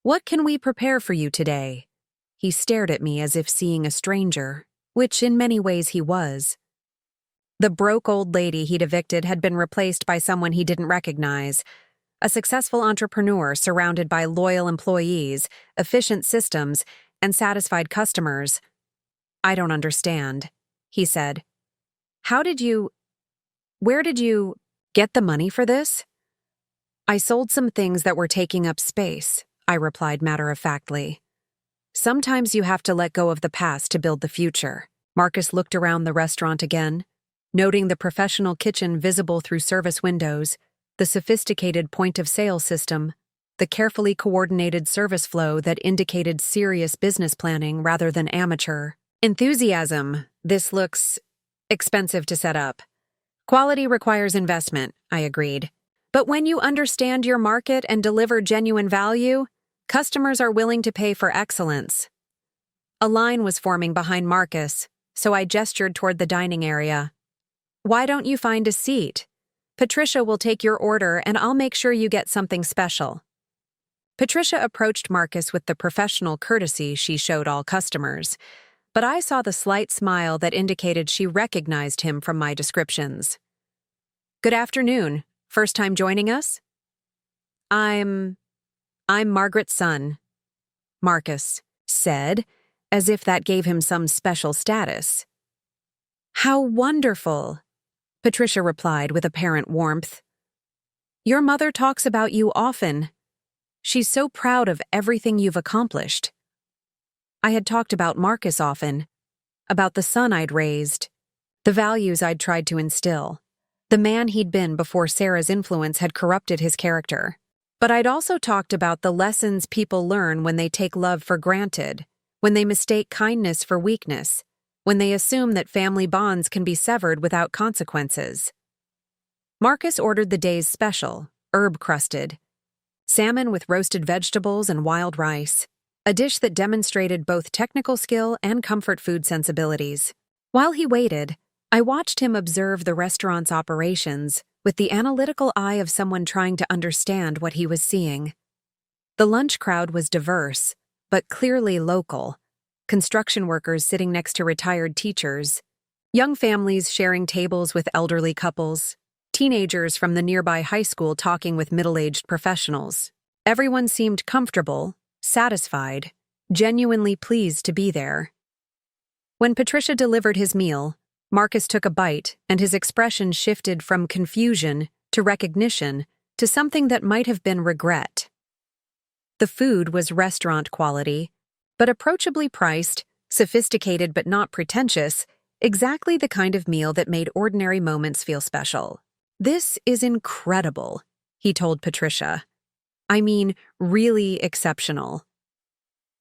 "What can we prepare for you today?" He stared at me as if seeing a stranger, which in many ways he was. The broke old lady he'd evicted had been replaced by someone he didn't recognize, a successful entrepreneur surrounded by loyal employees, efficient systems, and satisfied customers. "I don't understand," he said. Where did you get the money for this?" "I sold some things that were taking up space," I replied matter-of-factly. "Sometimes you have to let go of the past to build the future." Marcus looked around the restaurant again, noting the professional kitchen visible through service windows, the sophisticated point-of-sale system, the carefully coordinated service flow that indicated serious business planning rather than amateur enthusiasm. "This looks expensive to set up." "Quality requires investment," I agreed. "But when you understand your market and deliver genuine value, customers are willing to pay for excellence." A line was forming behind Marcus, so I gestured toward the dining area. "Why don't you find a seat? Patricia will take your order and I'll make sure you get something special." Patricia approached Marcus with the professional courtesy she showed all customers, but I saw the slight smile that indicated she recognized him from my descriptions. "Good afternoon. First time joining us?" I'm Margaret's son," Marcus said, as if that gave him some special status. "How wonderful," Patricia replied with apparent warmth. "Your mother talks about you often. She's so proud of everything you've accomplished." I had talked about Marcus often, about the son I'd raised, the values I'd tried to instill, the man he'd been before Sarah's influence had corrupted his character. But I'd also talked about the lessons people learn when they take love for granted, when they mistake kindness for weakness, when they assume that family bonds can be severed without consequences. Marcus ordered the day's special, herb-crusted, salmon with roasted vegetables and wild rice, a dish that demonstrated both technical skill and comfort food sensibilities. While he waited, I watched him observe the restaurant's operations with the analytical eye of someone trying to understand what he was seeing. The lunch crowd was diverse, but clearly local. Construction workers sitting next to retired teachers, young families sharing tables with elderly couples, teenagers from the nearby high school talking with middle-aged professionals. Everyone seemed comfortable, satisfied, genuinely pleased to be there. When Patricia delivered his meal, Marcus took a bite and his expression shifted from confusion to recognition to something that might have been regret. The food was restaurant quality, but approachably priced, Sophisticated but not pretentious, exactly the kind of meal that made ordinary moments feel special. "This is incredible," he told Patricia. "I mean, really exceptional."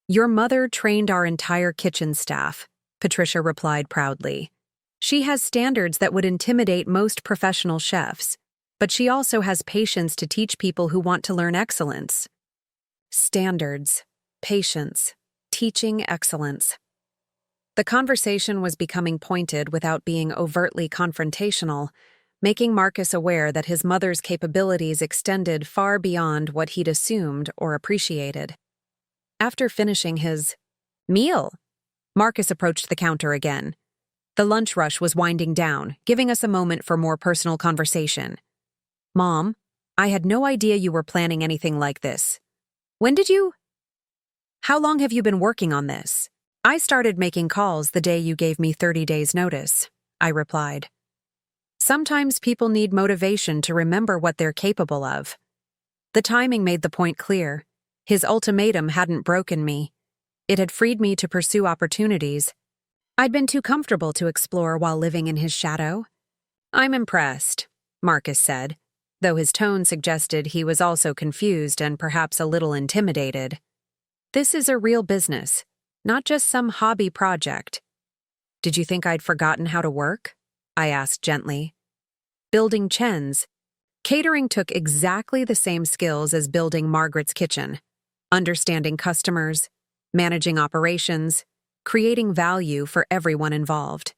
"Your mother trained our entire kitchen staff," Patricia replied proudly. "She has standards that would intimidate most professional chefs, but she also has patience to teach people who want to learn excellence." Standards, patience, teaching excellence. The conversation was becoming pointed without being overtly confrontational, making Marcus aware that his mother's capabilities extended far beyond what he'd assumed or appreciated. After finishing his meal, Marcus approached the counter again. The lunch rush was winding down, giving us a moment for more personal conversation. "Mom, I had no idea you were planning anything like this. When did you? How long have you been working on this?" "I started making calls the day you gave me 30 days' notice," I replied. Sometimes people need motivation to remember what they're capable of. The timing made the point clear. His ultimatum hadn't broken me. It had freed me to pursue opportunities I'd been too comfortable to explore while living in his shadow. "I'm impressed," Marcus said, though his tone suggested he was also confused and perhaps a little intimidated. "This is a real business, not just some hobby project." "Did you think I'd forgotten how to work?" I asked gently. Building Chen's catering took exactly the same skills as building Margaret's kitchen: understanding customers, managing operations, creating value for everyone involved.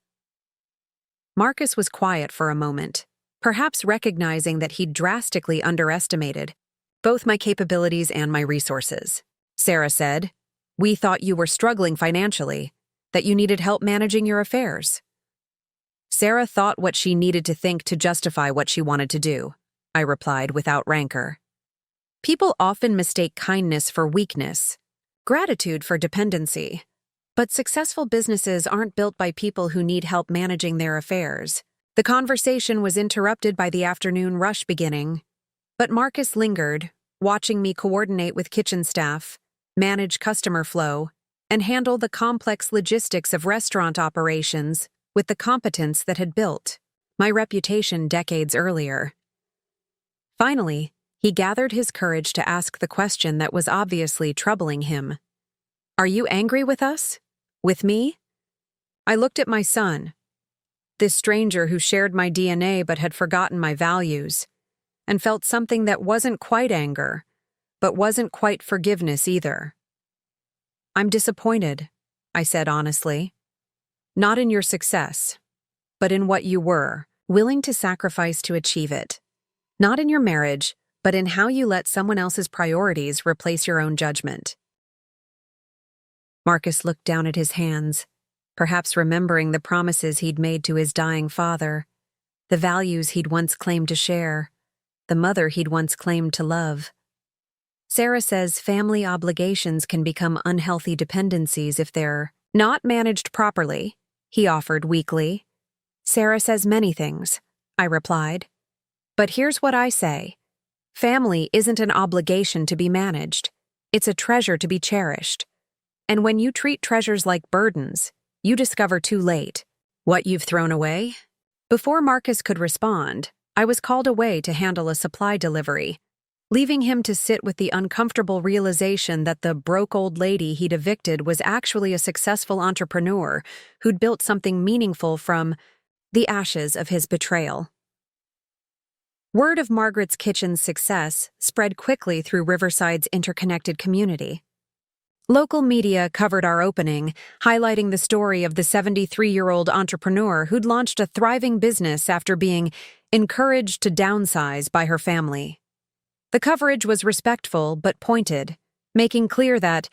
Marcus was quiet for a moment, perhaps recognizing that he'd drastically underestimated both my capabilities and my resources. Sarah said, "We thought you were struggling financially, that you needed help managing your affairs." Sarah thought what she needed to think to justify what she wanted to do, I replied without rancor. People often mistake kindness for weakness, gratitude for dependency. But successful businesses aren't built by people who need help managing their affairs. The conversation was interrupted by the afternoon rush beginning, but Marcus lingered, watching me coordinate with kitchen staff, manage customer flow, and handle the complex logistics of restaurant operations with the competence that had built my reputation decades earlier. Finally, he gathered his courage to ask the question that was obviously troubling him. "Are you angry with us? With me?" I looked at my son, this stranger who shared my DNA but had forgotten my values, and felt something that wasn't quite anger, but wasn't quite forgiveness either. "I'm disappointed," I said honestly. "Not in your success, but in what you were, willing to sacrifice to achieve it. Not in your marriage, but in how you let someone else's priorities replace your own judgment." Marcus looked down at his hands, perhaps remembering the promises he'd made to his dying father, the values he'd once claimed to share, the mother he'd once claimed to love. "Sarah says family obligations can become unhealthy dependencies if they're not managed properly," he offered weakly. "Sarah says many things," I replied. "But here's what I say. Family isn't an obligation to be managed. It's a treasure to be cherished. And when you treat treasures like burdens, you discover too late what you've thrown away." Before Marcus could respond, I was called away to handle a supply delivery, leaving him to sit with the uncomfortable realization that the broke old lady he'd evicted was actually a successful entrepreneur who'd built something meaningful from the ashes of his betrayal. Word of Margaret's kitchen's success spread quickly through Riverside's interconnected community. Local media covered our opening, highlighting the story of the 73-year-old entrepreneur who'd launched a thriving business after being encouraged to downsize by her family. The coverage was respectful but pointed, making clear that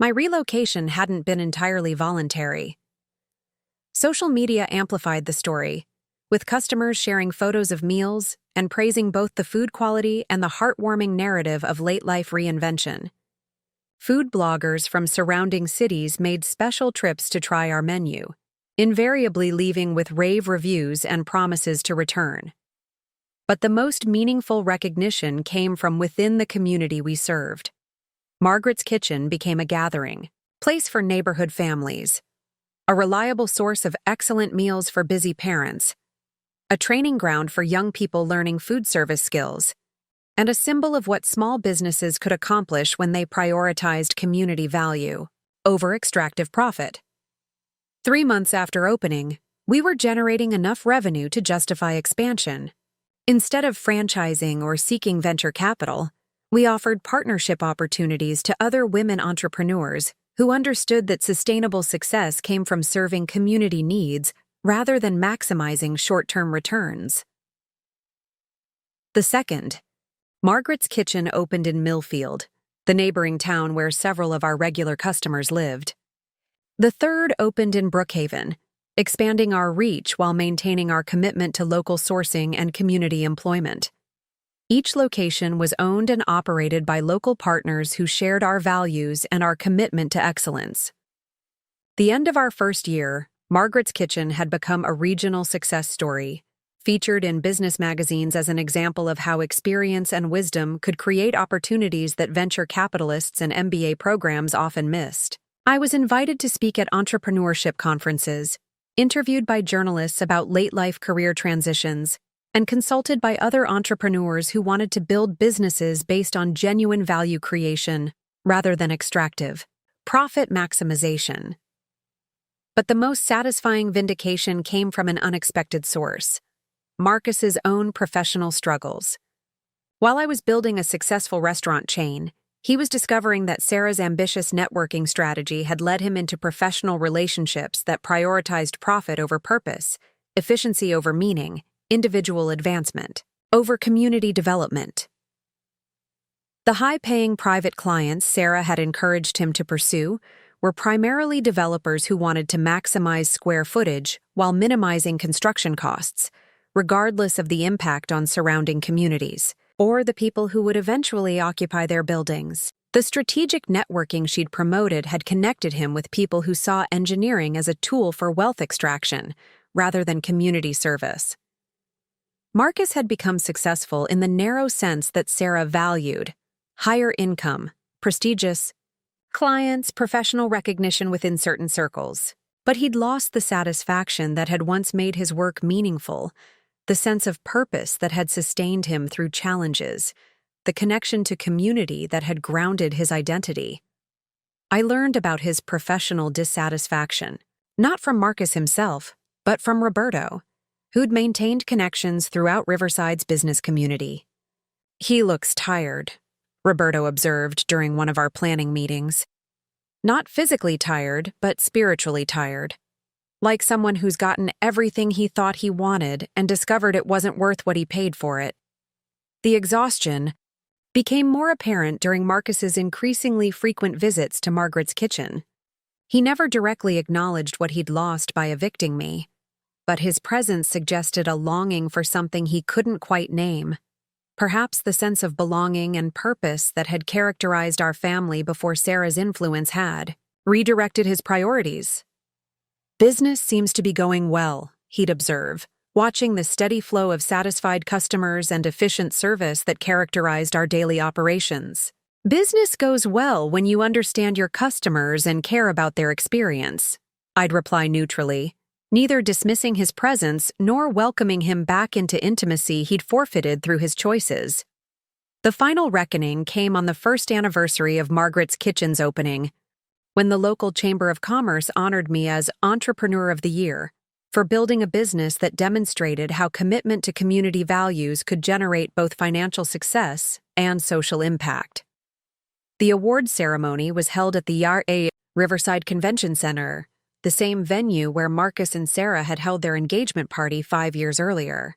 my relocation hadn't been entirely voluntary. Social media amplified the story, with customers sharing photos of meals and praising both the food quality and the heartwarming narrative of late-life reinvention. Food bloggers from surrounding cities made special trips to try our menu, invariably leaving with rave reviews and promises to return. But the most meaningful recognition came from within the community we served. Margaret's Kitchen became a gathering place for neighborhood families, a reliable source of excellent meals for busy parents, a training ground for young people learning food service skills, and a symbol of what small businesses could accomplish when they prioritized community value over extractive profit. 3 months after opening, we were generating enough revenue to justify expansion. Instead of franchising or seeking venture capital, we offered partnership opportunities to other women entrepreneurs who understood that sustainable success came from serving community needs rather than maximizing short-term returns. The second, Margaret's Kitchen opened in Millfield, the neighboring town where several of our regular customers lived. The third opened in Brookhaven, expanding our reach while maintaining our commitment to local sourcing and community employment. Each location was owned and operated by local partners who shared our values and our commitment to excellence. The end of our first year, Margaret's Kitchen had become a regional success story, featured in business magazines as an example of how experience and wisdom could create opportunities that venture capitalists and MBA programs often missed. I was invited to speak at entrepreneurship conferences, interviewed by journalists about late-life career transitions, and consulted by other entrepreneurs who wanted to build businesses based on genuine value creation rather than extractive profit maximization. But the most satisfying vindication came from an unexpected source: Marcus's own professional struggles. While I was building a successful restaurant chain, he was discovering that Sarah's ambitious networking strategy had led him into professional relationships that prioritized profit over purpose, efficiency over meaning, individual advancement over community development. The high-paying private clients Sarah had encouraged him to pursue were primarily developers who wanted to maximize square footage while minimizing construction costs, regardless of the impact on surrounding communities, or the people who would eventually occupy their buildings. The strategic networking she'd promoted had connected him with people who saw engineering as a tool for wealth extraction, rather than community service. Marcus had become successful in the narrow sense that Sarah valued: higher income, prestigious clients, professional recognition within certain circles. But he'd lost the satisfaction that had once made his work meaningful, the sense of purpose that had sustained him through challenges, the connection to community that had grounded his identity. I learned about his professional dissatisfaction, not from Marcus himself, but from Roberto, who'd maintained connections throughout Riverside's business community. "He looks tired," Roberto observed during one of our planning meetings. "Not physically tired, but spiritually tired. Like someone who's gotten everything he thought he wanted and discovered it wasn't worth what he paid for it." The exhaustion became more apparent during Marcus's increasingly frequent visits to Margaret's Kitchen. He never directly acknowledged what he'd lost by evicting me, but his presence suggested a longing for something he couldn't quite name. Perhaps the sense of belonging and purpose that had characterized our family before Sarah's influence had redirected his priorities. "Business seems to be going well," he'd observe, watching the steady flow of satisfied customers and efficient service that characterized our daily operations. "Business goes well when you understand your customers and care about their experience," I'd reply neutrally, neither dismissing his presence nor welcoming him back into intimacy he'd forfeited through his choices. The final reckoning came on the first anniversary of Margaret's Kitchen's opening, when the local Chamber of Commerce honored me as Entrepreneur of the Year for building a business that demonstrated how commitment to community values could generate both financial success and social impact. The award ceremony was held at the Riverside Convention Center, the same venue where Marcus and Sarah had held their engagement party 5 years earlier.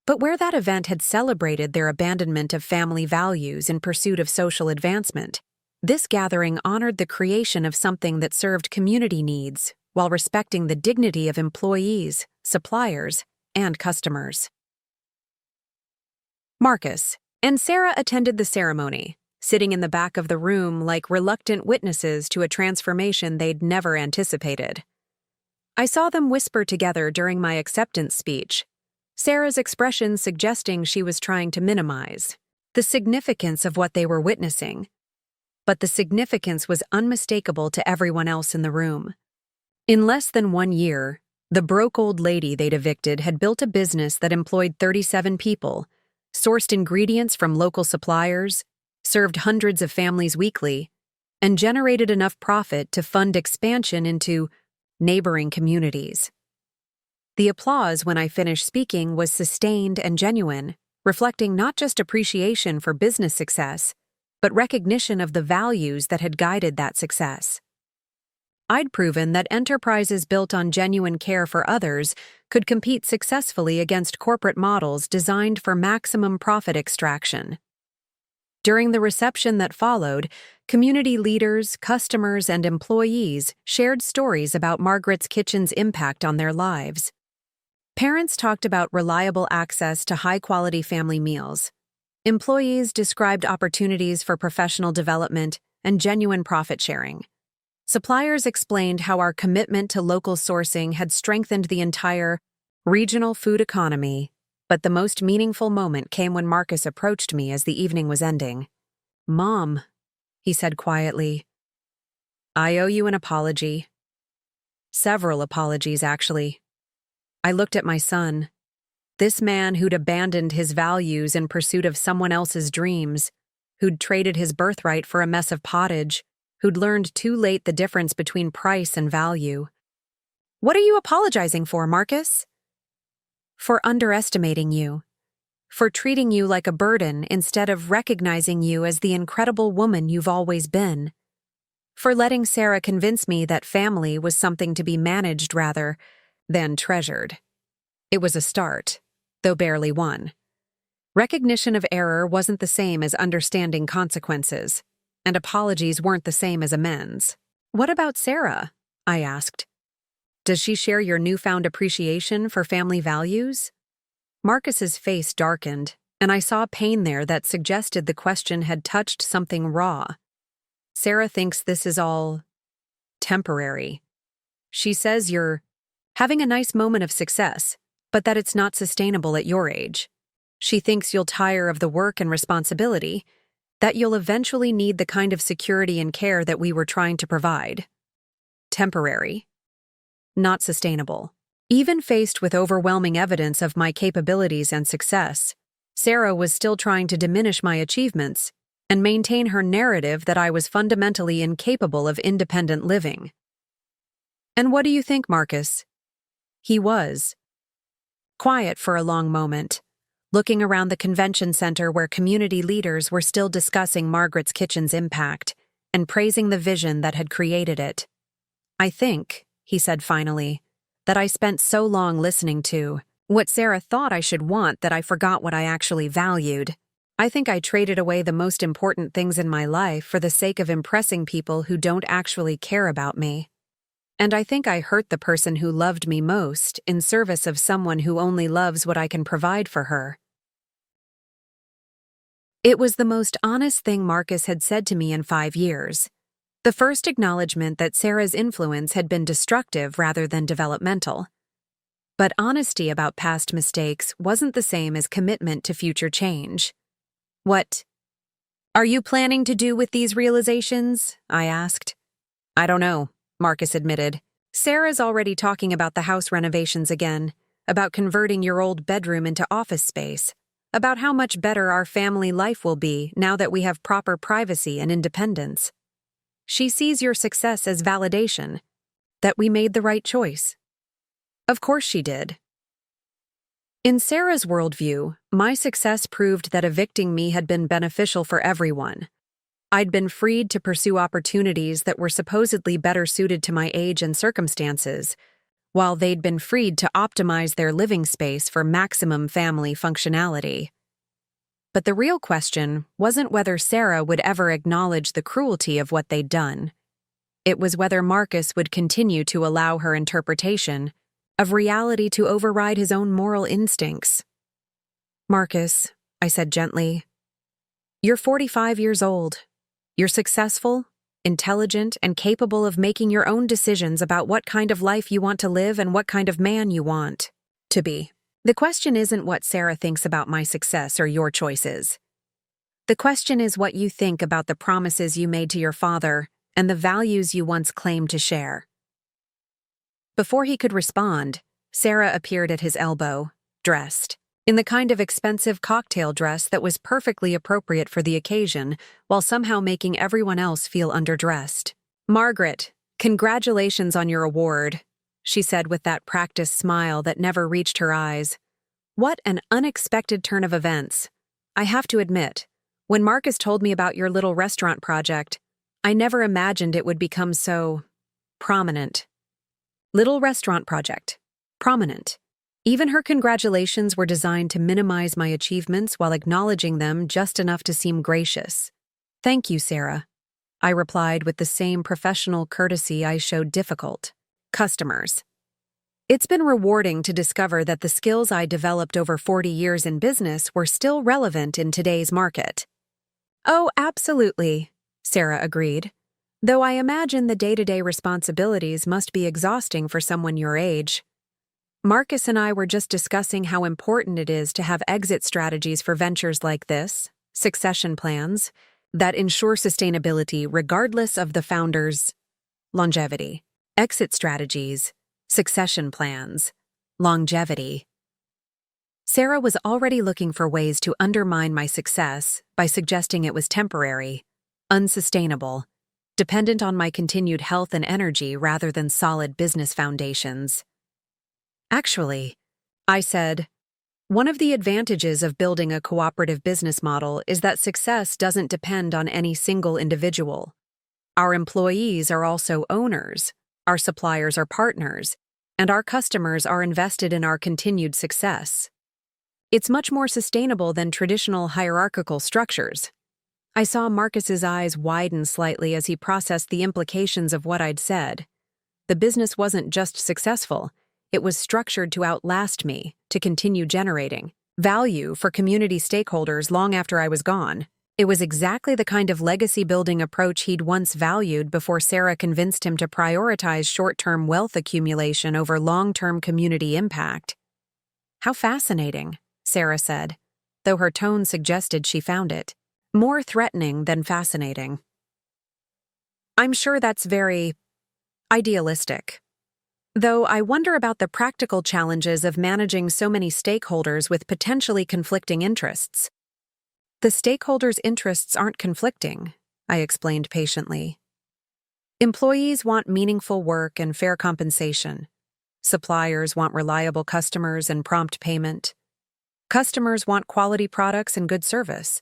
But where that event had celebrated their abandonment of family values in pursuit of social advancement, this gathering honored the creation of something that served community needs while respecting the dignity of employees, suppliers, and customers. Marcus and Sarah attended the ceremony, sitting in the back of the room like reluctant witnesses to a transformation they'd never anticipated. I saw them whisper together during my acceptance speech, Sarah's expression suggesting she was trying to minimize the significance of what they were witnessing. But the significance was unmistakable to everyone else in the room. In less than 1 year, the broke old lady they'd evicted had built a business that employed 37 people, sourced ingredients from local suppliers, served hundreds of families weekly, and generated enough profit to fund expansion into neighboring communities. The applause when I finished speaking was sustained and genuine, reflecting not just appreciation for business success, but recognition of the values that had guided that success. I'd proven that enterprises built on genuine care for others could compete successfully against corporate models designed for maximum profit extraction. During the reception that followed, community leaders, customers, and employees shared stories about Margaret's Kitchen's impact on their lives. Parents talked about reliable access to high-quality family meals. Employees described opportunities for professional development and genuine profit sharing. Suppliers explained how our commitment to local sourcing had strengthened the entire regional food economy, but the most meaningful moment came when Marcus approached me as the evening was ending. "Mom," he said quietly, "I owe you an apology. Several apologies, actually." I looked at my son, this man who'd abandoned his values in pursuit of someone else's dreams, who'd traded his birthright for a mess of pottage, who'd learned too late the difference between price and value. "What are you apologizing for, Marcus?" "For underestimating you. For treating you like a burden instead of recognizing you as the incredible woman you've always been. For letting Sarah convince me that family was something to be managed rather than treasured. It was a start, though barely one. Recognition of error wasn't the same as understanding consequences, and apologies weren't the same as amends." "What about Sarah?" I asked. "Does she share your newfound appreciation for family values?" Marcus's face darkened, and I saw pain there that suggested the question had touched something raw. "Sarah thinks this is all temporary. She says you're having a nice moment of success, but that it's not sustainable at your age. She thinks you'll tire of the work and responsibility, that you'll eventually need the kind of security and care that we were trying to provide. Temporary. Not sustainable." Even faced with overwhelming evidence of my capabilities and success, Sarah was still trying to diminish my achievements and maintain her narrative that I was fundamentally incapable of independent living. "And what do you think, Marcus?" He was quiet for a long moment, looking around the convention center where community leaders were still discussing Margaret's Kitchen's impact and praising the vision that had created it. "I think," he said finally, "that I spent so long listening to what Sarah thought I should want that I forgot what I actually valued. I think I traded away the most important things in my life for the sake of impressing people who don't actually care about me. And I think I hurt the person who loved me most in service of someone who only loves what I can provide for her." It was the most honest thing Marcus had said to me in 5 years. The first acknowledgement that Sarah's influence had been destructive rather than developmental. But honesty about past mistakes wasn't the same as commitment to future change. "What are you planning to do with these realizations?" I asked. "I don't know," Marcus admitted. "Sarah's already talking about the house renovations again, about converting your old bedroom into office space, about how much better our family life will be now that we have proper privacy and independence. She sees your success as validation, that we made the right choice." Of course she did. In Sarah's worldview, my success proved that evicting me had been beneficial for everyone. I'd been freed to pursue opportunities that were supposedly better suited to my age and circumstances, while they'd been freed to optimize their living space for maximum family functionality. But the real question wasn't whether Sarah would ever acknowledge the cruelty of what they'd done. It was whether Marcus would continue to allow her interpretation of reality to override his own moral instincts. "Marcus," I said gently, "you're 45 years old. You're successful, intelligent, and capable of making your own decisions about what kind of life you want to live and what kind of man you want to be. The question isn't what Sarah thinks about my success or your choices. The question is what you think about the promises you made to your father and the values you once claimed to share." Before he could respond, Sarah appeared at his elbow, dressed in the kind of expensive cocktail dress that was perfectly appropriate for the occasion, while somehow making everyone else feel underdressed. "Margaret, congratulations on your award," she said with that practiced smile that never reached her eyes. "What an unexpected turn of events. I have to admit, when Marcus told me about your little restaurant project, I never imagined it would become so prominent." Little restaurant project. Prominent. Even her congratulations were designed to minimize my achievements while acknowledging them just enough to seem gracious. "Thank you, Sarah," I replied with the same professional courtesy I showed difficult customers. It's been rewarding to discover that the skills I developed over 40 years in business were still relevant in today's market. "Oh, absolutely," Sarah agreed. "Though I imagine the day-to-day responsibilities must be exhausting for someone your age. Marcus and I were just discussing how important it is to have exit strategies for ventures like this, succession plans, that ensure sustainability regardless of the founder's longevity. Exit strategies, succession plans, longevity." Sarah was already looking for ways to undermine my success by suggesting it was temporary, unsustainable, dependent on my continued health and energy rather than solid business foundations. "Actually," I said, "one of the advantages of building a cooperative business model is that success doesn't depend on any single individual. Our employees are also owners, our suppliers are partners, and our customers are invested in our continued success. It's much more sustainable than traditional hierarchical structures." I saw Marcus's eyes widen slightly as he processed the implications of what I'd said. The business wasn't just successful. It was structured to outlast me, to continue generating value for community stakeholders long after I was gone. It was exactly the kind of legacy-building approach he'd once valued before Sarah convinced him to prioritize short-term wealth accumulation over long-term community impact. "How fascinating," Sarah said, though her tone suggested she found it more threatening than fascinating. "I'm sure that's very idealistic. Though I wonder about the practical challenges of managing so many stakeholders with potentially conflicting interests." "The stakeholders' interests aren't conflicting," I explained patiently. "Employees want meaningful work and fair compensation. Suppliers want reliable customers and prompt payment. Customers want quality products and good service.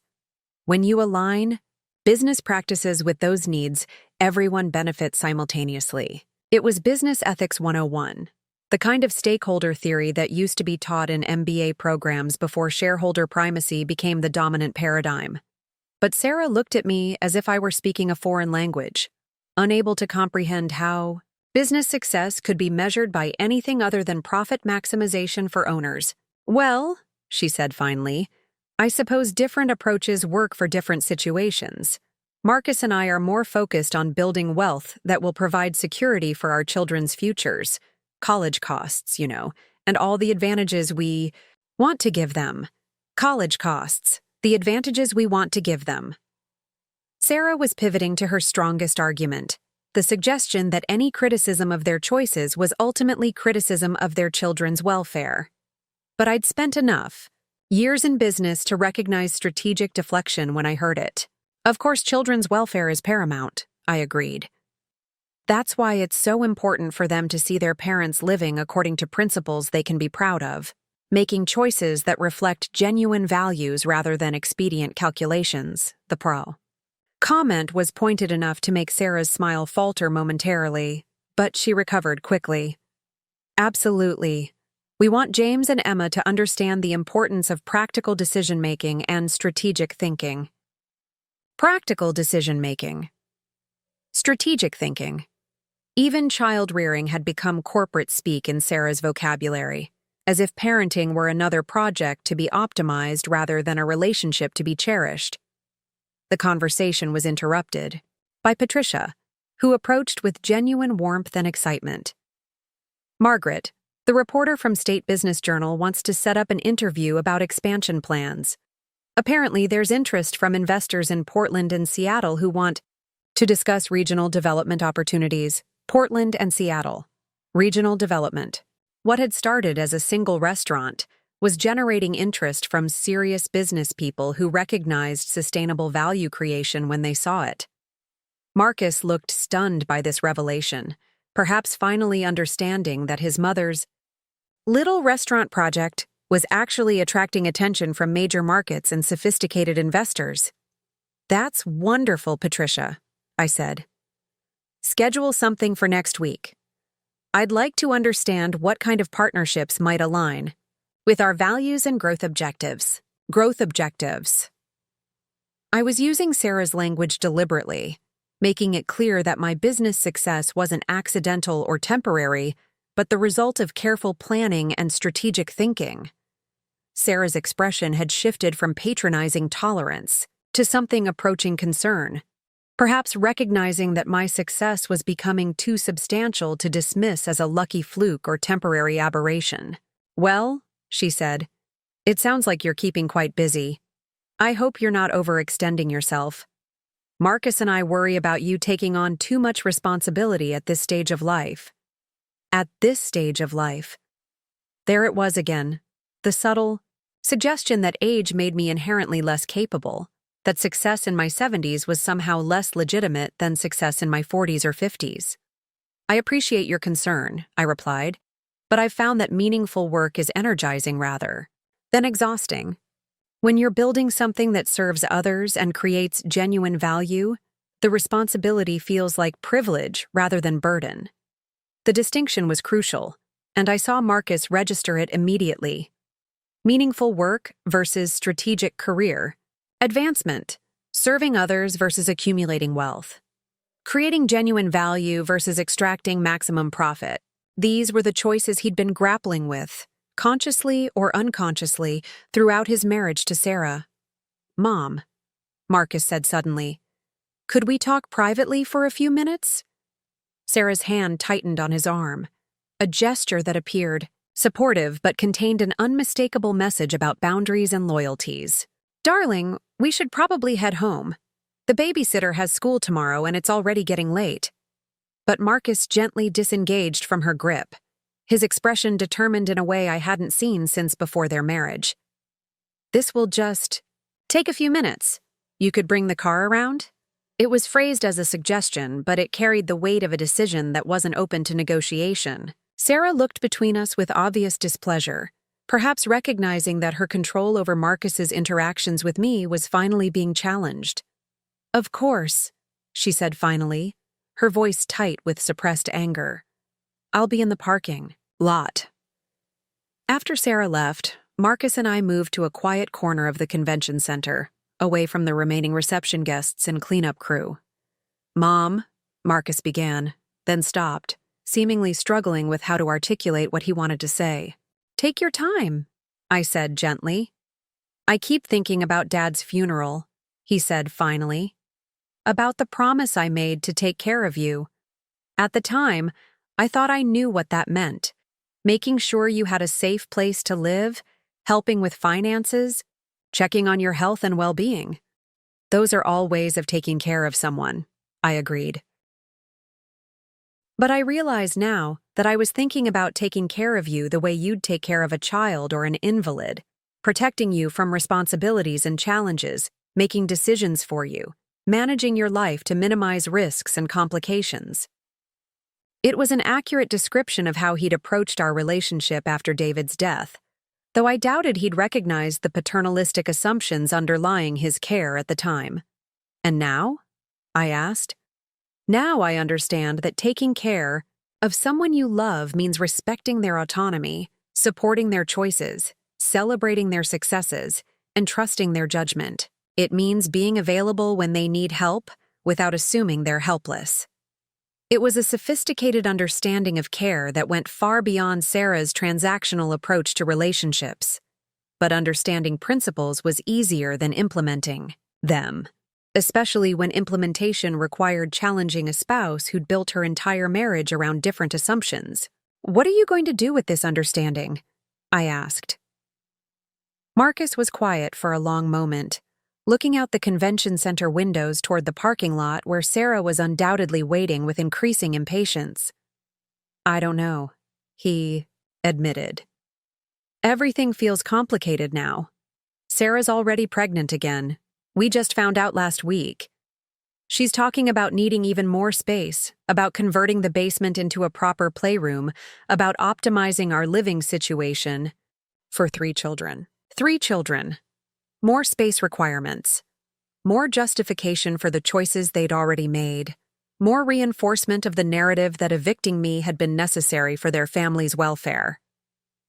When you align business practices with those needs, everyone benefits simultaneously." It was Business Ethics 101, the kind of stakeholder theory that used to be taught in MBA programs before shareholder primacy became the dominant paradigm. But Sarah looked at me as if I were speaking a foreign language, unable to comprehend how business success could be measured by anything other than profit maximization for owners. "Well," she said finally, "I suppose different approaches work for different situations. Marcus and I are more focused on building wealth that will provide security for our children's futures, college costs, and all the advantages we want to give them. College costs, the advantages we want to give them." Sarah was pivoting to her strongest argument, the suggestion that any criticism of their choices was ultimately criticism of their children's welfare. But I'd spent enough years in business to recognize strategic deflection when I heard it. "Of course, children's welfare is paramount," I agreed. "That's why it's so important for them to see their parents living according to principles they can be proud of, making choices that reflect genuine values rather than expedient calculations," the comment was pointed enough to make Sarah's smile falter momentarily, but she recovered quickly. "Absolutely. We want James and Emma to understand the importance of practical decision-making and strategic thinking." Practical decision-making. Strategic thinking. Even child-rearing had become corporate speak in Sarah's vocabulary, as if parenting were another project to be optimized rather than a relationship to be cherished. The conversation was interrupted by Patricia, who approached with genuine warmth and excitement. "Margaret, the reporter from State Business Journal wants to set up an interview about expansion plans. Apparently, there's interest from investors in Portland and Seattle who want to discuss regional development opportunities. Portland and Seattle. Regional development. What had started as a single restaurant was generating interest from serious business people who recognized sustainable value creation when they saw it. Marcus looked stunned by this revelation, perhaps finally understanding that his mother's little restaurant project was actually attracting attention from major markets and sophisticated investors. "That's wonderful, Patricia," I said. "Schedule something for next week. I'd like to understand what kind of partnerships might align with our values and growth objectives." Growth objectives. I was using Sarah's language deliberately, making it clear that my business success wasn't accidental or temporary, but the result of careful planning and strategic thinking. Sarah's expression had shifted from patronizing tolerance to something approaching concern, perhaps recognizing that my success was becoming too substantial to dismiss as a lucky fluke or temporary aberration. "Well," she said, "it sounds like you're keeping quite busy. I hope you're not overextending yourself. Marcus and I worry about you taking on too much responsibility at this stage of life." At this stage of life. There it was again, the subtle suggestion that age made me inherently less capable, that success in my 70s was somehow less legitimate than success in my 40s or 50s. "I appreciate your concern," I replied, "but I've found that meaningful work is energizing rather than exhausting. When you're building something that serves others and creates genuine value, the responsibility feels like privilege rather than burden." The distinction was crucial, and I saw Marcus register it immediately. Meaningful work versus strategic career. Advancement. Serving others versus accumulating wealth. Creating genuine value versus extracting maximum profit. These were the choices he'd been grappling with, consciously or unconsciously, throughout his marriage to Sarah. "Mom," Marcus said suddenly, "could we talk privately for a few minutes?" Sarah's hand tightened on his arm, a gesture that appeared supportive but contained an unmistakable message about boundaries and loyalties. "Darling, we should probably head home. The babysitter has school tomorrow and it's already getting late." But Marcus gently disengaged from her grip, his expression determined in a way I hadn't seen since before their marriage. "This will just take a few minutes. You could bring the car around?" It was phrased as a suggestion, but it carried the weight of a decision that wasn't open to negotiation. Sarah looked between us with obvious displeasure, perhaps recognizing that her control over Marcus's interactions with me was finally being challenged. "Of course," she said finally, her voice tight with suppressed anger. "I'll be in the parking lot." After Sarah left, Marcus and I moved to a quiet corner of the convention center, away from the remaining reception guests and cleanup crew. "Mom," Marcus began, then stopped, seemingly struggling with how to articulate what he wanted to say. "Take your time," I said gently. "I keep thinking about Dad's funeral," he said finally. "About the promise I made to take care of you. At the time, I thought I knew what that meant. Making sure you had a safe place to live, helping with finances, checking on your health and well-being. Those are all ways of taking care of someone," I agreed. "But I realize now that I was thinking about taking care of you the way you'd take care of a child or an invalid, protecting you from responsibilities and challenges, making decisions for you, managing your life to minimize risks and complications." It was an accurate description of how he'd approached our relationship after David's death, though I doubted he'd recognized the paternalistic assumptions underlying his care at the time. "And now?" I asked. "Now I understand that taking care of someone you love means respecting their autonomy, supporting their choices, celebrating their successes, and trusting their judgment. It means being available when they need help without assuming they're helpless." It was a sophisticated understanding of care that went far beyond Sarah's transactional approach to relationships. But understanding principles was easier than implementing them, especially when implementation required challenging a spouse who'd built her entire marriage around different assumptions. "What are you going to do with this understanding?" I asked. Marcus was quiet for a long moment, looking out the convention center windows toward the parking lot where Sarah was undoubtedly waiting with increasing impatience. I don't know, he admitted. Everything feels complicated now. Sarah's already pregnant again. We just found out last week. She's talking about needing even more space, about converting the basement into a proper playroom, about optimizing our living situation for 3 children. 3 children. More space requirements. More justification for the choices they'd already made. More reinforcement of the narrative that evicting me had been necessary for their family's welfare.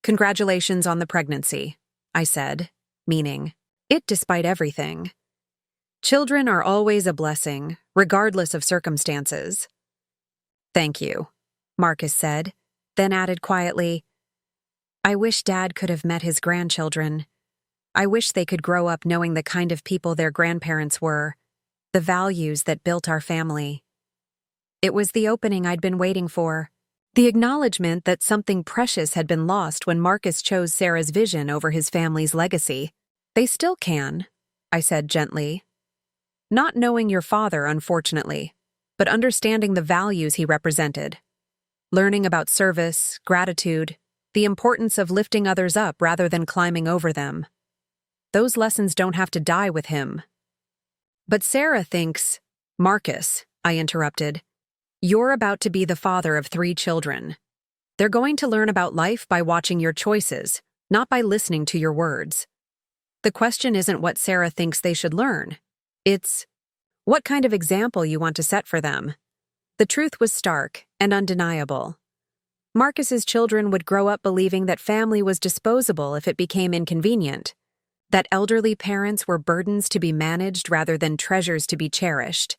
Congratulations on the pregnancy, I said, meaning it despite everything. Children are always a blessing, regardless of circumstances. Thank you, Marcus said, then added quietly, I wish Dad could have met his grandchildren. I wish they could grow up knowing the kind of people their grandparents were, the values that built our family. It was the opening I'd been waiting for, the acknowledgement that something precious had been lost when Marcus chose Sarah's vision over his family's legacy. They still can, I said gently. Not knowing your father, unfortunately, but understanding the values he represented. Learning about service, gratitude, the importance of lifting others up rather than climbing over them. Those lessons don't have to die with him. But Sarah thinks, Marcus, I interrupted, you're about to be the father of 3 children. They're going to learn about life by watching your choices, not by listening to your words. The question isn't what Sarah thinks they should learn. It's what kind of example you want to set for them. The truth was stark and undeniable. Marcus's children would grow up believing that family was disposable if it became inconvenient, that elderly parents were burdens to be managed rather than treasures to be cherished,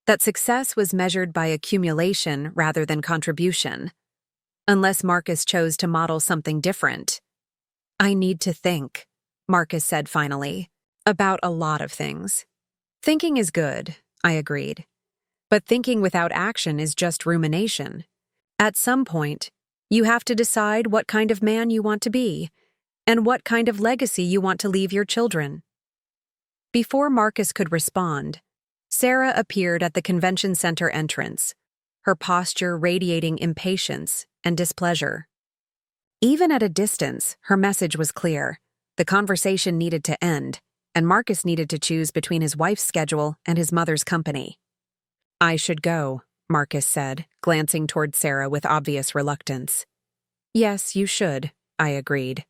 that success was measured by accumulation rather than contribution. Unless Marcus chose to model something different. I need to think, Marcus said finally, about a lot of things. Thinking is good, I agreed. But thinking without action is just rumination. At some point, you have to decide what kind of man you want to be, and what kind of legacy you want to leave your children. Before Marcus could respond, Sarah appeared at the convention center entrance, her posture radiating impatience and displeasure. Even at a distance, her message was clear. The conversation needed to end, and Marcus needed to choose between his wife's schedule and his mother's company. I should go, Marcus said, glancing toward Sarah with obvious reluctance. Yes, you should, I agreed.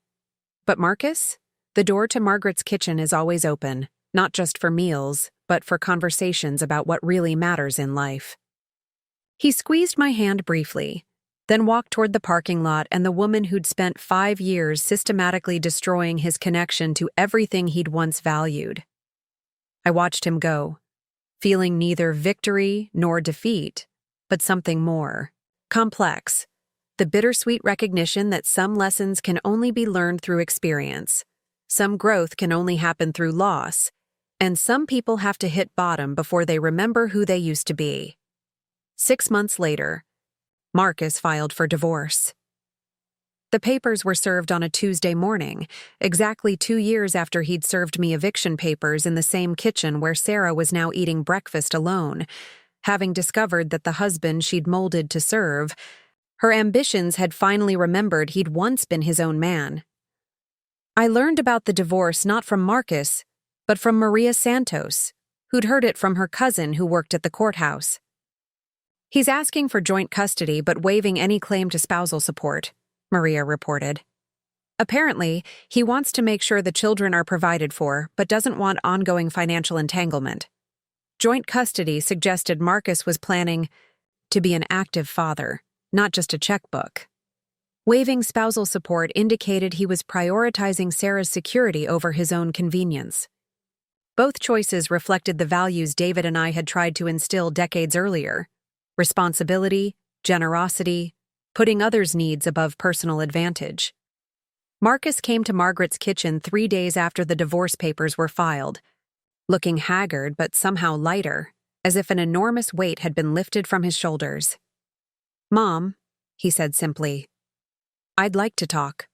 But Marcus, the door to Margaret's kitchen is always open, not just for meals, but for conversations about what really matters in life. He squeezed my hand briefly, then walked toward the parking lot and the woman who'd spent 5 years systematically destroying his connection to everything he'd once valued. I watched him go, feeling neither victory nor defeat, but something more, complex, the bittersweet recognition that some lessons can only be learned through experience, some growth can only happen through loss, and some people have to hit bottom before they remember who they used to be. 6 months later, Marcus filed for divorce. The papers were served on a Tuesday morning, exactly 2 years after he'd served me eviction papers in the same kitchen where Sarah was now eating breakfast alone, having discovered that the husband she'd molded to serve, her ambitions had finally remembered he'd once been his own man. I learned about the divorce not from Marcus, but from Maria Santos, who'd heard it from her cousin who worked at the courthouse. He's asking for joint custody but waiving any claim to spousal support, Maria reported. Apparently, he wants to make sure the children are provided for but doesn't want ongoing financial entanglement. Joint custody suggested Marcus was planning to be an active father, not just a checkbook. Waiving spousal support indicated he was prioritizing Sarah's security over his own convenience. Both choices reflected the values David and I had tried to instill decades earlier: responsibility, generosity, putting others' needs above personal advantage. Marcus came to Margaret's kitchen 3 days after the divorce papers were filed, looking haggard but somehow lighter, as if an enormous weight had been lifted from his shoulders. "Mom," he said simply, "I'd like to talk.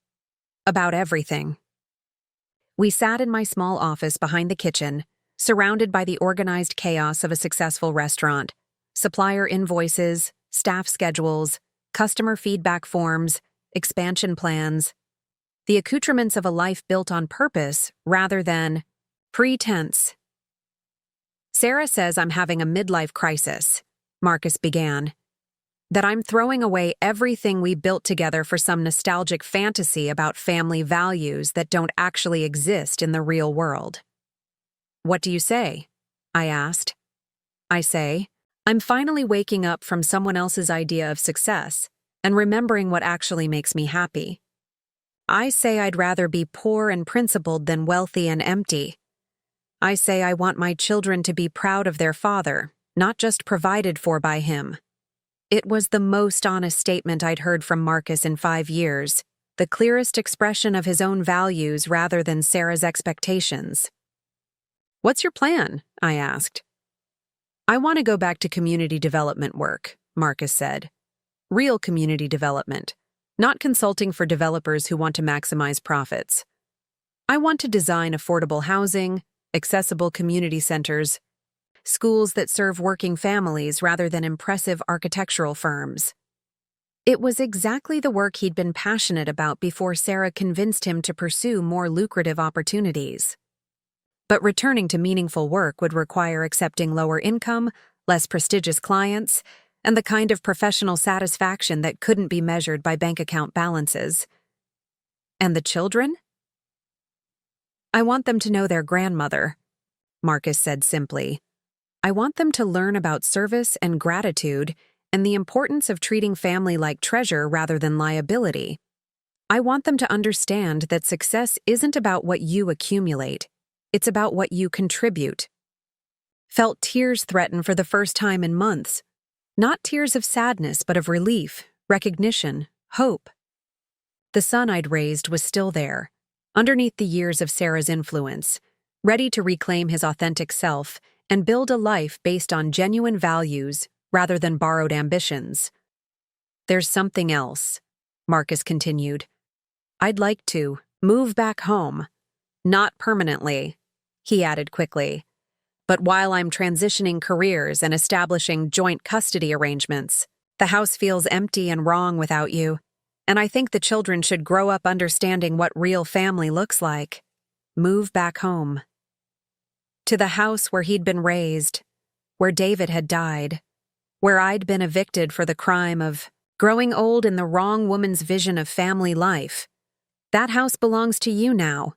About everything." We sat in my small office behind the kitchen, surrounded by the organized chaos of a successful restaurant: supplier invoices, staff schedules, customer feedback forms, expansion plans, the accoutrements of a life built on purpose rather than pretense. Sarah says I'm having a midlife crisis, Marcus began. That I'm throwing away everything we built together for some nostalgic fantasy about family values that don't actually exist in the real world. What do you say? I asked. I say, I'm finally waking up from someone else's idea of success and remembering what actually makes me happy. I say I'd rather be poor and principled than wealthy and empty. I say I want my children to be proud of their father, not just provided for by him. It was the most honest statement I'd heard from Marcus in 5 years, the clearest expression of his own values rather than Sarah's expectations. What's your plan? I asked. I want to go back to community development work, Marcus said. Real community development, not consulting for developers who want to maximize profits. I want to design affordable housing, accessible community centers, schools that serve working families rather than impressive architectural firms. It was exactly the work he'd been passionate about before Sarah convinced him to pursue more lucrative opportunities. But returning to meaningful work would require accepting lower income, less prestigious clients, and the kind of professional satisfaction that couldn't be measured by bank account balances. And the children? I want them to know their grandmother, Marcus said simply. I want them to learn about service and gratitude and the importance of treating family like treasure rather than liability. I want them to understand that success isn't about what you accumulate, it's about what you contribute. Felt tears threaten for the first time in months. Not tears of sadness, but of relief, recognition, hope. The son I'd raised was still there, underneath the years of Sarah's influence, ready to reclaim his authentic self and build a life based on genuine values rather than borrowed ambitions. There's something else, Marcus continued. I'd like to move back home. Not permanently, he added quickly. But while I'm transitioning careers and establishing joint custody arrangements, the house feels empty and wrong without you, and I think the children should grow up understanding what real family looks like. Move back home. To the house where he'd been raised, where David had died, where I'd been evicted for the crime of growing old in the wrong woman's vision of family life. That house belongs to you now,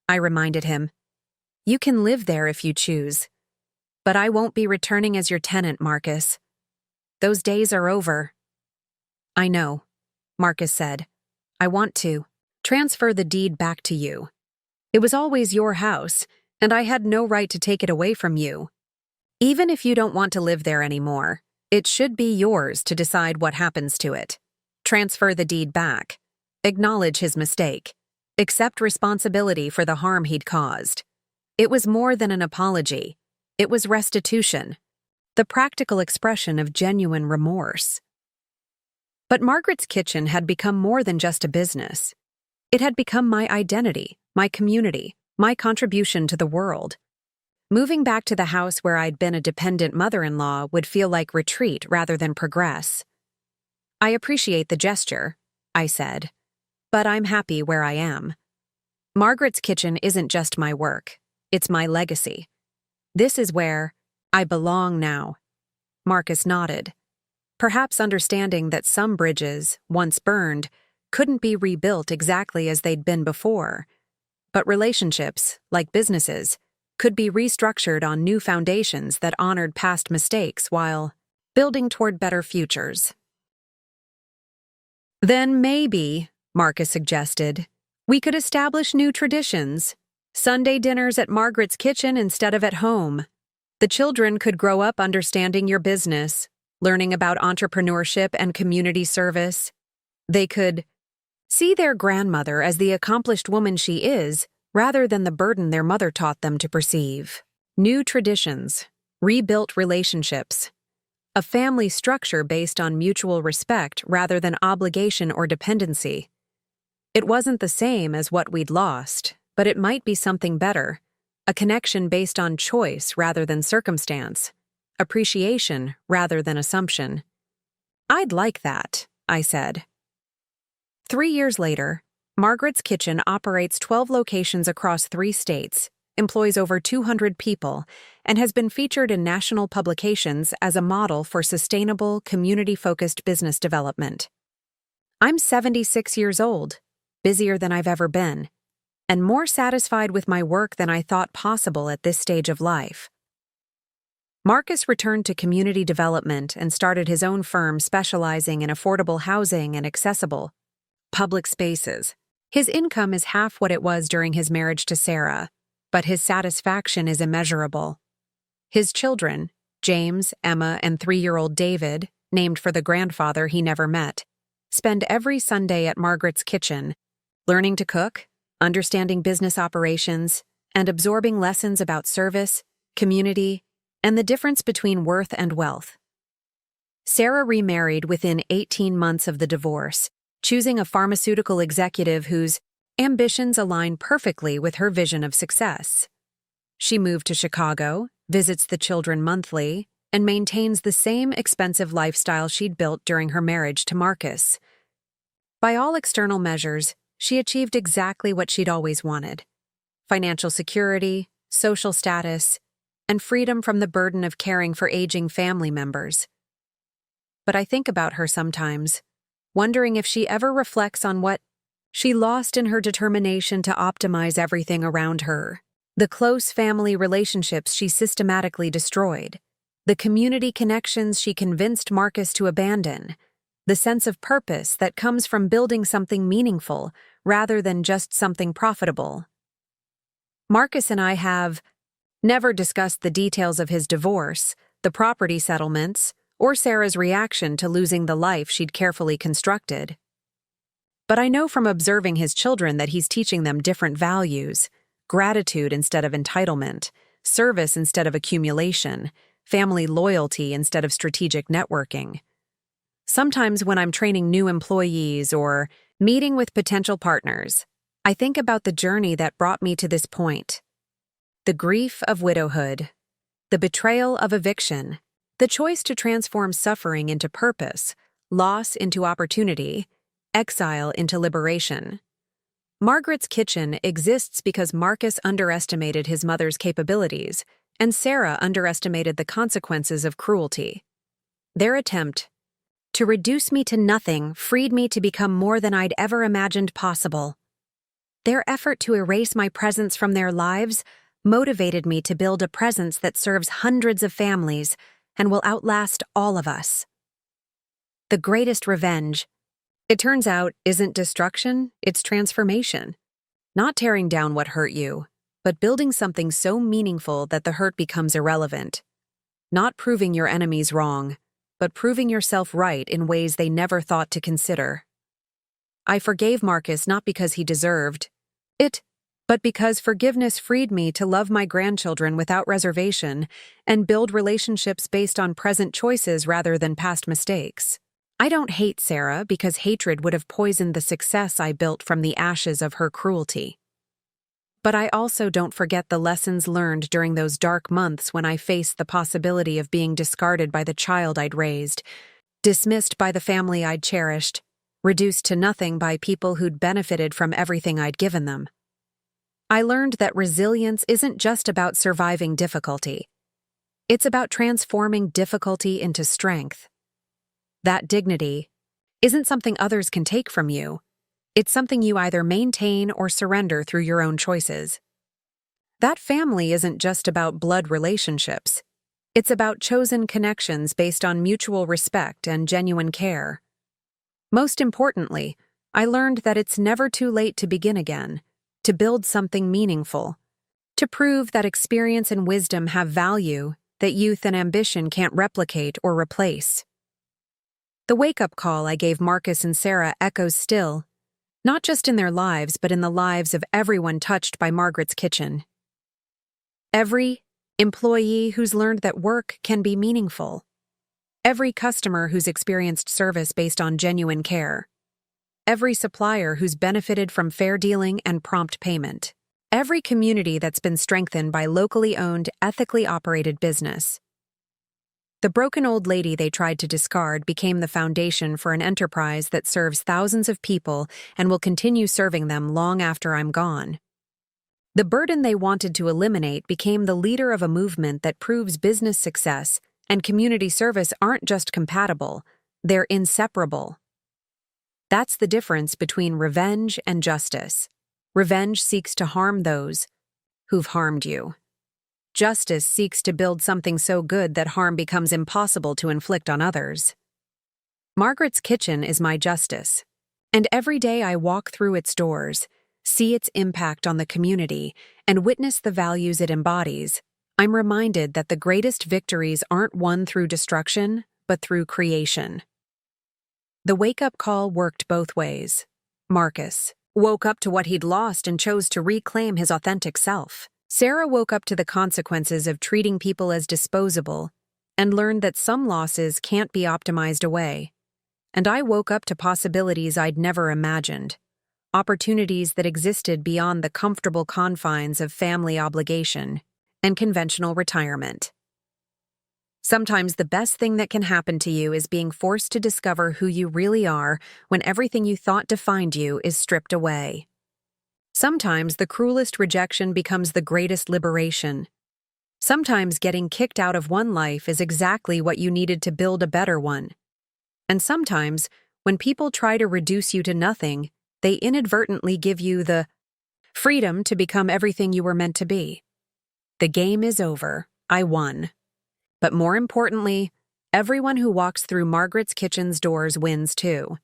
I reminded him. You can live there if you choose. But I won't be returning as your tenant, Marcus. Those days are over. I know, Marcus said. I want to transfer the deed back to you. It was always your house, and I had no right to take it away from you. Even if you don't want to live there anymore, it should be yours to decide what happens to it. Transfer the deed back. Acknowledge his mistake. Accept responsibility for the harm he'd caused. It was more than an apology. It was restitution, the practical expression of genuine remorse. But Margaret's Kitchen had become more than just a business. It had become my identity, my community, my contribution to the world. Moving back to the house where I'd been a dependent mother-in-law would feel like retreat rather than progress. I appreciate the gesture, I said, but I'm happy where I am. Margaret's Kitchen isn't just my work, it's my legacy. This is where I belong now. Marcus nodded, perhaps understanding that some bridges, once burned, couldn't be rebuilt exactly as they'd been before. But relationships, like businesses, could be restructured on new foundations that honored past mistakes while building toward better futures. Then maybe, Marcus suggested, we could establish new traditions. Sunday dinners at Margaret's Kitchen instead of at home. The children could grow up understanding your business, learning about entrepreneurship and community service. They could see their grandmother as the accomplished woman she is, rather than the burden their mother taught them to perceive. New traditions, rebuilt relationships, a family structure based on mutual respect rather than obligation or dependency. It wasn't the same as what we'd lost, but it might be something better, a connection based on choice rather than circumstance, appreciation rather than assumption. I'd like that. I said. 3 years later, Margaret's Kitchen operates 12 locations across 3 states, employs over 200 people, and has been featured in national publications as a model for sustainable, community-focused business development. I'm 76 years old, busier than I've ever been, and more satisfied with my work than I thought possible at this stage of life. Marcus returned to community development and started his own firm specializing in affordable housing and accessible public spaces. His income is half what it was during his marriage to Sarah, but his satisfaction is immeasurable. His children, James, Emma, and 3-year-old David, named for the grandfather he never met, spend every Sunday at Margaret's Kitchen, learning to cook, understanding business operations, and absorbing lessons about service, community, and the difference between worth and wealth. Sarah remarried within 18 months of the divorce, choosing a pharmaceutical executive whose ambitions align perfectly with her vision of success. She moved to Chicago, visits the children monthly, and maintains the same expensive lifestyle she'd built during her marriage to Marcus. By all external measures, she achieved exactly what she'd always wanted: financial security, social status, and freedom from the burden of caring for aging family members. But I think about her sometimes, wondering if she ever reflects on what she lost in her determination to optimize everything around her. The close family relationships she systematically destroyed, the community connections she convinced Marcus to abandon, the sense of purpose that comes from building something meaningful rather than just something profitable. Marcus and I have never discussed the details of his divorce, the property settlements, or Sarah's reaction to losing the life she'd carefully constructed. But I know from observing his children that he's teaching them different values: gratitude instead of entitlement, service instead of accumulation, family loyalty instead of strategic networking. Sometimes when I'm training new employees or meeting with potential partners, I think about the journey that brought me to this point. The grief of widowhood, the betrayal of eviction, the choice to transform suffering into purpose, loss into opportunity, exile into liberation. Margaret's Kitchen exists because Marcus underestimated his mother's capabilities, and Sarah underestimated the consequences of cruelty. Their attempt to reduce me to nothing freed me to become more than I'd ever imagined possible. Their effort to erase my presence from their lives motivated me to build a presence that serves hundreds of families and will outlast all of us. The greatest revenge, it turns out, isn't destruction, it's transformation. Not tearing down what hurt you, but building something so meaningful that the hurt becomes irrelevant. Not proving your enemies wrong, but proving yourself right in ways they never thought to consider. I forgave Marcus not because he deserved it, but because forgiveness freed me to love my grandchildren without reservation and build relationships based on present choices rather than past mistakes. I don't hate Sarah because hatred would have poisoned the success I built from the ashes of her cruelty. But I also don't forget the lessons learned during those dark months when I faced the possibility of being discarded by the child I'd raised, dismissed by the family I'd cherished, reduced to nothing by people who'd benefited from everything I'd given them. I learned that resilience isn't just about surviving difficulty. It's about transforming difficulty into strength. That dignity isn't something others can take from you. It's something you either maintain or surrender through your own choices. That family isn't just about blood relationships. It's about chosen connections based on mutual respect and genuine care. Most importantly, I learned that it's never too late to begin again, to build something meaningful, to prove that experience and wisdom have value that youth and ambition can't replicate or replace. The wake-up call I gave Marcus and Sarah echoes still, not just in their lives but in the lives of everyone touched by Margaret's Kitchen. Every employee who's learned that work can be meaningful. Every customer who's experienced service based on genuine care. Every supplier who's benefited from fair dealing and prompt payment. Every community that's been strengthened by locally owned, ethically operated business. The broken old lady they tried to discard became the foundation for an enterprise that serves thousands of people and will continue serving them long after I'm gone. The burden they wanted to eliminate became the leader of a movement that proves business success and community service aren't just compatible, they're inseparable. That's the difference between revenge and justice. Revenge seeks to harm those who've harmed you. Justice seeks to build something so good that harm becomes impossible to inflict on others. Margaret's Kitchen is my justice, and every day I walk through its doors, see its impact on the community, and witness the values it embodies, I'm reminded that the greatest victories aren't won through destruction, but through creation. The wake-up call worked both ways. Marcus woke up to what he'd lost and chose to reclaim his authentic self. Sarah woke up to the consequences of treating people as disposable and learned that some losses can't be optimized away. And I woke up to possibilities I'd never imagined. Opportunities that existed beyond the comfortable confines of family obligation and conventional retirement. Sometimes the best thing that can happen to you is being forced to discover who you really are when everything you thought defined you is stripped away. Sometimes the cruelest rejection becomes the greatest liberation. Sometimes getting kicked out of one life is exactly what you needed to build a better one. And sometimes, when people try to reduce you to nothing, they inadvertently give you the freedom to become everything you were meant to be. The game is over. I won. But more importantly, everyone who walks through Margaret's Kitchen's doors wins too.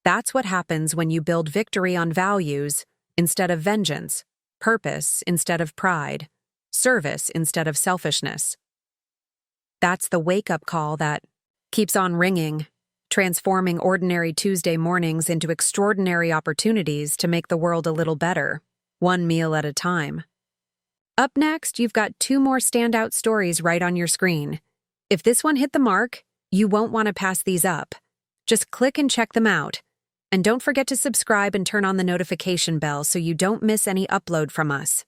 That's what happens when you build victory on values instead of vengeance, purpose instead of pride, service instead of selfishness. That's the wake-up call that keeps on ringing, transforming ordinary Tuesday mornings into extraordinary opportunities to make the world a little better, one meal at a time. Up next, you've got 2 more standout stories right on your screen. If this one hit the mark, you won't want to pass these up. Just click and check them out. And don't forget to subscribe and turn on the notification bell so you don't miss any upload from us.